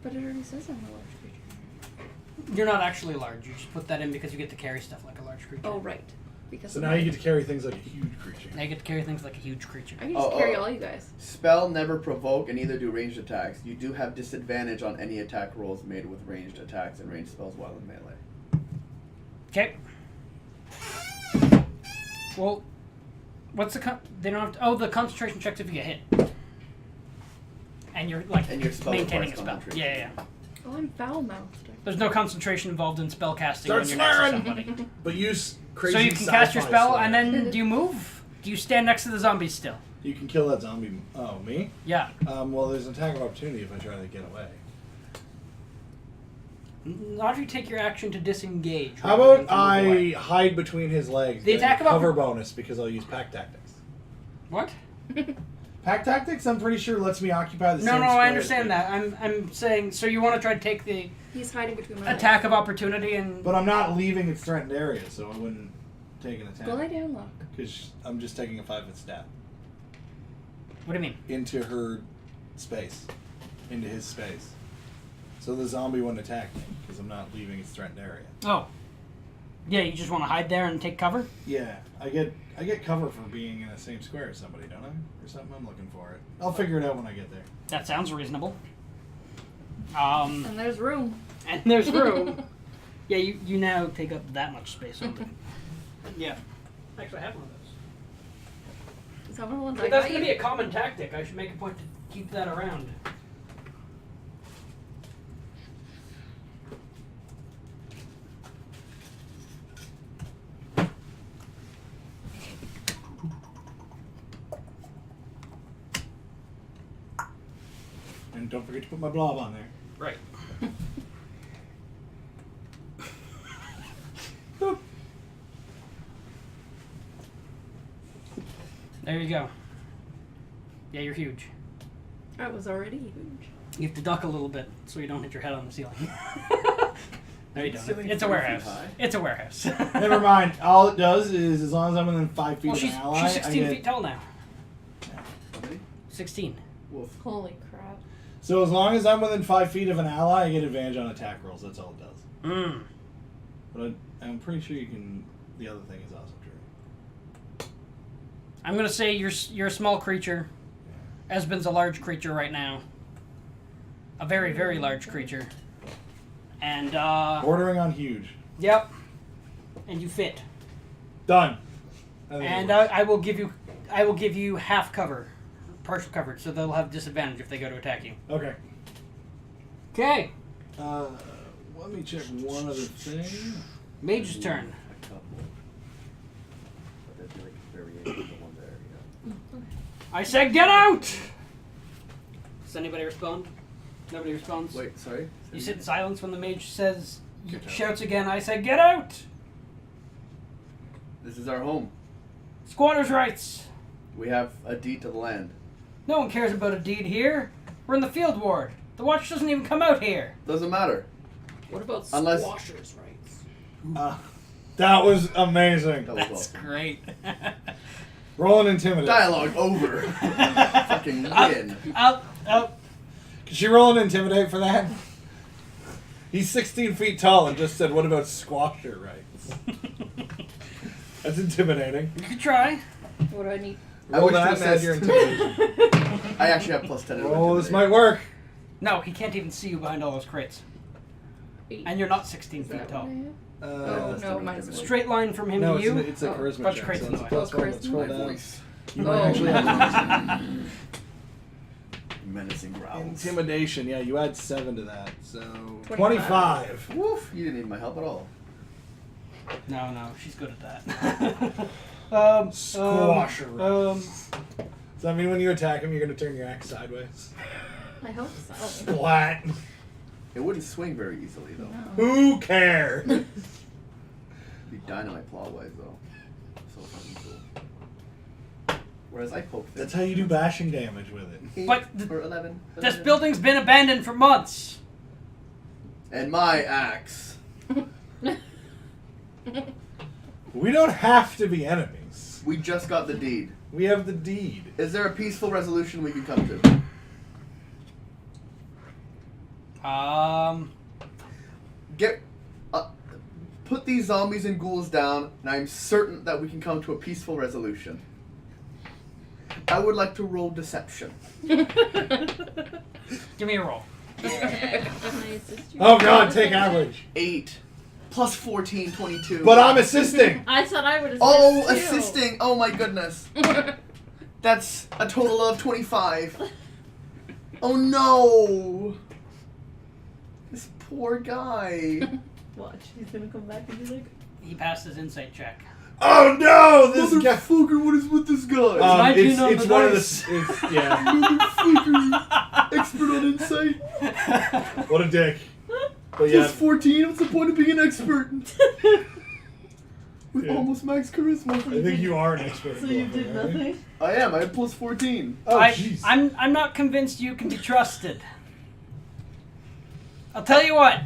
But it already says I'm a large creature. You're not actually large. You just put that in because you get to carry stuff like a large creature. Oh, right. Because So of now my- you get to carry things like a huge creature. Now you get to carry things like a huge creature. I can just Oh, carry oh. all you guys. Spell never provoke and neither do ranged attacks. You do have disadvantage on any attack rolls made with ranged attacks and ranged spells while in melee. Okay. Well, what's the they don't have to, the concentration checks if you get hit. And you're like And your spell maintaining a requires spell. concentration. Yeah. Oh, I'm foul-mouthed. There's no concentration involved in spell casting Start when you're next to swearing! somebody. But use crazy So you can cast your sci-fi spell, swear. and then do you move? Do you stand next to the zombies still? You can kill that zombie. Oh, me? Yeah. Well, there's an attack of opportunity if I try to get away. Not if you take your action to disengage. How rather about than to move away. I hide between his legs? The getting attack a of cover bonus because I'll use pack tactics. What? Pack tactics, I'm pretty sure lets me occupy the No, same no, square I as understand him. that. I'm saying, so you want to try to take the He's hiding between my attack of opportunity and... But I'm not leaving its threatened area, so I wouldn't take an legs. Go lie attack. down, Locke. Because I'm just taking a 5-foot step What do you mean? into her space. Into his space. So the zombie wouldn't attack me, because I'm not leaving its threatened area. Oh. Yeah, you just want to hide there and take cover? Yeah, I get cover for being in the same square as somebody, don't I? Or something, I'm looking for it. I'll figure it out when I get there. That sounds reasonable. And there's room. And there's room. Yeah, you now take up that much space. Yeah. Actually, I have one of those. Is that one of the ones I But that's got going to you? be a common tactic. I should make a point to keep that around. And don't forget to put my blob on there. Right. There you go. Yeah, you're huge. That was already huge. You have to duck a little bit so you don't hit your head on the ceiling. No, you don't. Ceiling It's a 3 feet warehouse. high? It's a warehouse. Never mind. All it does is, as long as I'm within 5 feet Well, of an she's ally, 16 I get... feet tall now. How many? 16. Wolf. Holy crap. So as long as I'm within 5 feet of an ally, I get advantage on attack rolls. That's all it does. Mm. But I'm pretty sure you can... The other thing is also true. I'm gonna say you're a small creature. Esben's a large creature right now. A very, very large creature. And Bordering on huge. yep. And you fit. Done. I think it And works. I will give you half cover, partial coverage, so they'll have disadvantage if they go to attack you. Okay. Okay. Let me check one other thing. Mage's turn. A couple. But there'd be like variations of one there, yeah. I said get out! Does anybody respond? Nobody responds? Wait, sorry? You sit in silence when the mage says, Get out. shouts again, I said get out! This is our home. Squatter's rights. We have a deed to the land. No one cares about a deed here. We're in the field ward. The watch doesn't even come out here. Doesn't matter. What about Unless- squashers' rights? That was amazing. That was That's awesome. great. Roll an intimidate. Dialogue over. Fucking win. Up. Can she roll an intimidate for that? He's 16 feet tall and just said, what about squasher rights? That's intimidating. You could try. What do I need? I Roll wish that to and add your assist. intimidation. I actually have plus 10 in Oh, this intimidate. might work. No, he can't even see you behind all those crates. 8. And you're not 16 Is feet that tall. what I have? Oh, no, still mine's intimidate. Straight line from him No, to you. it's a Oh, charisma bunch check. of crates So in it's the way. plus Oh, one. Let's scroll My down. voice. You might Oh. actually have Menacing growls. intimidation. Yeah, you add 7 to that. So 25. 25. Woof. You didn't need my help at all. No, she's good at that. Squasher rights. Does that mean when you attack him, you're going to turn your axe sideways? I hope so. Splat. It wouldn't swing very easily, though. No. Who cares? It'd be dynamite claw-wise, though. So fucking cool. Whereas I poke things. That's how you do bashing damage with it. 8 But or 11. This 11. building's been abandoned for months. And my axe. We don't have to be enemies. We just got the deed. We have the deed. Is there a peaceful resolution we can come to? Get, put these zombies and ghouls down, and I'm certain that we can come to a peaceful resolution. I would like to roll deception. Give me a roll. Can I assist you? Oh god, take average. 8 plus 14, 22. But I'm assisting. I thought I would assist Oh, too. assisting! Oh my goodness. That's a total of 25. Oh no! poor guy. Watch, he's gonna come back and be like, He passed his insight check. Oh no! This guy. Motherfucker, what is with this guy? 19 on It's the one of dice. the. Yeah. Motherfucker, expert on insight. What a dick. But Plus 14. What's the point of being an expert? With Yeah. almost max charisma. I think you are an expert. so you did nothing? I am. I have plus 14. Oh jeez. I'm not convinced you can be trusted. I'll tell you what.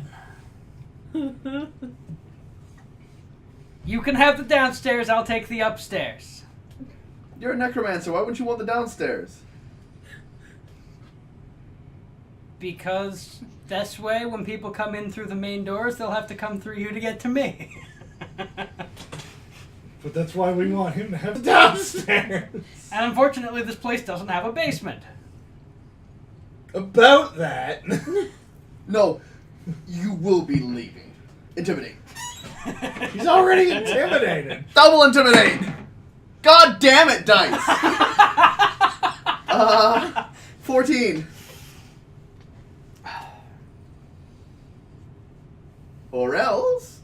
You can have the downstairs, I'll take the upstairs. You're a necromancer. Why wouldn't you want the downstairs? Because this way, when people come in through the main doors, they'll have to come through you to get to me. But that's why we want him to have the downstairs. And unfortunately, this place doesn't have a basement. About that. No, you will be leaving. Intimidate. He's already intimidated. Double intimidate. God damn it, dice. 14. Or else.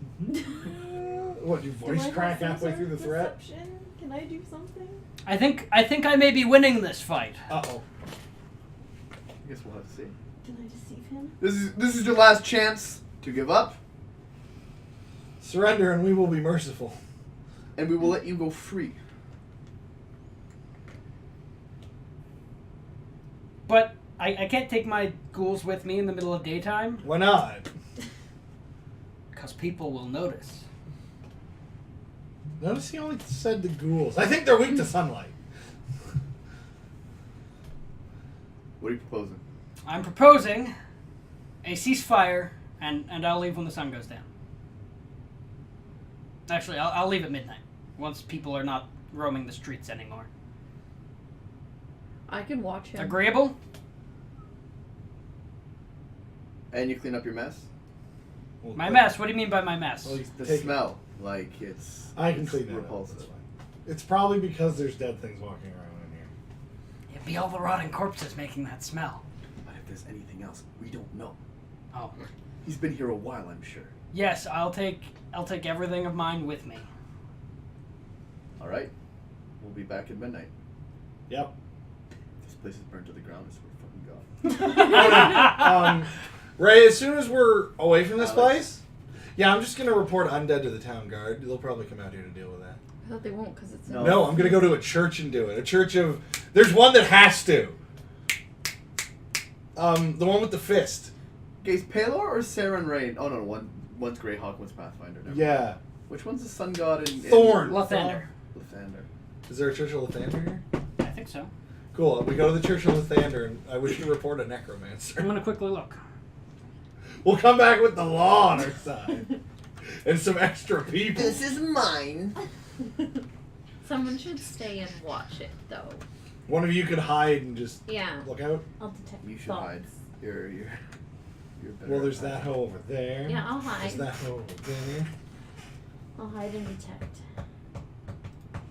What, you voice crack halfway through the threat? Deception? Can I do something? I think I may be winning this fight. Uh-oh. I guess we'll have to see. Can I deceive him? This is your last chance to give up, Surrender and we will be merciful. and we will let you go free. But I can't take my ghouls with me in the middle of daytime, Why not? because people will notice. Notice he only said the ghouls. I think they're weak to sunlight. What are you proposing? I'm proposing a ceasefire, and I'll leave when the sun goes down. Actually, I'll leave at midnight, once people are not roaming the streets anymore. I can watch him. Agreeable? And you clean up your mess? Well, My mess? What do you mean by my mess? Well, he's The taking- smell, like it's. I can it's clean that repulsive. up. That's fine. It's probably because there's dead things walking around in here. It'd be all the rotting corpses making that smell. But if there's anything else, we don't know. Oh. He's been here a while, I'm sure. Yes, I'll take everything of mine with me. All right, we'll be back at midnight. Yep. This place is burned to the ground. As we're fucking gone. Ray, as soon as we're away from this Alex. place, yeah, I'm just going to report undead to the town guard. They'll probably come out here to deal with that. I thought they won't because it's No. No, I'm going to go to a church and do it. A church of... There's one that has to. The one with the fist. Gaze Palor or Saren Rain? Oh no, one's Greyhawk, one's Pathfinder. Never mind. Yeah. Which one's the sun god in Thorn. Lathander. Lathander. Is there a church of Lathander here? I think so. Cool. We go to the church of Lathander, and I wish to report a I'm necromancer. gonna quickly look. We'll come back with the law on our side. And some extra people. is mine. Someone should stay and watch it, though. One of you could hide and just Yeah, look out. I'll detect You should thoughts. hide. You're better. Well, at there's that hiding. hoe over there. Yeah, I'll There's hide. that hoe over there. I'll hide and detect.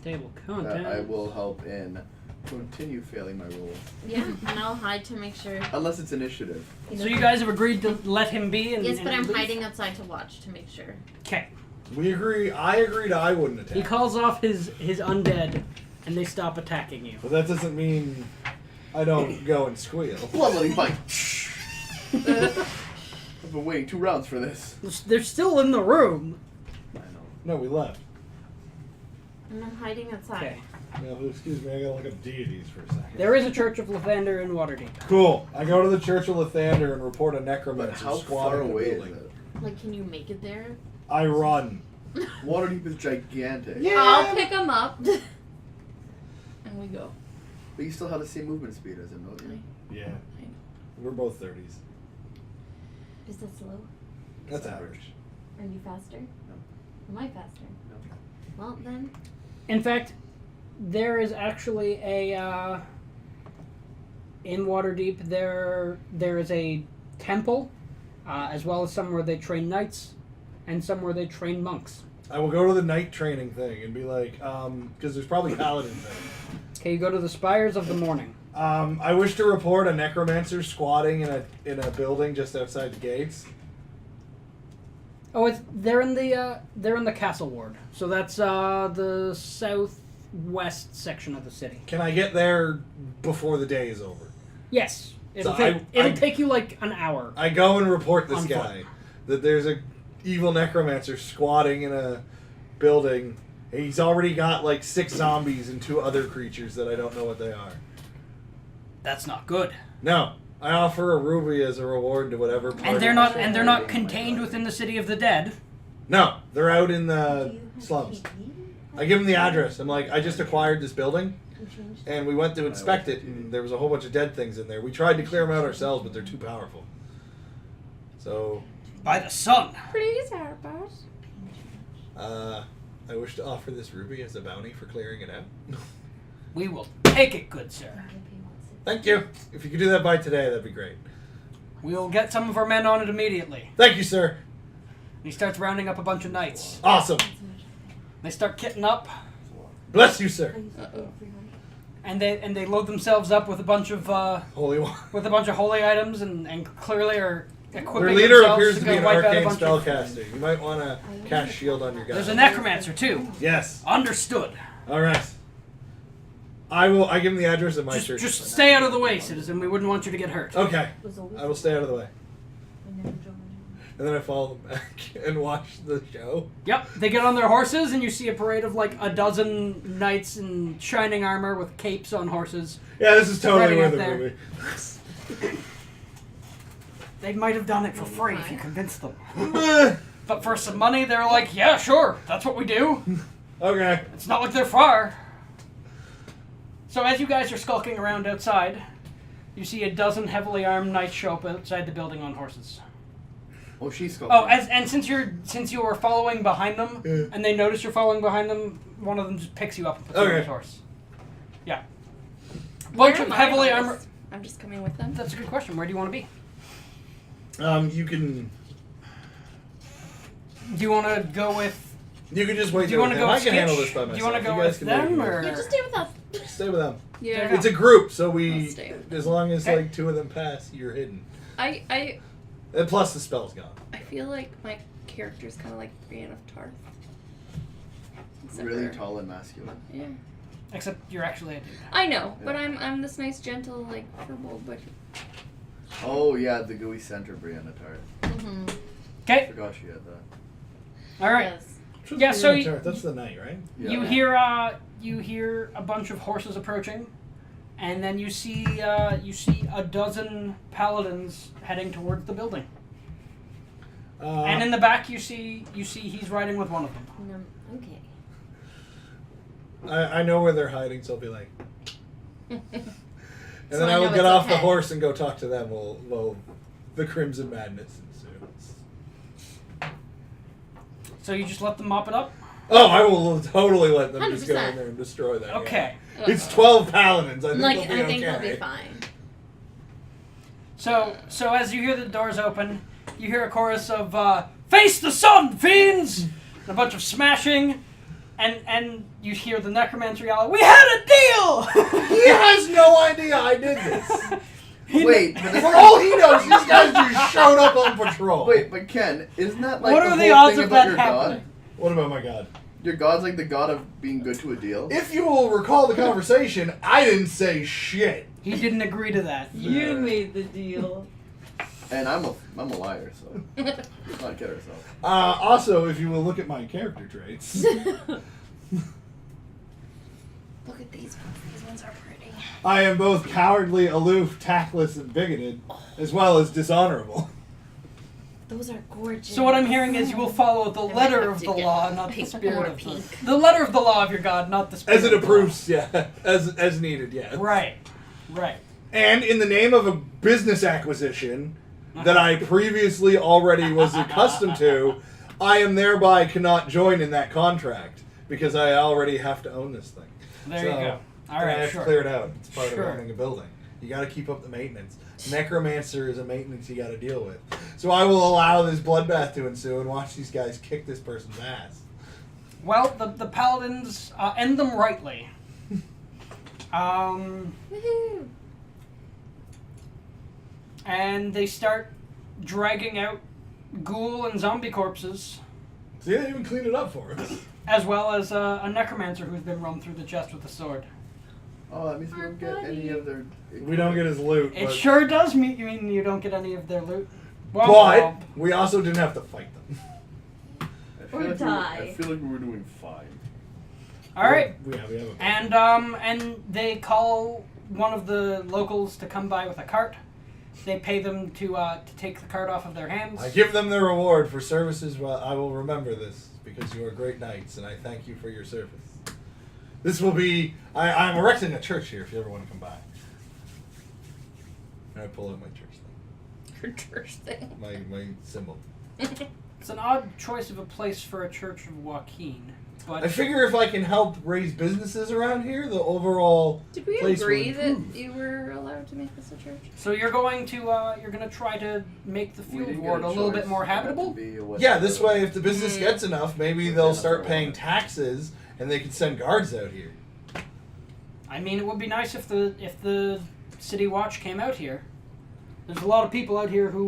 Table That content. I will help in continue failing my rules. Yeah, and I'll hide to make sure. Unless it's initiative. So you guys have agreed to let him be and Yes, but I'm leave? hiding outside to watch to make sure. Okay. We agree. I agreed I wouldn't attack. He calls off his undead, and they stop attacking you. But that doesn't mean I don't go and squeal. Bloodletting bite. I've been waiting 2 rounds for this. They're still in the room. I know. No, we left. And I'm hiding outside. Okay. No, excuse me, I gotta look up deities for a second. There is a Church of Lathander in Waterdeep. Cool. I go to the Church of Lathander and report a But necromancer how squatting far in the away is building. it? Like, can you make it there? I run. Waterdeep is gigantic. Yeah. I'll pick him up. And we go. But you still have the same movement speed as him, don't you? Yeah. I know. We're both 30s. Is that slow? That's average. Are you faster? No. Am I faster? No. Well, then. In fact, there is actually a in Waterdeep. There is a temple, as well as some where they train knights, and some where they train monks. I will go to the night training thing and be like, because there's probably paladins there. Okay, you go to the Spires of the Morning. I wish to report a necromancer squatting in a building just outside the gates. Oh, they're in the castle ward. So that's the southwest section of the city. Can I get there before the day is over? Yes. It'll So take you like an hour. I go and report this On guy that there's a evil necromancer squatting in a building. He's already got like 6 zombies and 2 other creatures that I don't know what they are. That's not good. No, I offer a ruby as a reward to whatever party. And they're not contained within the city of the dead. No, they're out in the slums. I give them the address. I'm like, I just acquired this building, and we went to inspect it, and there was a whole bunch of dead things in there. We tried to clear them out ourselves, but they're too powerful. So, By the sun. Please help us. I wish to offer this ruby as a bounty for clearing it out. We will take it, good sir. Thank you. If you could do that by today, that'd be great. We will get some of our men on it immediately. Thank you, sir. He starts rounding up a bunch of knights. Awesome. They start kitting up, Bless you, sir. Uh-oh. and they load themselves up with a bunch of Holy one. holy items, and clearly are equipping Your leader themselves appears to go be an wipe out a arcane bunch of- spellcaster. You might want to cast shield on your guy. There's a necromancer too. Yes. Understood. All right. I give him the address of my church. Just stay out of the way, citizen. We wouldn't want you to get hurt. Okay. I will stay out of the way. And then I follow them back and watch the show. Yep. They get on their horses, and you see a parade of like a dozen knights in shining armor with capes on horses. Yeah, this is totally Ready worth up it, there. movie. They might have done it for free if you convinced them. Meh. But for some money, they're like, yeah, sure, that's what we do. Okay. It's not like they're far. So as you guys are skulking around outside, you see a dozen heavily armed knights show up outside the building on horses. Oh, she's going. Oh, and since you were following behind them, Yeah. and they notice you're following behind them, one of them just picks you up and puts you on Okay. his horse. Yeah. Where Bunch of am I heavily on armored. this? I'm just coming with them. That's a good question. Where do you want to be? You can Do you want to go with? just wait Do you there want with to them. go I with can handle Skitch? this by myself. Do you want to go guys with can make them it. or? Yeah, just stay with us. Stay with them. Yeah. It's a group, so I'll stay with as long as Okay. like 2 of them pass, you're hidden. I And plus the spell's gone. I feel like my character's kind of like Brienne of Tarth. Except Really for- tall and masculine. Yeah. Except you're actually a dude. I know, but Yeah. I'm this nice, gentle, like furball, but Oh yeah, the gooey center Brianna Tart. Mm-hmm. Okay. Forgot she had that. All right. Yes. Yeah, so that's the night, right? Yeah. You hear a bunch of horses approaching, and then you see a dozen paladins heading towards the building. And in the back, you see he's riding with one of them. Okay. I know where they're hiding, so I'll be like, and So then I I will know get it's off the okay. horse and go talk to them. Well, the Crimson Madness ensues. So you just let them mop it up. Oh, I will totally let them just go 100%. in there and destroy that. Okay. Yeah. It's 12 paladins. I think Like, they'll be I think okay. they'll be fine. So as you hear the doors open, you hear a chorus of "Face the sun, fiends!" and a bunch of smashing, and you hear the necromancer yell, "We had a deal!" He has no idea I did this. Wait, but For all he knows, these guys just showed up on patrol. wait, but Ken, isn't that like What the are the whole odds thing of about that your happening? god? What about my god? Your god's like the god of being good to a deal. If you will recall the conversation, I didn't say shit. He didn't agree to that. You made the deal. And I'm a liar, so let's not get ourselves. Also, if you will look at my character traits, look at these ones. These ones are pretty. I am both cowardly, aloof, tactless, and bigoted, as well as dishonorable. Those are gorgeous. So what I'm hearing is you will follow the I might letter have of to the get law, not the pink spirit or of the... pink. The letter of the law of your god, not the spirit As it of the law. approves, yeah. As needed, yeah. Right. Right. And in the name of a business acquisition that I previously already was accustomed to, I am thereby cannot join in that contract because I already have to own this thing. There So, you go. All I right, have sure. to clear it out. It's part Sure. of owning a building. You got to keep up the maintenance. Necromancer is a maintenance you got to deal with. So I will allow this bloodbath to ensue and watch these guys kick this person's ass. Well, the paladins end them rightly. Woohoo! And they start dragging out ghoul and zombie corpses, See, they didn't even clean it up for us. as well as a necromancer who's been run through the chest with a sword. Oh, that means we don't get any of their. We don't get his loot. It but, sure does mean you don't get any of their loot. but we also didn't have to fight them. I feel Or like die. I feel like we were doing fine. all right. We have a And they call one of the locals to come by with a cart. They pay them to take the cart off of their hands. I give them the reward for services. Well, I will remember this because you are great knights, and I thank you for your service. This will be. I'm erecting a church here. If you ever want to come by, and I pull out my church thing, Your church thing. my symbol. It's an odd choice of a place for a Church of Joaquin, but I figure if I can help raise businesses around here, the overall Did we place agree will that improve. you were allowed to make this a church? so you're going to try to make the We field didn't ward get a little choice. bit more It had to habitable. be a West Yeah, this Road. way, if the business gets enough, maybe With they'll Xanathar start paying Waterdeep. taxes, and they can send guards out here. I mean, it would be nice if the city watch came out here. There's a lot of people out here who,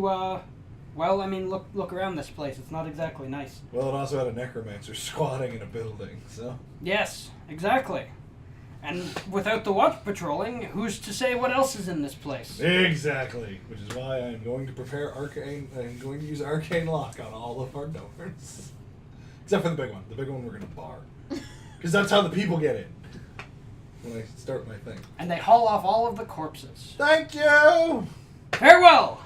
well, I mean, look around this place. It's not exactly nice. Well, it also had a necromancer squatting in a building, so. Yes, exactly. And without the watch patrolling, who's to say what else is in this place? Exactly, which is why I'm going to prepare arcane. I'm going to use arcane lock on all of our doors, except for the big one. The big one we're going to bar, because that's how the people get in. When I start my thing. And they haul off all of the corpses. Thank you. Farewell!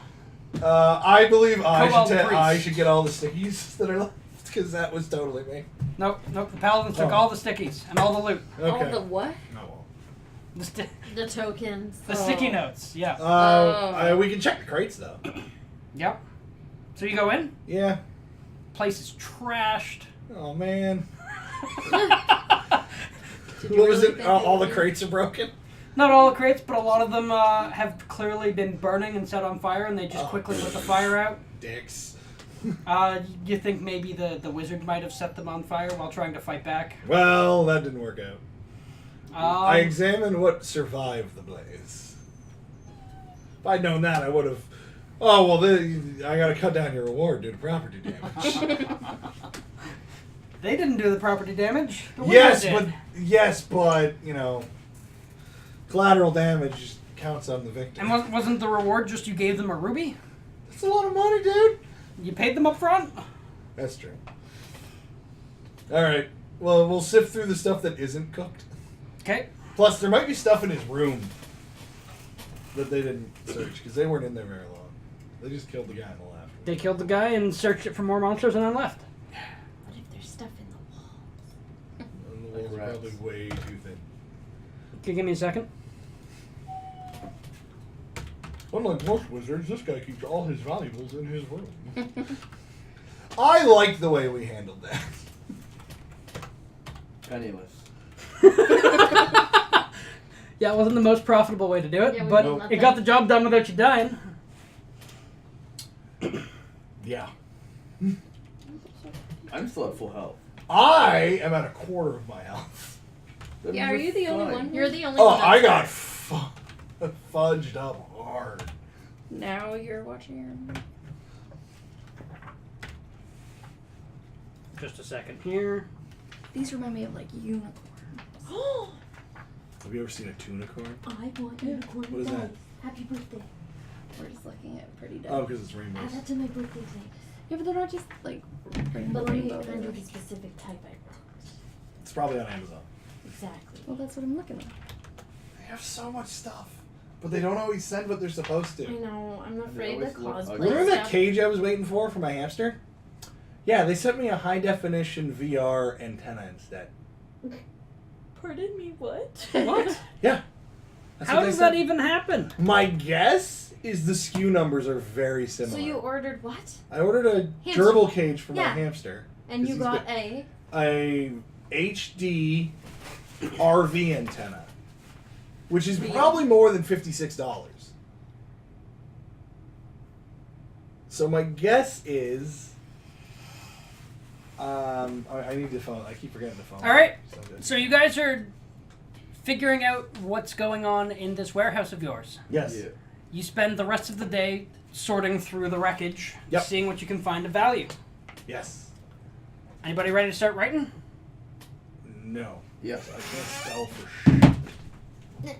I believe Cobalt priest. I should get all the stickies that are left, because that was totally me. Nope, the paladins took Oh. all the stickies and all the loot. Okay. All the what? Oh, well. The, The tokens. the sticky notes, yeah. We can check the crates though. Yep. So you go in, Yeah. place is trashed. Oh man. Did you What was really it? think All the would- crates are broken. Not all the crates, but a lot of them have clearly been burning and set on fire, and they just Oh. quickly put the fire out. Dicks. You think maybe the wizard might have set them on fire while trying to fight back? Well, that didn't work out. I Um, examined what survived the blaze. If I'd known that, I would have. Oh well, I got to cut down your reward due to property damage. they didn't do the property damage. The wizard did. yes, but you know, collateral damage counts on the victim. And wasn't the reward just you gave them a ruby? That's a lot of money, dude. You paid them up front? That's true. All right. Well, we'll sift through the stuff that isn't cooked. Okay. Plus, there might be stuff in his room that they didn't search because they weren't in there very long. They just killed the guy on the left. They killed the guy and searched it for more monsters and then left. What if there's stuff in the wall? And the walls are Rats. probably way too thin. Can you give me a second? Unlike most wizards, this guy keeps all his valuables in his room. I like the way we handled that. Penniless. Yeah, it wasn't the most profitable way to do it, Yeah, we but didn't let it got them- the job done without you dying. Yeah. I'm still at full health. I am at a quarter of my health. That Yeah, means are we're you the only fine. one? You're the only Oh, one. I that's got fudged up hard. Now you're watching your. Just a second here. These remind me of like unicorns. Have you ever seen a tunicorn? I want unicorn What is that? dice. Happy birthday. We're just looking at pretty Oh, dead. because it's rainbows. Add that to my birthday thing. Yeah, but they're not just like rainbow. But let me rainbow, find you rainbow. the specific type I want. It's probably on Amazon. Exactly. Well, that's what I'm looking at. They have so much stuff, but they don't always send what they're supposed I to. know. I'm they afraid the always look cosplay ugly. Remember that stuff. cage I was waiting for my hamster? Yeah, they sent me a high definition VR antenna instead. Pardon me, what? What? Yeah. That's How what they does that said. even happen? My guess is the SKU numbers are very So similar. you ordered what? I ordered a Hamster. gerbil cage for my Yeah. hamster. And 'Cause you he's got been- a. A HD RV antenna, which is VR. probably more than $56. So my guess is, I need the phone. I keep forgetting the phone. All right. So good. So you guys are figuring out what's going on in this warehouse of yours. Yes. Yeah. You spend the rest of the day sorting through the wreckage, Yep. seeing what you can find of value. Yes. Anybody ready to start writing? No. Yes. I can't spell for shit.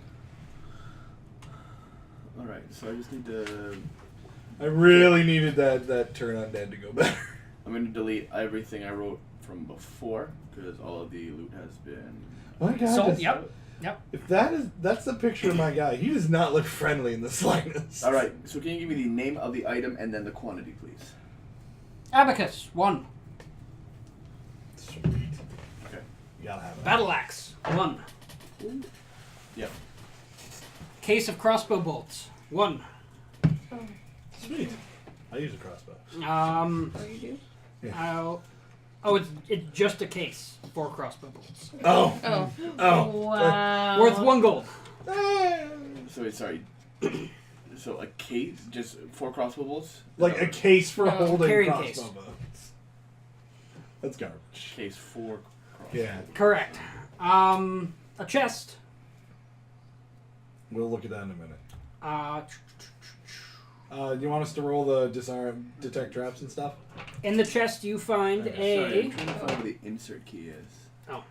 Alright, so I just need to... I really needed that turn undead to go better. I'm going to delete everything I wrote from before, because all of the loot has been... My God. Sold. Yep. If that's the picture of my guy, he does not look friendly in the slightest. Alright, so can you give me the name of the item and then the quantity, please? Abacus, 1. Sweet. Okay. You gotta have it. Battle axe, 1. Yep. Case of crossbow bolts, 1. Sweet. I use a crossbow. Oh, you do? It's just a case for crossbow bolts. Oh. Oh. Oh. Wow. Worth 1 gold. So wait, sorry. So a case, just 4 crossbow bolts? Like a case for No, holding carrying crossbow case. bolts. That's garbage. Case 4 crossbow. Yeah. Correct. A chest. We'll look at that in a minute. Uh, You want us to roll the disarm, detect traps and stuff? in the chest you find Sorry, a... I'm trying to find where the insert key is. Oh.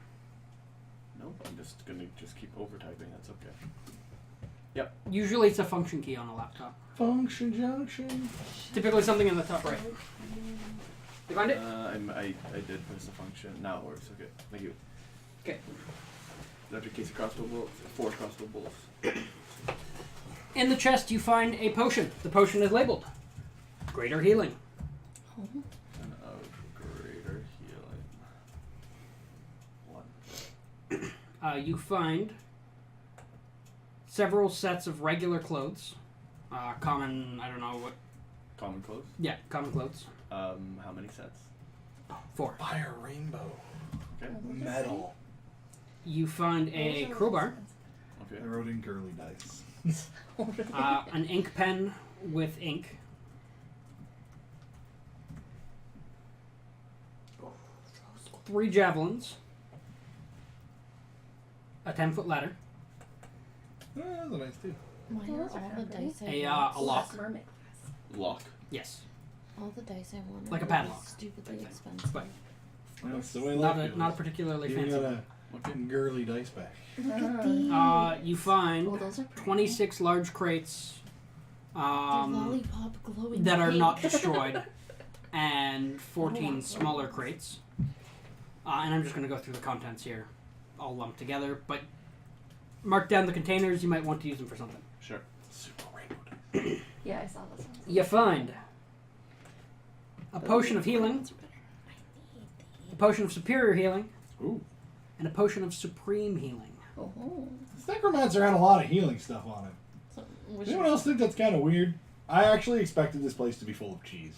Nope, I'm just gonna keep over typing, that's okay. Usually it's a function key on a laptop. Function junction. Typically something in the top right. You find it? I did press the function. Now it works, okay. Thank you. Okay. After case of crossbow bolts, 4 crossbow bolts. In the chest you find a potion. The potion is labeled Greater Healing. And of greater healing. 1. You find several sets of regular clothes. Common, I don't know what... Common clothes. Yeah, common clothes. How many sets? 4. Fire rainbow. Okay. Metal. You find a crowbar, Okay. I wrote in girly dice. an ink pen with ink, three javelins, a 10-foot ladder, That's a nice too. Why are all the dice I a want? lock. Mermaid. Lock. Yes, All the dice I want. Like a are padlock. Stupidly Like that. expensive. But That's the way not life a not a goes. particularly You fancy got one. a girly dice back. Look at these. You find Oh, those are pretty. 26 large crates They're lollipop glowing that are pink. not destroyed, and 14 smaller crates. And I'm just going to go through the contents here, all lumped together. But mark down the containers. You might want to use them for something. Sure. Super rainbow. Yeah, I saw this one. You find a potion of healing, a potion of superior healing, Ooh. and a potion of supreme healing. Oh. This necromancer had a lot of healing stuff on it. So, Does anyone else think that's kind of weird? I actually expected this place to be full of cheese.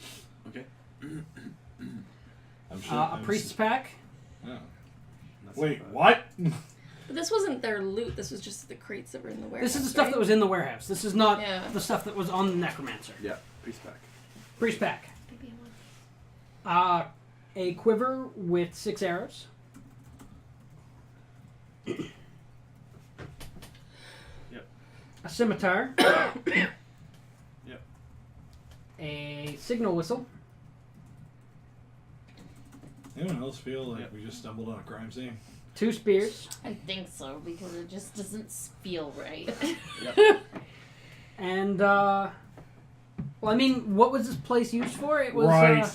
Okay. I'm sure. A priest's pack. Oh. That's Wait, not bad. what? But this wasn't their loot. This was just the crates that were in the warehouse. This is the stuff that was in the warehouse. This is not Yeah. the stuff that was on the necromancer. Yeah, priest pack. Priest pack. Maybe I want A quiver with 6 arrows. Yep. A scimitar. Yep. A signal whistle. Anyone else feel like Yep. we just stumbled on a crime scene? 2 spears. I think so because it just doesn't feel right. Yep. And, well, I mean, what was this place used for? It was, Right.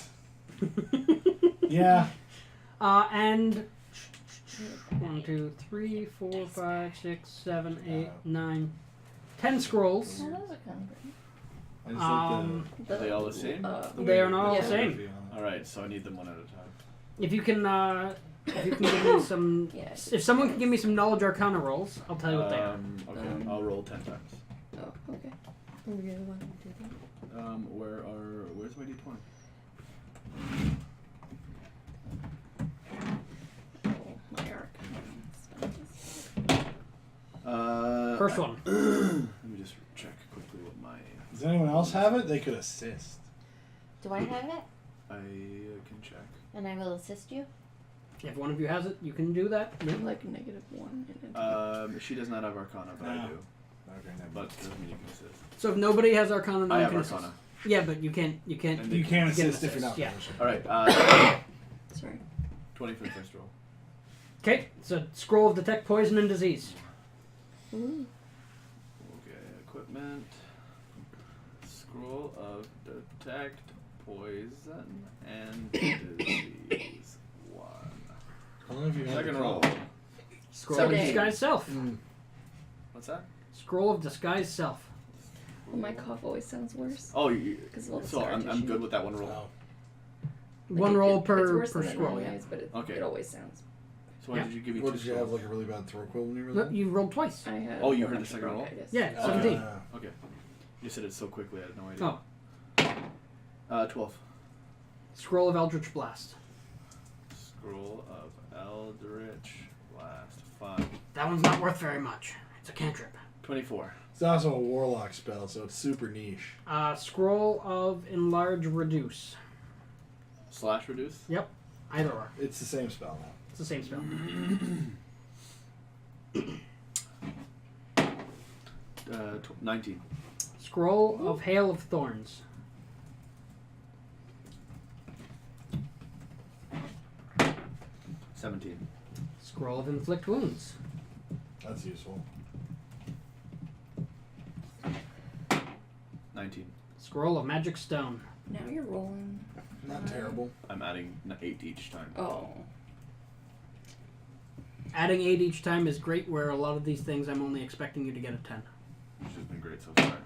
Yeah. and 1, 2, 3, 4, 5, 6, 7, 8, 9, 10 scrolls. Oh, those are kind of good. I just Are they all the same? the They are way not all the the same. Alright, so I need them one at a time. If you can give me some, Yeah. if someone can give me some knowledge arcana rolls, I'll tell you what they are. Okay, I'll roll 10 times. Oh, okay. We really want to do that. Where's my d20? Oh, my arc. First one. Let me just check quickly what my... Does anyone else have it? They could assist. Do I have it? I can check. And I will assist you? If one of you has it, you can do that. I'm like -1 in it. She does not have Arcana, but I No. do. Okay, never but mind. doesn't mean you can assist. So if nobody has Arcana, no I one have can assist. Arcana. Yeah, but you can't. And You can't You can assist if you're not assist, positioned. All right. Sorry. 20 for the first roll. Okay, so scroll of detect poison and disease. Ooh. Okay, equipment. Scroll of detect poison and disease. 1. How long have you had Second the roll. problem? Scroll of Today. disguise self. What's that? Scroll of disguise self. Well, my cough always sounds worse. Oh, you. 'Cause of all the So scar I'm tissue. good with that one roll. Oh. One roll It's per worse than it scroll. normally Yeah. is, but it, Okay. it always sounds. So why Yeah. did you give me What 2 did you have, scrolls? like a really bad throat cold when you were No, little? you rolled twice. I had. Oh, you a heard the bunch of second roll? bronchitis. Yeah, 17. Okay. You said it so quickly, I had no idea. Oh. 12. Scroll of eldritch blast. Scroll of Eldritch Blast. 5. That one's not worth very much. It's a cantrip. 24. It's also a warlock spell, so it's super niche. Scroll of enlarge reduce. Slash reduce. Either or. It's the same spell now. It's the same spell. 19. Scroll of hail of thorns. 17. Scroll of inflict wounds. That's useful. 19. Scroll of magic stone. Now you're rolling. Not terrible. I'm adding 8 each time. Oh. Adding 8 each time is great, where a lot of these things I'm only expecting you to get a 10. Which has been great so far.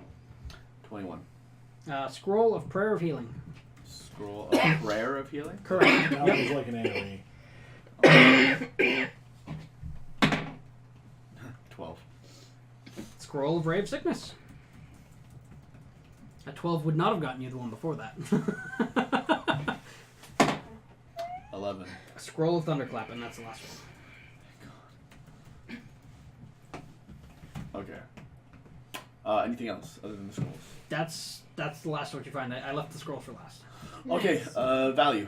21. Scroll of prayer of healing. Scroll of Prayer of Healing. Correct. That was like an AoE. 12. Scroll of ray of sickness. A 12 would not have gotten you the one before that. 11. Scroll of thunderclap, and that's the last one. Okay. Anything else other than the scrolls? That's the last one you find. I left the scroll for last. Okay, value.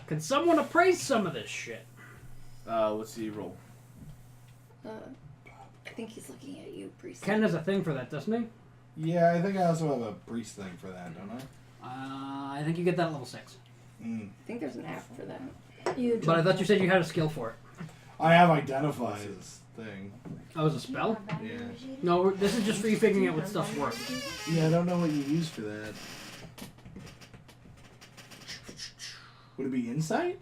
Can someone appraise some of this shit? What's the roll? I think he's looking at you, priest. Ken has a thing for that, doesn't he? Yeah, I think I also have a priest thing for that, don't I? I think you get that at level 6. Mm. I think there's an app for that. But I thought you said you had a skill for it. I have identify as thing. That was a spell? Yeah. No, this is just for you figuring out what stuff's worth. Yeah, I don't know what you use for that. Would it be insight?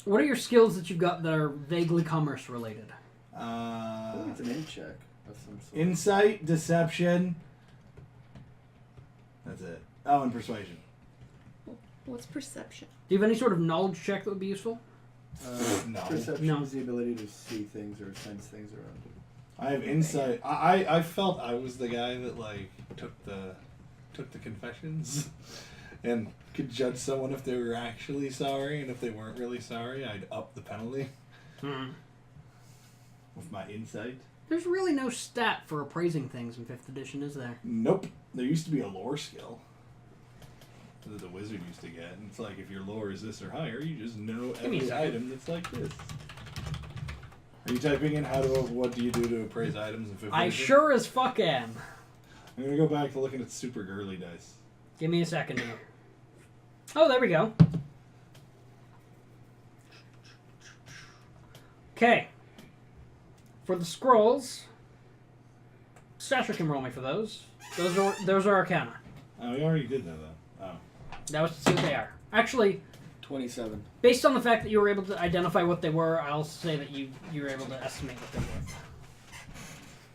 What are your skills that you've got that are vaguely commerce related? It's an in check of some sort. Insight, deception. That's it. Oh, and persuasion. What's perception? Do you have any sort of knowledge check that would be useful? No. Perception No. is the ability to see things or sense things around you. I have insight. I felt I was the guy that like took the confessions and could judge someone if they were actually sorry, and if they weren't really sorry, I'd up the penalty with my insight. There's really no stat for appraising things in 5th edition, is there? Nope. There used to be a lore skill that the wizard used to get, and it's like if your lore is this or higher, you just know me a every second. item that's like this. Are you typing in what do you do to appraise items in 5th I edition? sure as fuck am. I'm gonna go back to looking at super girly dice. Give me a second here. Oh, there we go. Okay. For the scrolls, Sasha can roll me for those. Those are Arcana. Oh, we already did that though. Oh. That was to see what they are. Actually, 27. based on the fact that you were able to identify what they were, I'll say that you were able to estimate what they were.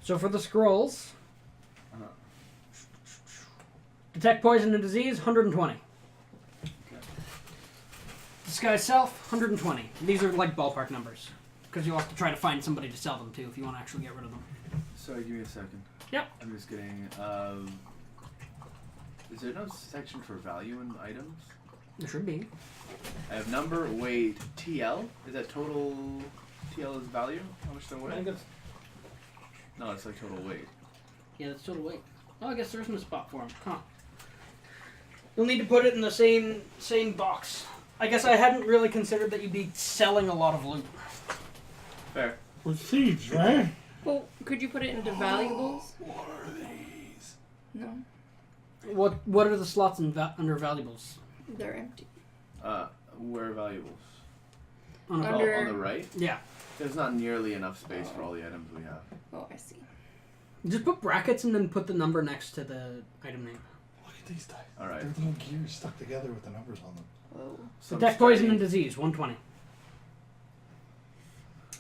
So for the scrolls, detect poison and disease, 120. Disguise self, 120. These are like ballpark numbers, because you'll have to try to find somebody to sell them to if you want to actually get rid of them. Sorry, give me a second. Yep. I'm just getting. Is there no section for value in items? There should be. I have number, weight, TL. Is that total? TL is value? How much they I weigh? think that's, No, it's like total weight. yeah, that's total weight. Oh, I guess there isn't a spot for them. Huh. You'll need to put it in the same box. I guess I hadn't really considered that you'd be selling a lot of loot. Fair. We're thieves, right? Well, could you put it into valuables? What are these? No, What are the slots under valuables? they're empty. Where are valuables? On a Under- On the right? Yeah. There's not nearly enough space for all the items we have. Oh, I see. Just put brackets and then put the number next to the item name. Look at these dice. All right. They're little gears stuck together with the numbers on them. Whoa. Some Detect poison and starting- disease, 120.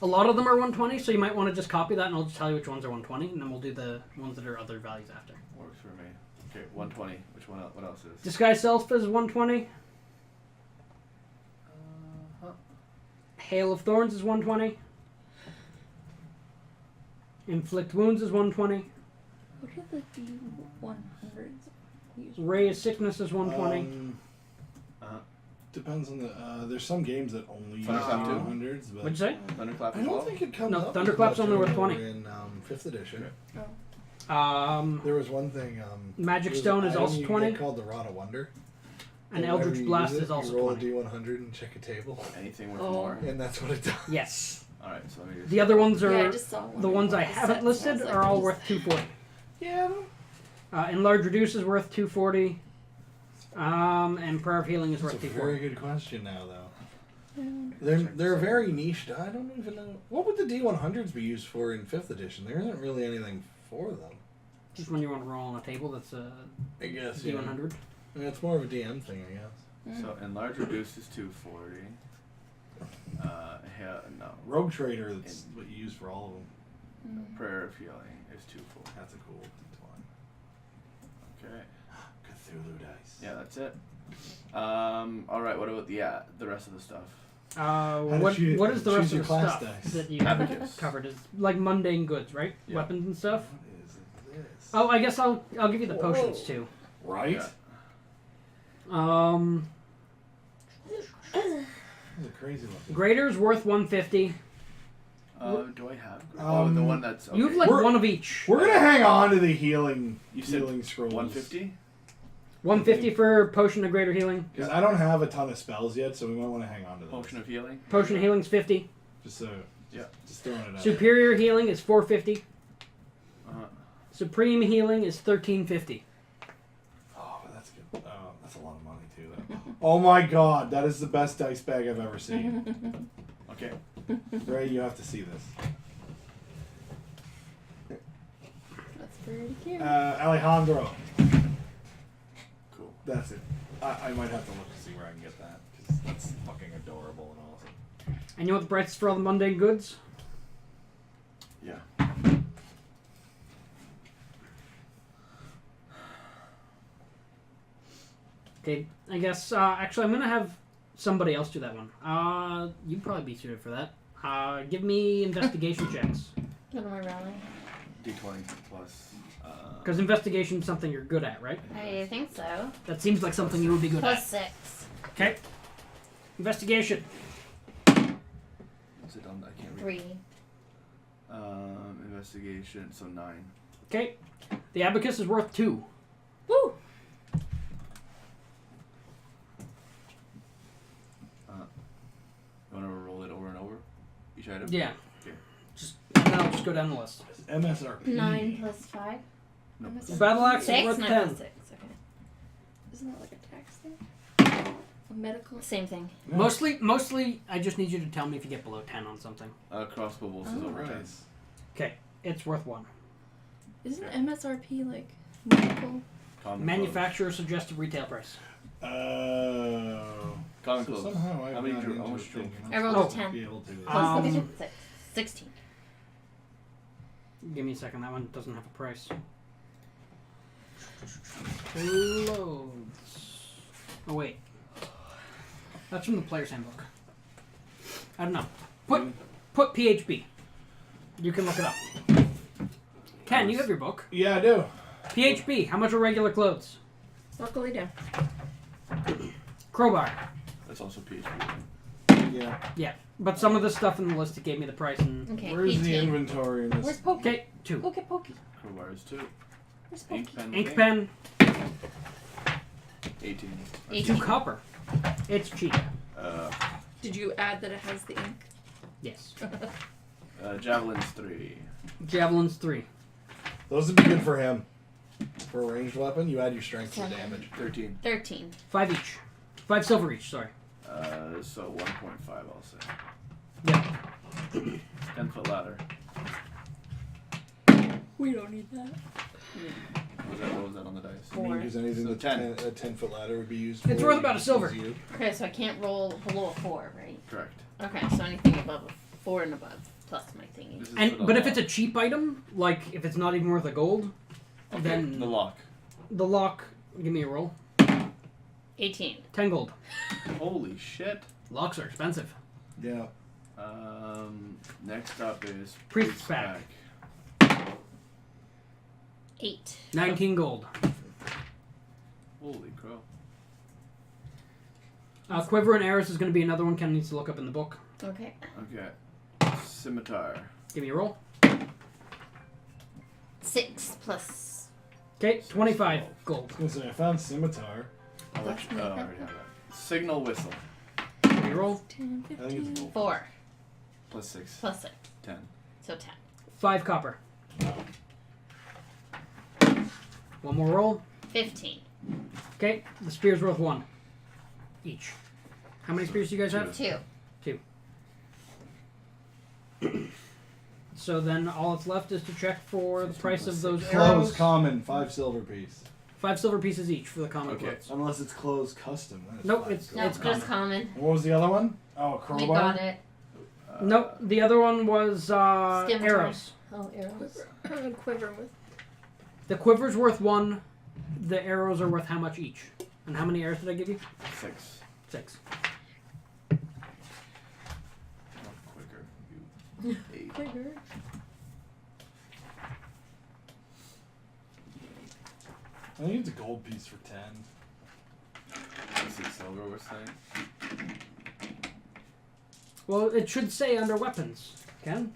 A lot of them are 120, so you might want to just copy that and I'll just tell you which ones are 120, and then we'll do the ones that are other values after. Works for me. Okay, 120. Which one? What else is? Disguise self is 120. Hail of Thorns is 120. Inflict Wounds is 120. What are the D100s used? Ray of Sickness is 120. Depends on the. There's some games that only use Thunderclap too? 100s, but What'd you say? Thunderclap I as don't well? think it comes No, up. Thunderclap's as much only worth anymore 20. in 5th edition. Oh. There was one thing. Magic there's Stone an is item also you 20. get called the Rod of Wonder. And whenever Eldritch you Blast use it, is also you roll 20. a D100 and check a table, Anything worth Oh. more? and that's what it does. Yes. All right, so let me just. The other ones Yeah, I are just saw one. the in ones one I of the haven't sets, and I listed was like, are all "What worth 240. Yeah. Enlarge Reduce is worth 240. And Prayer of Healing is That's worth a 240. very good question now, though. is They're very niche. I don't even know what would the D100s be used for in 5th edition. There isn't really anything for them. Just when you want to roll on a table that's a I guess. D100. I mean, it's more of a DM thing, I guess. So enlarge reduce is 240. No. Rogue Trader, that's what you use for all of them. Prayer of healing is 240. That's a cool one. Okay. Cthulhu dice. Yeah, that's it. All right. What about the rest of the stuff? What is the rest choose your of the class stuff dice? that you haven't Abacus. covered? Is like mundane goods, right? Yeah. Weapons and stuff. What is this? Oh, I guess I'll give you the potions Whoa. too. Right? Yeah. That's a crazy looking. Grater's worth 150. Do I have? The one that's. Okay. You have like We're- one of each. We're gonna hang on to the healing You said healing scrolls. 150. 150 for potion of greater healing. Because I don't have a ton of spells yet, so we might want to hang on to those. Potion of healing. Potion of healing's 50. Just so. Yeah. Just throwing it out. Superior healing is 450. Uh-huh. Supreme healing is 1350. Oh, but that's good. Oh, that's a lot of money too, though. Oh my god, that is the best dice bag I've ever seen. Okay. Ray, you have to see this. That's pretty cute. Alejandro. Cool. That's it. I might have to look to see where I can get that because that's fucking adorable and awesome. And you want the prices for all the mundane goods? Yeah. Okay, I guess, actually, I'm going to have somebody else do that one. You'd probably be suited for that. Give me investigation checks. What am I rolling? D20 plus. Because investigation's something you're good at, right? I think so. That seems like something you would be good Plus at. 6. Okay. Investigation. Is it on? I can't read. 3. Investigation. So 9. Okay. The abacus is worth 2. Woo! You want to roll it over and over? Each item. Yeah. Okay. And then I'll just go down the list. MSRP. 9 plus 5. No. Is The battle axe is 6? worth 9 10. plus 6. Okay. Isn't that like a tax thing? A medical? Same thing. No. Mostly, I just need you to tell me if you get below 10 on something. Crossbow bolts is Oh. over 10. Nice. Okay. It's worth 1. Isn't MSRP like medical? Common Manufacturer suggested retail price. Oh. Common So clothes. somehow I've How many gotten drew- into how much a drew? thing and I rolled Oh. a 10. Be able to. Plus Um, 6. 16. Give me a second. That one doesn't have a price. Clothes. Oh, wait. That's from the player's handbook. I don't know. Put PHB. You can look it up. Ken, you have your book. Yeah, I do. PHB. How much are regular clothes? Luckily down. Crowbar. That's also PHP. Yeah. Yeah. But some of the stuff in the list, it gave me the price. And Okay. Where's the 18. inventory in Where's this? Pokey? okay, 2. Go get Pokey. Crowbar is 2. Where's Pokey? Ink pen. Ink with pen. 18. 2 copper. It's cheap. Did you add that it has the ink? Yes. Javelin's 3. Javelin's 3. Those would be good for him. For a ranged weapon, you add your strength to 7. damage. 13. 13. 5 each. 5 silver each, sorry. So 1.5, I'll say. Yeah. 10-foot ladder. We don't need that. What was that on the dice? I mean, 4. because anything So that 10. a 10-foot ladder would be used It's for. worth about a silver. You. Okay, so I can't roll below a 4, right? Correct. Okay, so anything above a 4 and above, plus my thingy. This is for And the but if lock. it's a cheap item, like if it's not even worth a gold, Okay, then the lock. the lock. Give me a roll. 18. 10 gold. Holy shit. Locks are expensive. Yeah. Next up is Priest's pack. 8. 19 gold. Holy crow. Quiver and arrows is going to be another one Ken needs to look up in the book. Okay. Okay. Scimitar. Give me a roll. 6 plus. Okay, 25 gold. I was gonna say, I found scimitar. I already have that. Signal whistle. Give me a roll. 10, I think it's 15. 4 Plus 6. plus 6. 10. So 10. 5 copper. One more roll. 15. Okay, the spear's worth 1 each. How many spears do you guys have? 2. So then all that's left is to check for the price of those Clothes arrows. common, 5 silver piece. 5 silver pieces each for the common Okay. clothes. Unless it's clothes custom. then Nope, 5 it's- silver. No, It's just common. What was the other one? Oh, a crowbar. We got it. Nope, the other one was Scimitar. arrows. Oh, arrows. Quiver with. The quiver's worth 1. The arrows are worth how much each? And how many arrows did I give you? 6. 6. Not quicker. You 8. Quiver. I think it's a gold piece for 10. Is it silver we're saying? Well, it should say under weapons. Ken?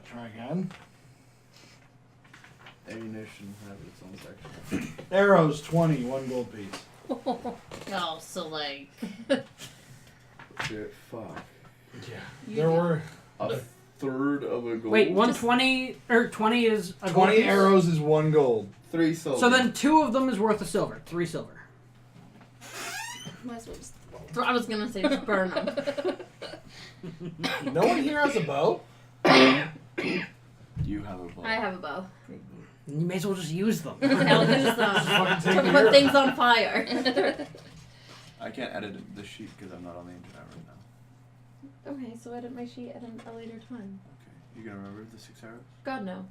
Try again. Ammunition has its own section. Arrows, 20, 1 gold piece. Oh, so like. Shit, fuck. Yeah. You There did- were A third of a gold. Wait, 120 or 20 is a gold 20 piece? arrows is 1 gold. 3 silver. So then 2 of them is worth a silver. 3 silver. Might as well just. I was gonna say just burn them. No one here has a bow? You have a bow. I have a bow. You may as well just use them. I'll use them. Fucking take To the put arrow. things on fire. I can't edit the sheet because I'm not on the internet right now. Okay, so edit my sheet at a later time. Okay. You gonna remember the 6 arrows? God, no.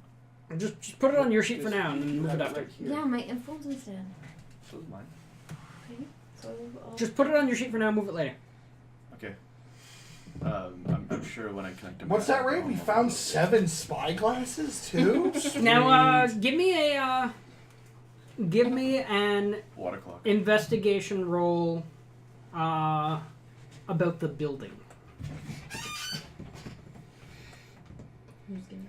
Just put it on your sheet for Just- now and then you move have it after. right here. Yeah, my phone's instead. So is mine. Okay, so I'll. Just put it on your sheet for now and move it later. Okay. I'm sure when I connect to my What's that phone, rate? We I'll- found 7 spyglasses too? Now, give me an Water clock. investigation roll about the building.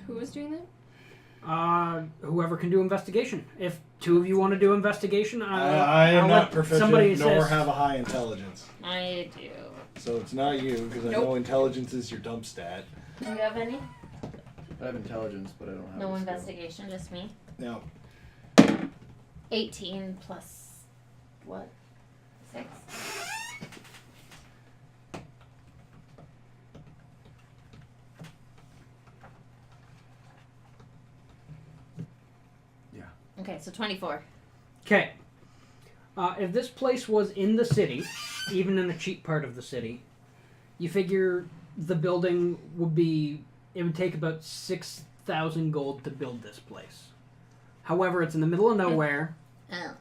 Who was doing that? Whoever can do investigation. If 2 of you want to do investigation, I am I'll not let proficient, somebody nor assist. have a high intelligence. I do. So it's not you, because I Nope. know intelligence is your dump stat. Do you have any? I have intelligence, but I don't have No a skill. investigation, just me. No. 18 plus what? 6? Yeah. Okay, so 24. Okay. If this place was in the city, even in a cheap part of the city, you figure the building would be. It would take about 6,000 gold to build this place. However, it's in the middle of nowhere, Oh.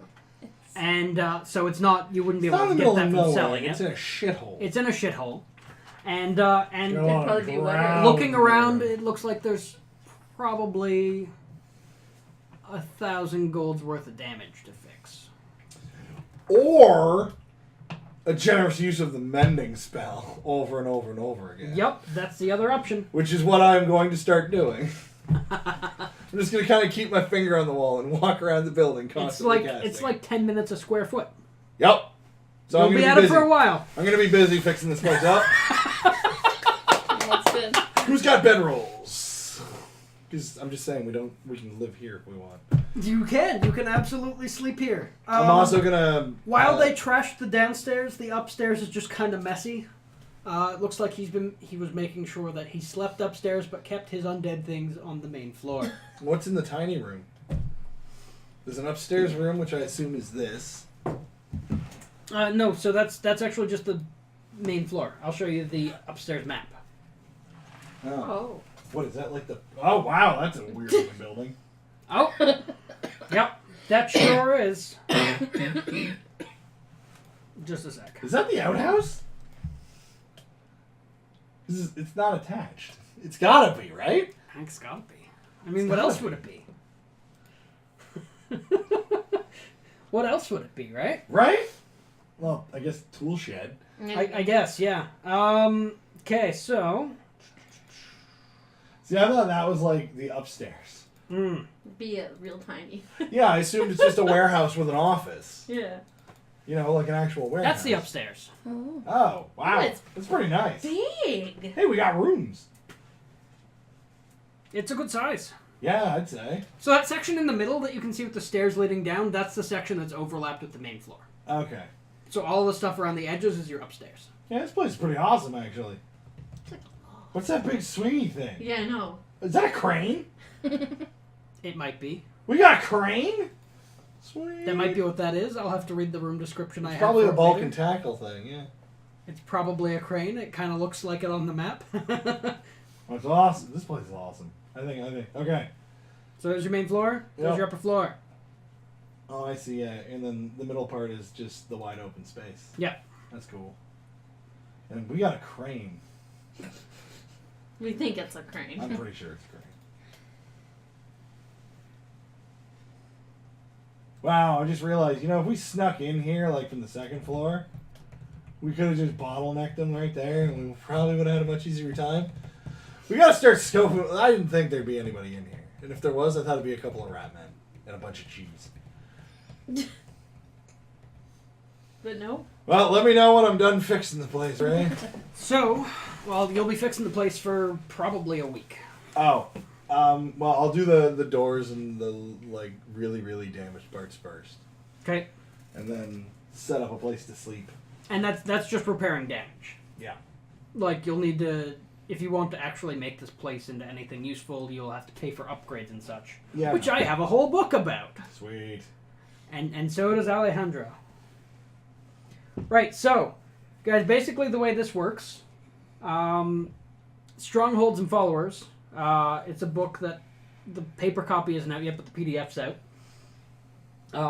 and so it's not. You wouldn't be It's able not in to the get middle that of from nowhere. selling It's it. in a shithole. It's in a shithole, and Got a It'd lot of probably be wetter. ground looking around, there. it looks like there's probably 1,000 gold's worth of damage to fix. Or a generous use of the mending spell over and over and over again. Yep, that's the other option. Which is what I'm going to start doing. I'm just going to kind of keep my finger on the wall and walk around the building constantly casting. It's like 10 minutes a square foot. Yep. So You'll I'm be going at to be it busy. for a while. I'm going to be busy fixing this place up. That's good. Who's got bedrolls? Because I'm just saying we can live here if we want. You can absolutely sleep here. I'm also gonna While they trashed the downstairs, the upstairs is just kind of messy. It looks like he was making sure that he slept upstairs, but kept his undead things on the main floor. What's in the tiny room? There's an upstairs room, which I assume is this. No, so that's actually just the main floor. I'll show you the upstairs map. Oh. What is that, like the... Oh, wow, that's a weird looking building. Oh, yep, that sure is. Just a sec. Is that the outhouse? It's not attached. It's gotta be, right? I think it's gotta be. I mean, what else would it be? What else would it be, right? Right? Well, I guess tool shed. I guess, yeah. Okay, so... See, I thought that was like the upstairs. Be a real tiny. Yeah, I assumed it's just a warehouse with an office. Yeah. You know, like an actual warehouse. That's the upstairs. Oh. Oh, wow. Oh, it's That's pretty nice. big. Hey, we got rooms. It's a good size. Yeah, I'd say. So that section in the middle that you can see with the stairs leading down, that's the section that's overlapped with the main floor. Okay. So all the stuff around the edges is your upstairs. Yeah, this place is pretty awesome, actually. It's like, What's that big swingy thing? yeah, I know. Is that a crane? It might be. We got a crane? Sweet. That might be what that is. I'll have to read the room description I have. Probably for a it bulk later. and tackle thing, yeah. It's probably a crane. It kind of looks like it on the map. That's awesome. This place is awesome. I think. Okay. So there's your main floor. There's Yep. your upper floor. Oh, I see, yeah. And then the middle part is just the wide open space. Yeah. That's cool. And we got a crane. We think it's a crane. I'm pretty sure it's a crane. Wow, I just realized, if we snuck in here, like, from the second floor, we could have just bottlenecked them right there, and we probably would have had a much easier time. We gotta start scoping. I didn't think there'd be anybody in here. And if there was, I thought it'd be a couple of rat men and a bunch of cheese. But no. Well, let me know when I'm done fixing the place, right? So, well, you'll be fixing the place for probably a week. Oh. Well, I'll do the doors and the, like, really, really damaged parts first. Okay. And then set up a place to sleep. And that's just repairing damage. Yeah. Like, you'll need to... If you want to actually make this place into anything useful, you'll have to pay for upgrades and such. Yeah. Which I have a whole book about. Sweet. And so does Alejandro. Right, so, guys, basically the way this works, Strongholds and Followers, it's a book that the paper copy isn't out yet, but the PDF's out.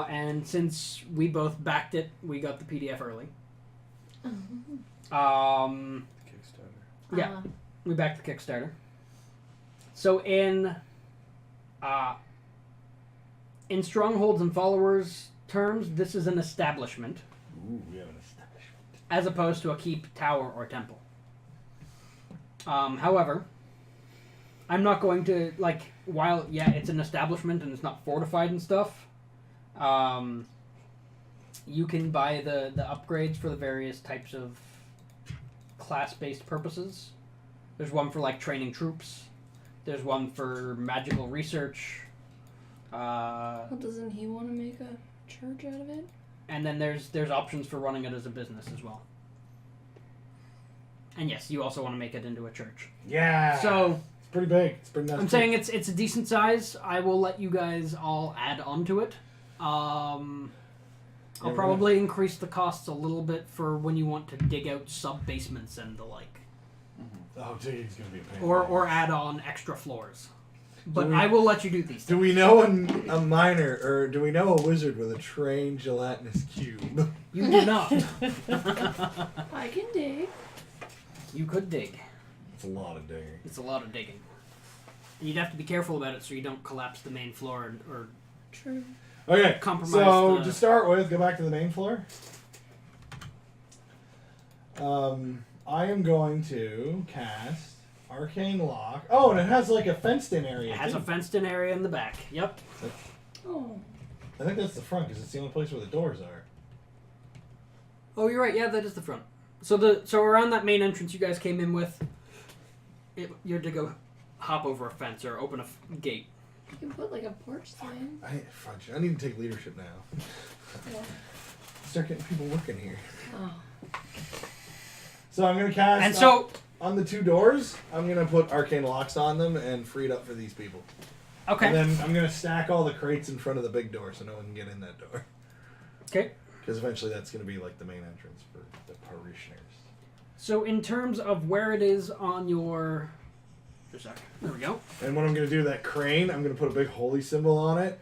And since we both backed it, we got the PDF early. Kickstarter. Yeah, we backed the Kickstarter. So in Strongholds and Followers terms, this is an establishment. Ooh, we have an establishment. As opposed to a keep, tower, or temple. However, I'm not going to, like, while, yeah, it's an establishment and it's not fortified and stuff, you can buy the upgrades for the various types of class-based purposes. There's one for, like, training troops. There's one for magical research. Well, doesn't he want to make a church out of it? And then there's options for running it as a business as well. And yes, you also want to make it into a church. Yeah. So it's pretty big. It's pretty nice. I'm saying it's a decent size. I will let you guys all add onto it. I'll probably increase the costs a little bit for when you want to dig out sub basements and the like. Oh, geez, gonna be a pain. Or add on extra floors. But we- I will let you do these Do things. we know a miner, or do we know a wizard with a trained gelatinous cube? You do not. I can dig. You could dig. It's a lot of digging. It's a lot of digging. And you'd have to be careful about it so you don't collapse the main floor or True. Okay, Compromise so the- to start with, go back to the main floor. I am going to cast Arcane Lock. Oh, and it has like a fenced-in area. It has too. a fenced-in area in the back. Yep. Oh. I think that's the front because it's the only place where the doors are. Oh, you're right. Yeah, that is the front. So around that main entrance you guys came in with, you had to go hop over a fence or open a gate. You can put like a porch sign. I need to take leadership now. Yeah. Start getting people working here. Oh. So I'm gonna cast. And so on the 2 doors, I'm gonna put arcane locks on them and free it up for these people. okay. And then I'm gonna stack all the crates in front of the big door so no one can get in that door. Okay. Because eventually that's gonna be like the main entrance for the parishioners. So in terms of where it is on your, just a sec. There we go. And what I'm gonna do, that crane, I'm gonna put a big holy symbol on it,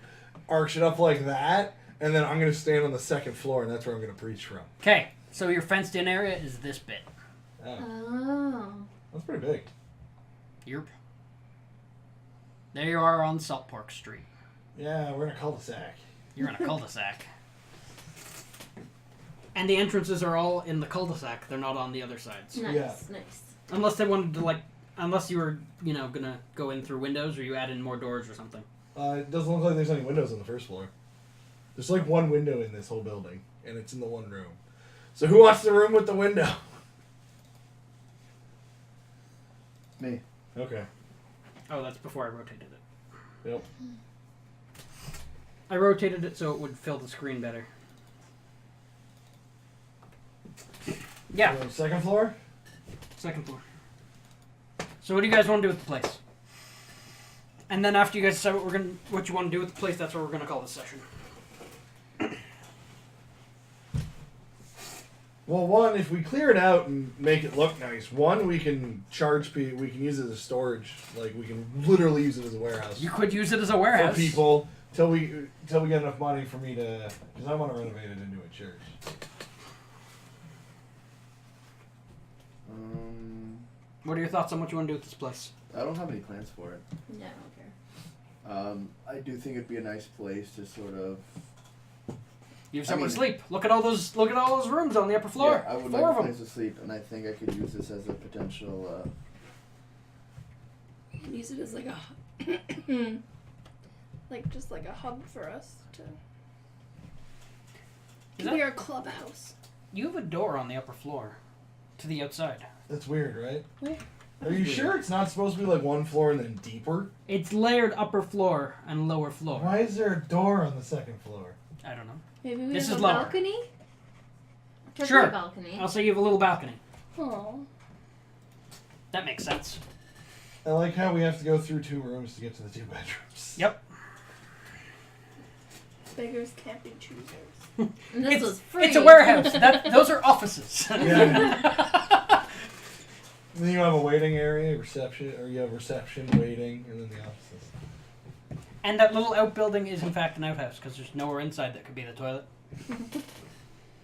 arch it up like that, and then I'm gonna stand on the 2nd floor, and that's where I'm gonna preach from. Okay. So your fenced-in area is this bit. Oh, Oh. that's pretty big. Yep. There you are on Saltpork Street. Yeah, we're in a cul-de-sac. You're in a cul-de-sac. And the entrances are all in the cul-de-sac. They're not on the other sides. Nice, Yeah. nice. Unless they wanted to, unless you were, gonna go in through windows or you add in more doors or something. It doesn't look like there's any windows on the 1st floor. There's like 1 window in this whole building, and it's in the 1 room. So who wants the room with the window? Me. Okay. Oh, that's before I rotated it. Yep. I rotated it so it would fill the screen better. Yeah, 2nd floor? 2nd floor. So what do you guys want to do with the place? And then after you guys decide what you want to do with the place, that's what we're gonna call this session. Well, 1, if we clear it out and make it look nice, 1, we can charge people, we can use it as storage. Like, we can literally use it as a warehouse You could use it as a for warehouse. people till we get enough money for me to, because I want to renovate it into a church. What are your thoughts on what you want to do with this place? I don't have any plans for it. No, I don't care. I do think it'd be a nice place to sort of. You have somewhere to sleep. Look at all those rooms on the upper floor. Yeah, I would 4 like of a them. place to sleep, and I think I could use this as a potential. You can use it as like a, just like a hub for us to. Is Could be that- our clubhouse. You have a door on the upper floor, to the outside. That's weird, right? Where? Are you sure it's not supposed to be like 1 floor and then deeper? It's layered upper floor and lower floor. Why is there a door on the 2nd floor? I don't know. Maybe we This have is a lower. balcony. Prefer Sure. a balcony. I'll say you have a little balcony. Oh. That makes sense. I like how we have to go through 2 rooms to get to the 2 bedrooms. Yep. Beggars can't be choosers. And this was free. It's a warehouse. Those are offices. Yeah. And then you have a waiting area, reception, or you have reception, waiting, and then the offices. And that little outbuilding is in fact an outhouse because there's nowhere inside that could be the toilet.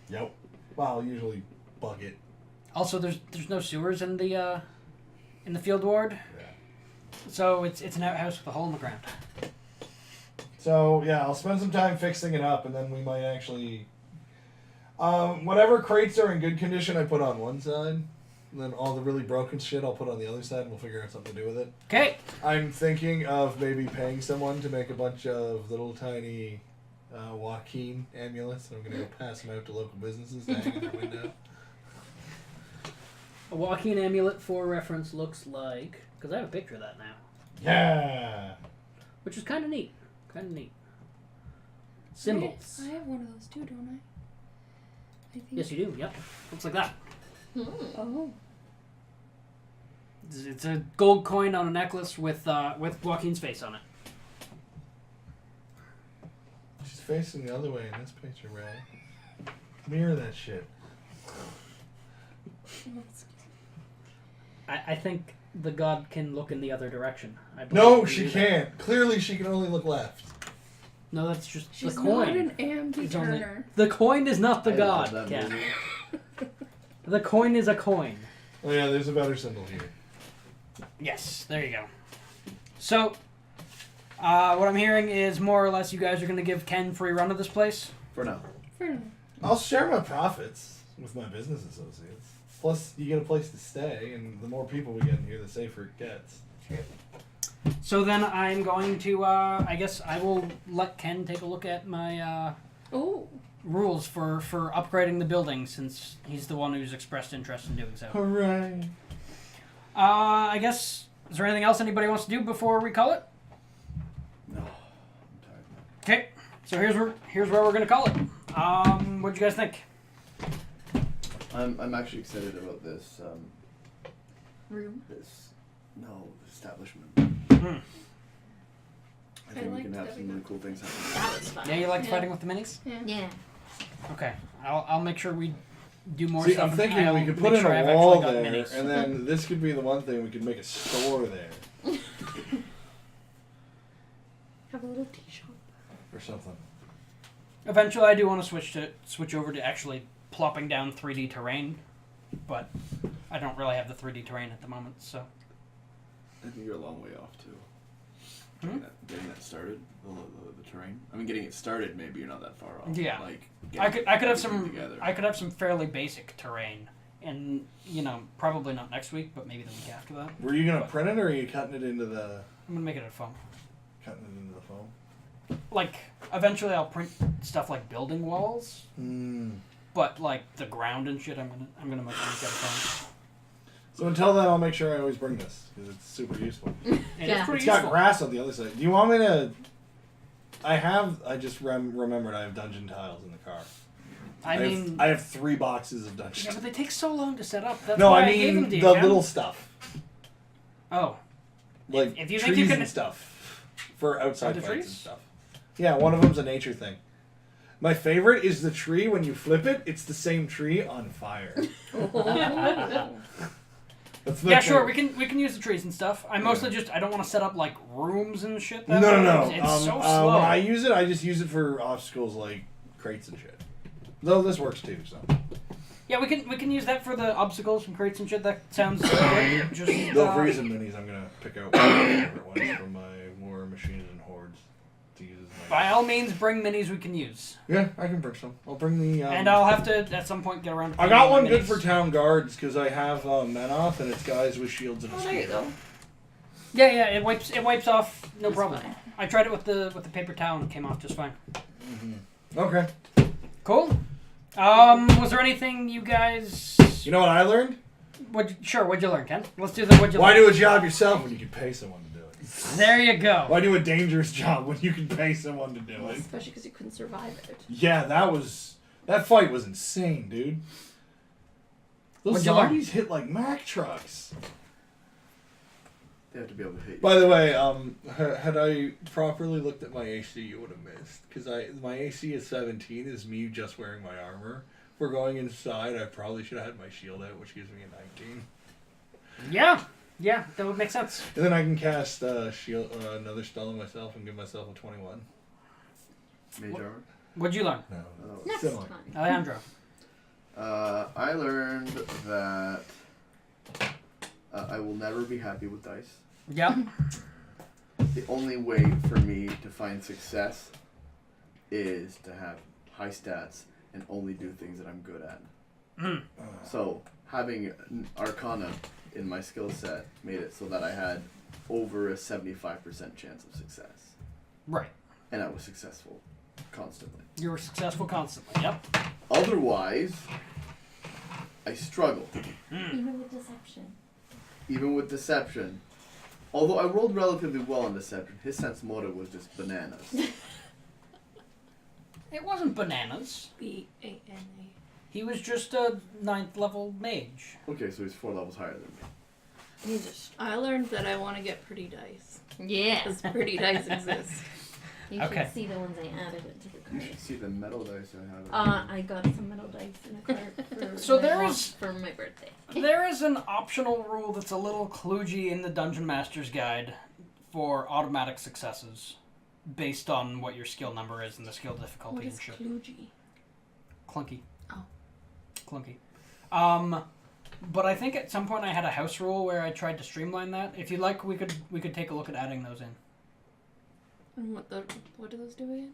Yep. Well, usually bucket. Also, there's no sewers in the field ward, Yeah. so it's an outhouse with a hole in the ground. So yeah, I'll spend some time fixing it up, and then we might actually. Whatever crates are in good condition, I put on one side. And then all the really broken shit, I'll put on the other side, and we'll figure out something to do with it. Okay. I'm thinking of maybe paying someone to make a bunch of little tiny Joaquin amulets, and I'm gonna go pass them out to local businesses to hang in their window. A Joaquin amulet for reference looks like, because I have a picture of that now, Yeah. which is kind of neat. Kind of neat. Symbols. I have one of those too, don't I? I think. Yes, you do. Yep. Looks like that. Oh. It's a gold coin on a necklace with Joaquin's face on it. She's facing the other way in this picture, Ray. Mirror that shit. I think the god can look in the other direction. I believe No, we she do that. can't. Clearly, she can only look left. No, that's just She's the coin. not an Ambi It's only- Turner. The coin is not the I god, love that Cat. movie. The coin is a coin. Oh yeah, there's a better symbol here. Yes, there you go. So, what I'm hearing is more or less you guys are going to give Ken free run of this place. For now. For now. I'll share my profits with my business associates. Plus, you get a place to stay, and the more people we get in here, the safer it gets. So then I'm going to, I guess I will let Ken take a look at my Oh. rules for upgrading the building, since he's the one who's expressed interest in doing so. Hooray! I guess, is there anything else anybody wants to do before we call it? No, I'm tired now. Okay, so here's where we're gonna call it. What'd you guys think? I'm actually excited about this Room. establishment. Hmm. I think we liked can have having some really that. cool things happen. That was fun. Yeah, you liked Yeah. fighting with the minis? Yeah. Okay, I'll make sure we do more See, stuff. I'm thinking I'll we could make put in sure a I've wall actually got there, minis. and then this could be the one thing we could make a store there Have a little tea shop. or something. Eventually, I do want to switch over to actually plopping down 3D terrain, but I don't really have the 3D terrain at the moment. So I think you're a long way off too. Hmm? Getting that started, the terrain. I mean, getting it started, maybe you're not that far off. Yeah. Like I could have everything some together. I could have some fairly basic terrain, and probably not next week, but maybe the week after that. Were you gonna print it, or are you cutting it into the I'm gonna make it a foam. foam? Like eventually, I'll print stuff like building walls, but like the ground and shit, I'm gonna make it out of foam. So until then, I'll make sure I always bring this because it's super useful. It Yeah. is pretty It's useful. got grass on the other side. Do you want me to? I just remembered I have dungeon tiles in the car. I have 3 boxes of dungeon. Yeah, but they take so long to set up. That's No, why I gave mean them to the you, Ken. little stuff, Oh, like if you think trees you can- and stuff for outside the fights and trees? stuff. Yeah, one of them's a nature thing. My favorite is the tree. When you flip it, it's the same tree on fire. That's my yeah, sure. favorite. We can use the trees and stuff. I mostly just I don't want to set up like rooms and shit. No, that way. no. It's so slow. When I use it, I just use it for obstacles like crates and shit. Though this works too, so. Yeah, we can use that for the obstacles and crates and shit. That sounds good. Just Though for reason minis, I'm gonna pick out one of my favorite ones from my war machines and hordes to use as my. by all means, bring minis we can use, Yeah, I can bring some. I'll bring the. and I'll have to at some point get around. To I got painting one good minis. for town guards because I have men off and it's guys with shields and a Oh, there you spear. go. Yeah, it wipes off, no That's problem. fine. I tried it with the paper towel and it came off just fine. Okay. Cool. Was there anything you guys? You know what I learned? What'd you learn, Ken? Let's do the what'd you Why learn. do a job yourself when you can pay someone to do it? There you go. Why do a dangerous job when you can pay someone to do it? Especially because you couldn't survive it. Yeah, that fight was insane, dude. Those What'd you learn? zombies hit like Mack trucks. They have to be able to hit you. By the way, had I properly looked at my AC, you would have missed. Because my AC is 17, is me just wearing my armor. If we're going inside, I probably should have had my shield out, which gives me a 19. Yeah, that would make sense. And then I can cast shield, another spell on myself and give myself a 21. Mage armor. What'd you learn, No. Oh. Next Similar. time. Alejandro? I learned that I will never be happy with dice. Yeah. The only way for me to find success is to have high stats and only do things that I'm good at. So having an Arcana in my skill set made it so that I had over a 75% chance of success. Right. And I was successful constantly. You were successful constantly. Yep. Otherwise, I struggled. Even with deception. Even with deception. Although I rolled relatively well on deception, his sense motive was just bananas. It wasn't bananas. B-A-N-A. He was just a 9th level mage. Okay, so he's 4 levels higher than me. You just. I learned that I want to get pretty dice. Yeah. Because pretty dice exist. You Okay. should see the ones I added into the You card. should see the metal dice I have. I got some metal dice in a card for So my there mom is- for my birthday. There is an optional rule that's a little kludgy in the Dungeon Master's Guide for automatic successes based on what your skill number is and the skill difficulty What and is shit. kludgy? Clunky. Oh. Clunky. But I think at some point I had a house rule where I tried to streamline that. If you'd like, we could take a look at adding those in. And what do those do again?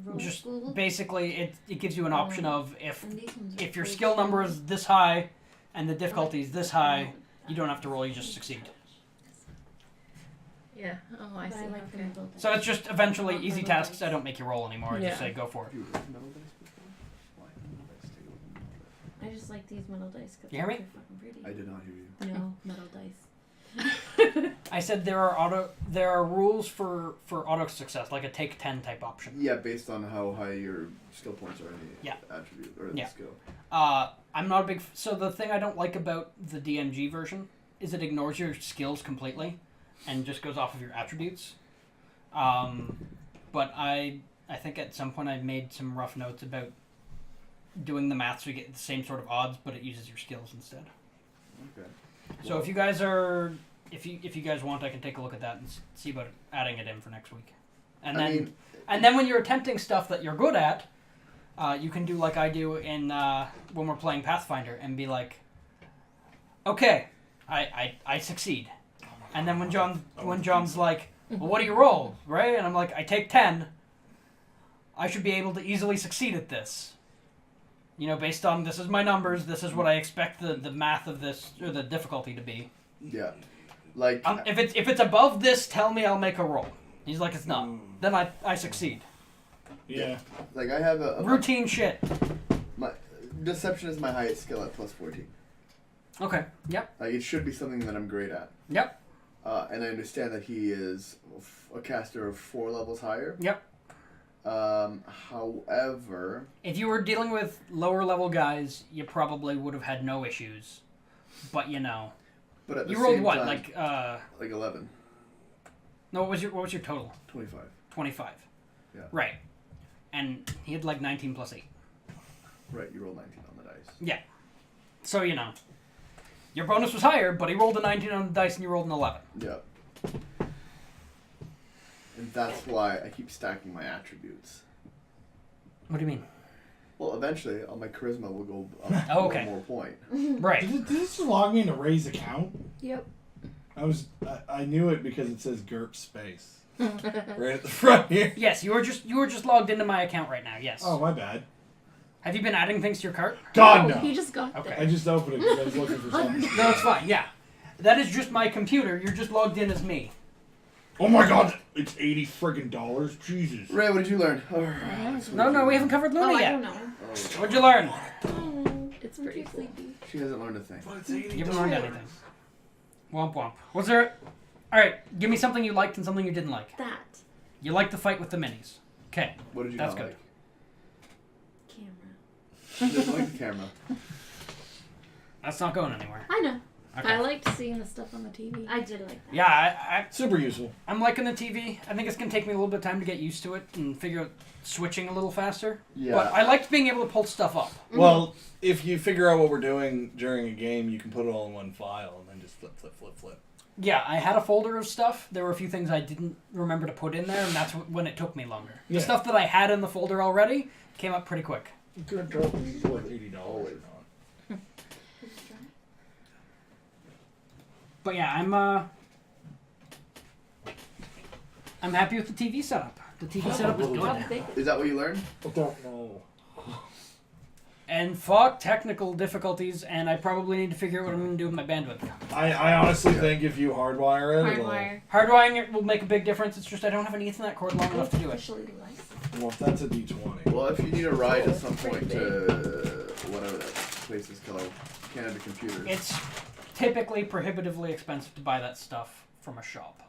Roll Just school. basically, it gives you an option of And these ones are if your pretty skill number strong. is this high, and the difficulty is this high, you don't have to roll, you just succeed. Yeah. Oh, I But see. I like the Okay. middle dice. So it's just eventually Not easy middle tasks. dice. I don't make you roll anymore. I Yeah. just say go for it. You rolled metal dice before? Why did metal dice take over metal dice? I just like these metal dice because You hear me? they're fucking pretty. I did not hear you. No, metal dice. I said there are rules for auto success, like a take 10 type option. Yeah, based on how high your skill points are in the Yeah. attribute or Yeah. the skill. I'm not a big. So the thing I don't like about the DMG version is it ignores your skills completely, and just goes off of your attributes. But I think at some point I've made some rough notes about doing the math so you get the same sort of odds, but it uses your skills instead. Okay. So if you guys are, if you guys want, I can take a look at that and see about adding it in for next week. And then and then when you're attempting stuff that you're good at, you can do like I do in when we're playing Pathfinder and be like, okay, I succeed. And then when John's like, well, what do you roll, right? And I'm like, I take 10. I should be able to easily succeed at this. You know, based on this is my numbers, this is what I expect the math of this or the difficulty to be. Yeah. Like If it's above this, tell me, I'll make a roll. He's like, it's not. Then I succeed. Yeah. like I have a Routine shit. my deception is my highest skill at plus 14. Okay. Yep. Like it should be something that I'm great at. Yep. And I understand that he is a caster of 4 levels higher. Yep. However, If you were dealing with lower level guys, you probably would have had no issues. But you know, but at the you rolled same what? time, Like 11, no. What was your total? 25. 25. Yeah. Right. And he had like 19 plus 8. Right, you rolled 19 on the dice. So you know, your bonus was higher, but he rolled a 19 on the dice and you rolled an 11. Yeah. And that's why I keep stacking my attributes. What do you mean? Well, eventually, all my charisma will go up Oh, okay. one more point. Right. Did this just log me into Ray's account? Yep. I knew it because it says GURP space right at the front here. Yes, you were just logged into my account right now. Yes. Oh, my bad. Have you been adding things to your cart? God no. He just got Okay. there. I just opened it because I was looking for something. No, it's fine. Yeah. That is just my computer. You're just logged in as me. Oh my God! It's $80 friggin'. Jesus. Ray, what did you learn? No, we haven't covered Luna Oh, I yet. don't know. What'd you learn? It's I'm pretty too cool. sleepy. She hasn't learned a thing. But it's $80. You haven't learned anything. Womp womp. Was there? All right. Give me something you liked and something you didn't like. That You liked the fight with the minis. Okay. What did you That's not good. camera. like? She doesn't like the camera. That's not going anywhere. I know. Okay. I liked seeing the stuff on the TV. I did like that. Yeah, Super useful. I'm liking the TV. I think it's gonna take me a little bit of time to get used to it and figure out switching a little faster. Yeah. But I liked being able to pull stuff up. Well, if you figure out what we're doing during a game, you can put it all in one file and then just flip. Yeah, I had a folder of stuff. There were a few things I didn't remember to put in there, and that's when it took me longer. The Yeah. stuff that I had in the folder already came up pretty quick. Good job. It's worth $80 or not. But yeah, I'm happy with the TV setup. The TV setup is How good. big? Is that what you learned? I don't know. And fuck technical difficulties, and I probably need to figure out what I'm going to do with my bandwidth. I honestly think if you hardwire it, Hardwire. Hardwiring it will make a big difference. It's just I don't have an Ethernet cord long enough to do it. Officially device. it'll. Well, that's a D20. Well, if you need a ride Oh, at some it's pretty point to whatever that place is called, Canada Computers. It's typically prohibitively expensive to buy that stuff from a shop.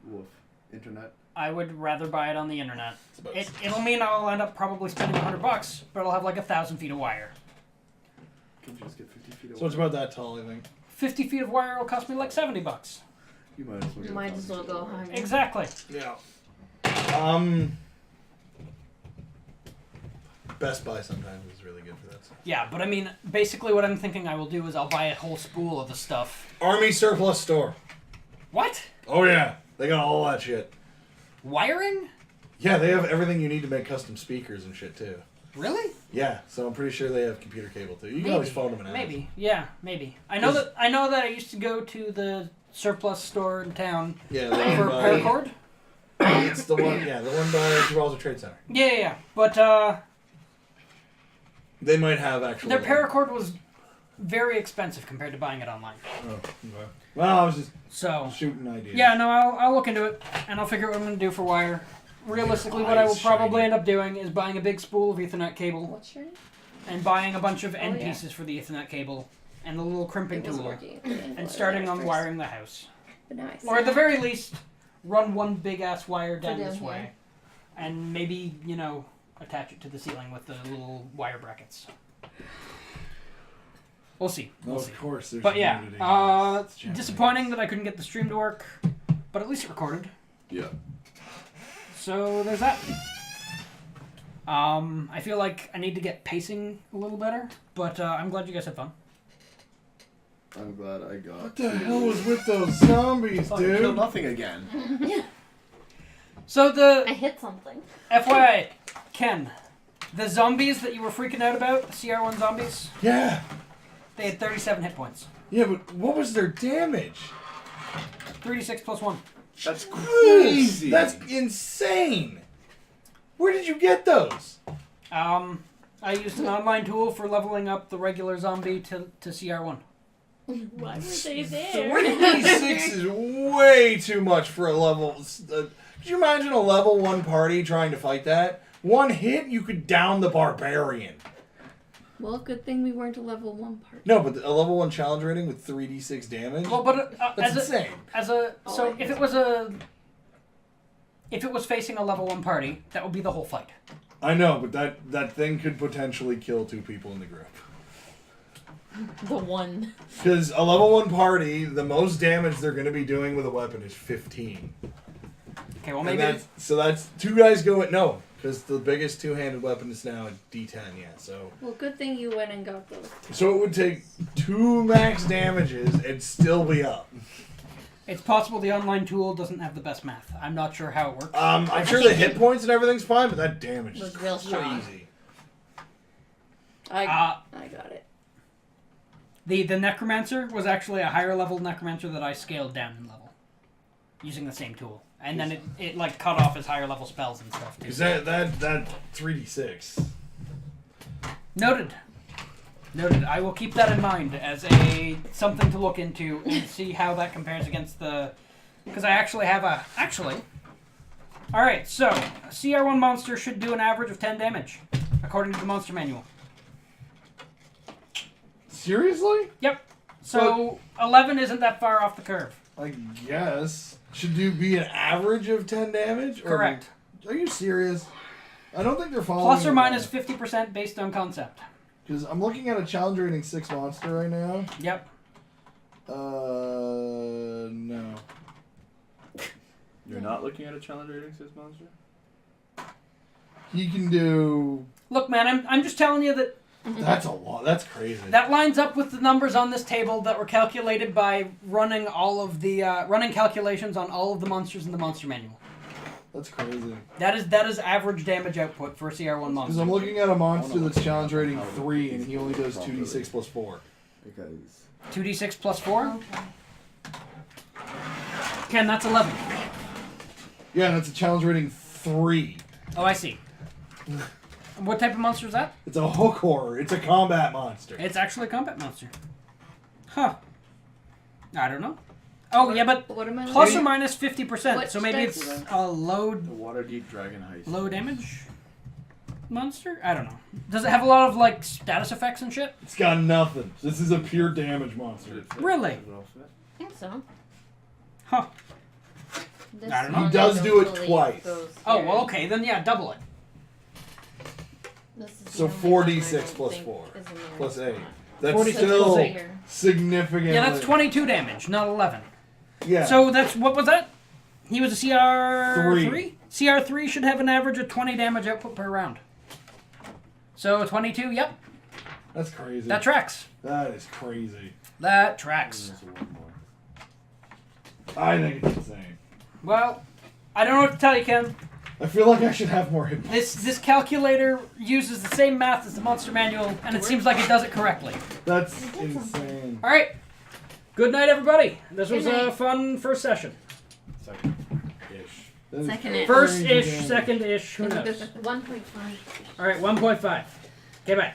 Woof. Internet. I would rather buy it on the internet. It's about It'll mean I'll end up probably spending $100, but I'll have like 1,000 feet of wire. Can't you just get 50 feet away? So it's about that tall, I think. 50 feet of wire will cost me like $70. You might as well. You get might as well 1,000 go feet away. higher. Exactly. Yeah. Best Buy sometimes is really good for that stuff. Yeah, but I mean, basically what I'm thinking I will do is I'll buy a whole spool of the stuff. Army Surplus Store. What? Oh yeah, they got all that shit. Wiring? Yeah, they have everything you need to make custom speakers and shit too. Really? Yeah, so I'm pretty sure they have computer cable too. You can always phone them and ask. Maybe. Yeah, maybe. I know that I used to go to the surplus store in town Yeah, the for one by, paracord. it's the one. Yeah, the one by Gibraltar Trade Center. Yeah. But They might have actual. their paracord was very expensive compared to buying it online. Oh, okay. Well, I was just So, shooting ideas. yeah, no, I'll look into it, and I'll figure out what I'm going to do for wire. Realistically, what I will probably end up doing is buying a big spool of Ethernet cable What's your name? and buying a bunch of end yeah. pieces for the Ethernet cable and the little crimping It was tool working. and starting on wiring the house. But nice. Or at the very least, run one big-ass wire down down this here. way and maybe, attach it to the ceiling with the little wire brackets. We'll see. Well, We'll see. of course, there's But yeah, nudity. It's Japanese. disappointing that I couldn't get the stream to work, but at least it recorded. Yeah. So there's that. I feel like I need to get pacing a little better, but I'm glad you guys had fun. I'm glad I got. What the hell was with those zombies, Oh, you killed dude? nothing again. So I hit something. FYI, Ken, the zombies that you were freaking out about, the CR1 zombies, Yeah. they had 37 hit points. Yeah, but what was their damage? 3d6 plus 1. That's crazy. That's insane. Where did you get those? I used an online tool for leveling up the regular zombie to CR1. Why were they there? 3d6 is way too much for a level. Could you imagine a level 1 party trying to fight that? One hit, you could down the barbarian. Well, good thing we weren't a level 1 party. No, but a level 1 challenge rating with 3d6 damage? Well, but That's insane. so if it was facing a level 1 party, that would be the whole fight. I know, but that thing could potentially kill 2 people in the group. The one. Because a level 1 party, the most damage they're going to be doing with a weapon is 15. Okay, well And maybe that's 2 guys go at no. Because the biggest 2-handed weapon is now a D10, yeah. So Well, good thing you went and got those. it would take 2 max damages and still be up. it's possible the online tool doesn't have the best math. I'm not sure how it works. I'm sure the hit points and everything's fine, but that damage is Was real strong. crazy. I got it. The Necromancer was actually a higher level Necromancer that I scaled down in level. Using the same tool. And then it like cut off his higher level spells and stuff too. Because that 3d6. Noted. I will keep that in mind as something to look into and see how that compares against the... Because I actually have a... Alright, so a CR1 monster should do an average of 10 damage, according to the monster manual. Seriously? Yep. So 11 isn't that far off the curve. I guess. Should be an average of 10 damage? Or- Correct. Are you serious? I don't think they're following. Plus or minus 50% based on concept. Because I'm looking at a challenge rating 6 monster right now. Yep. No. You're not looking at a challenge rating 6 monster? He can do. Look, man, I'm just telling you that That's a lot. That's crazy. that lines up with the numbers on this table that were calculated by running all of the running calculations on all of the monsters in the monster manual. That's crazy. That is average damage output for a CR1 Because monster. I'm looking at a monster that's challenge rating 3 and he only does 2d6 plus 4. Because 2d6 plus 4. Okay. Ken, that's 11. Yeah, and that's a challenge rating 3. Oh, I see. What type of monster is that? It's a hook horror. It's a combat monster. It's actually a combat monster. Huh. I don't know. Oh, yeah, but What am I plus looking or minus 50%. What So maybe dice it's is a low the Waterdeep Dragon Heist. low damage monster? I don't know. Does it have a lot of, like, status effects and shit? It's got nothing. This is a pure damage Did monster. it fit? Really? Did it all fit? I think so. Huh. This I don't know. one He does I do don't it believe twice. goes Oh, here. well, okay. Then, yeah, double it. This is So the only one I 4d6 don't plus think 4 is in there. plus 8. That's 46 still plus 8. Here. significantly. Yeah, that's 22 damage, not 11. Yeah. So that's, what was that? He was a CR3? Three. CR3 should have an average of 20 damage output per round. So 22, yep, that's crazy. that tracks. That is crazy. That tracks. There's one more. I think it's insane. Well, I don't know what to tell you, Ken. I feel like I should have more hit points. This calculator uses the same math as the monster manual, and it seems like it does it correctly. That's You did something. insane. All right. Good night, everybody. This Good was a night. fun first session. Second-ish. That is Second-ish. First-ish, crazy. second-ish, who knows? 1.5. All right, 1.5. Okay, bye.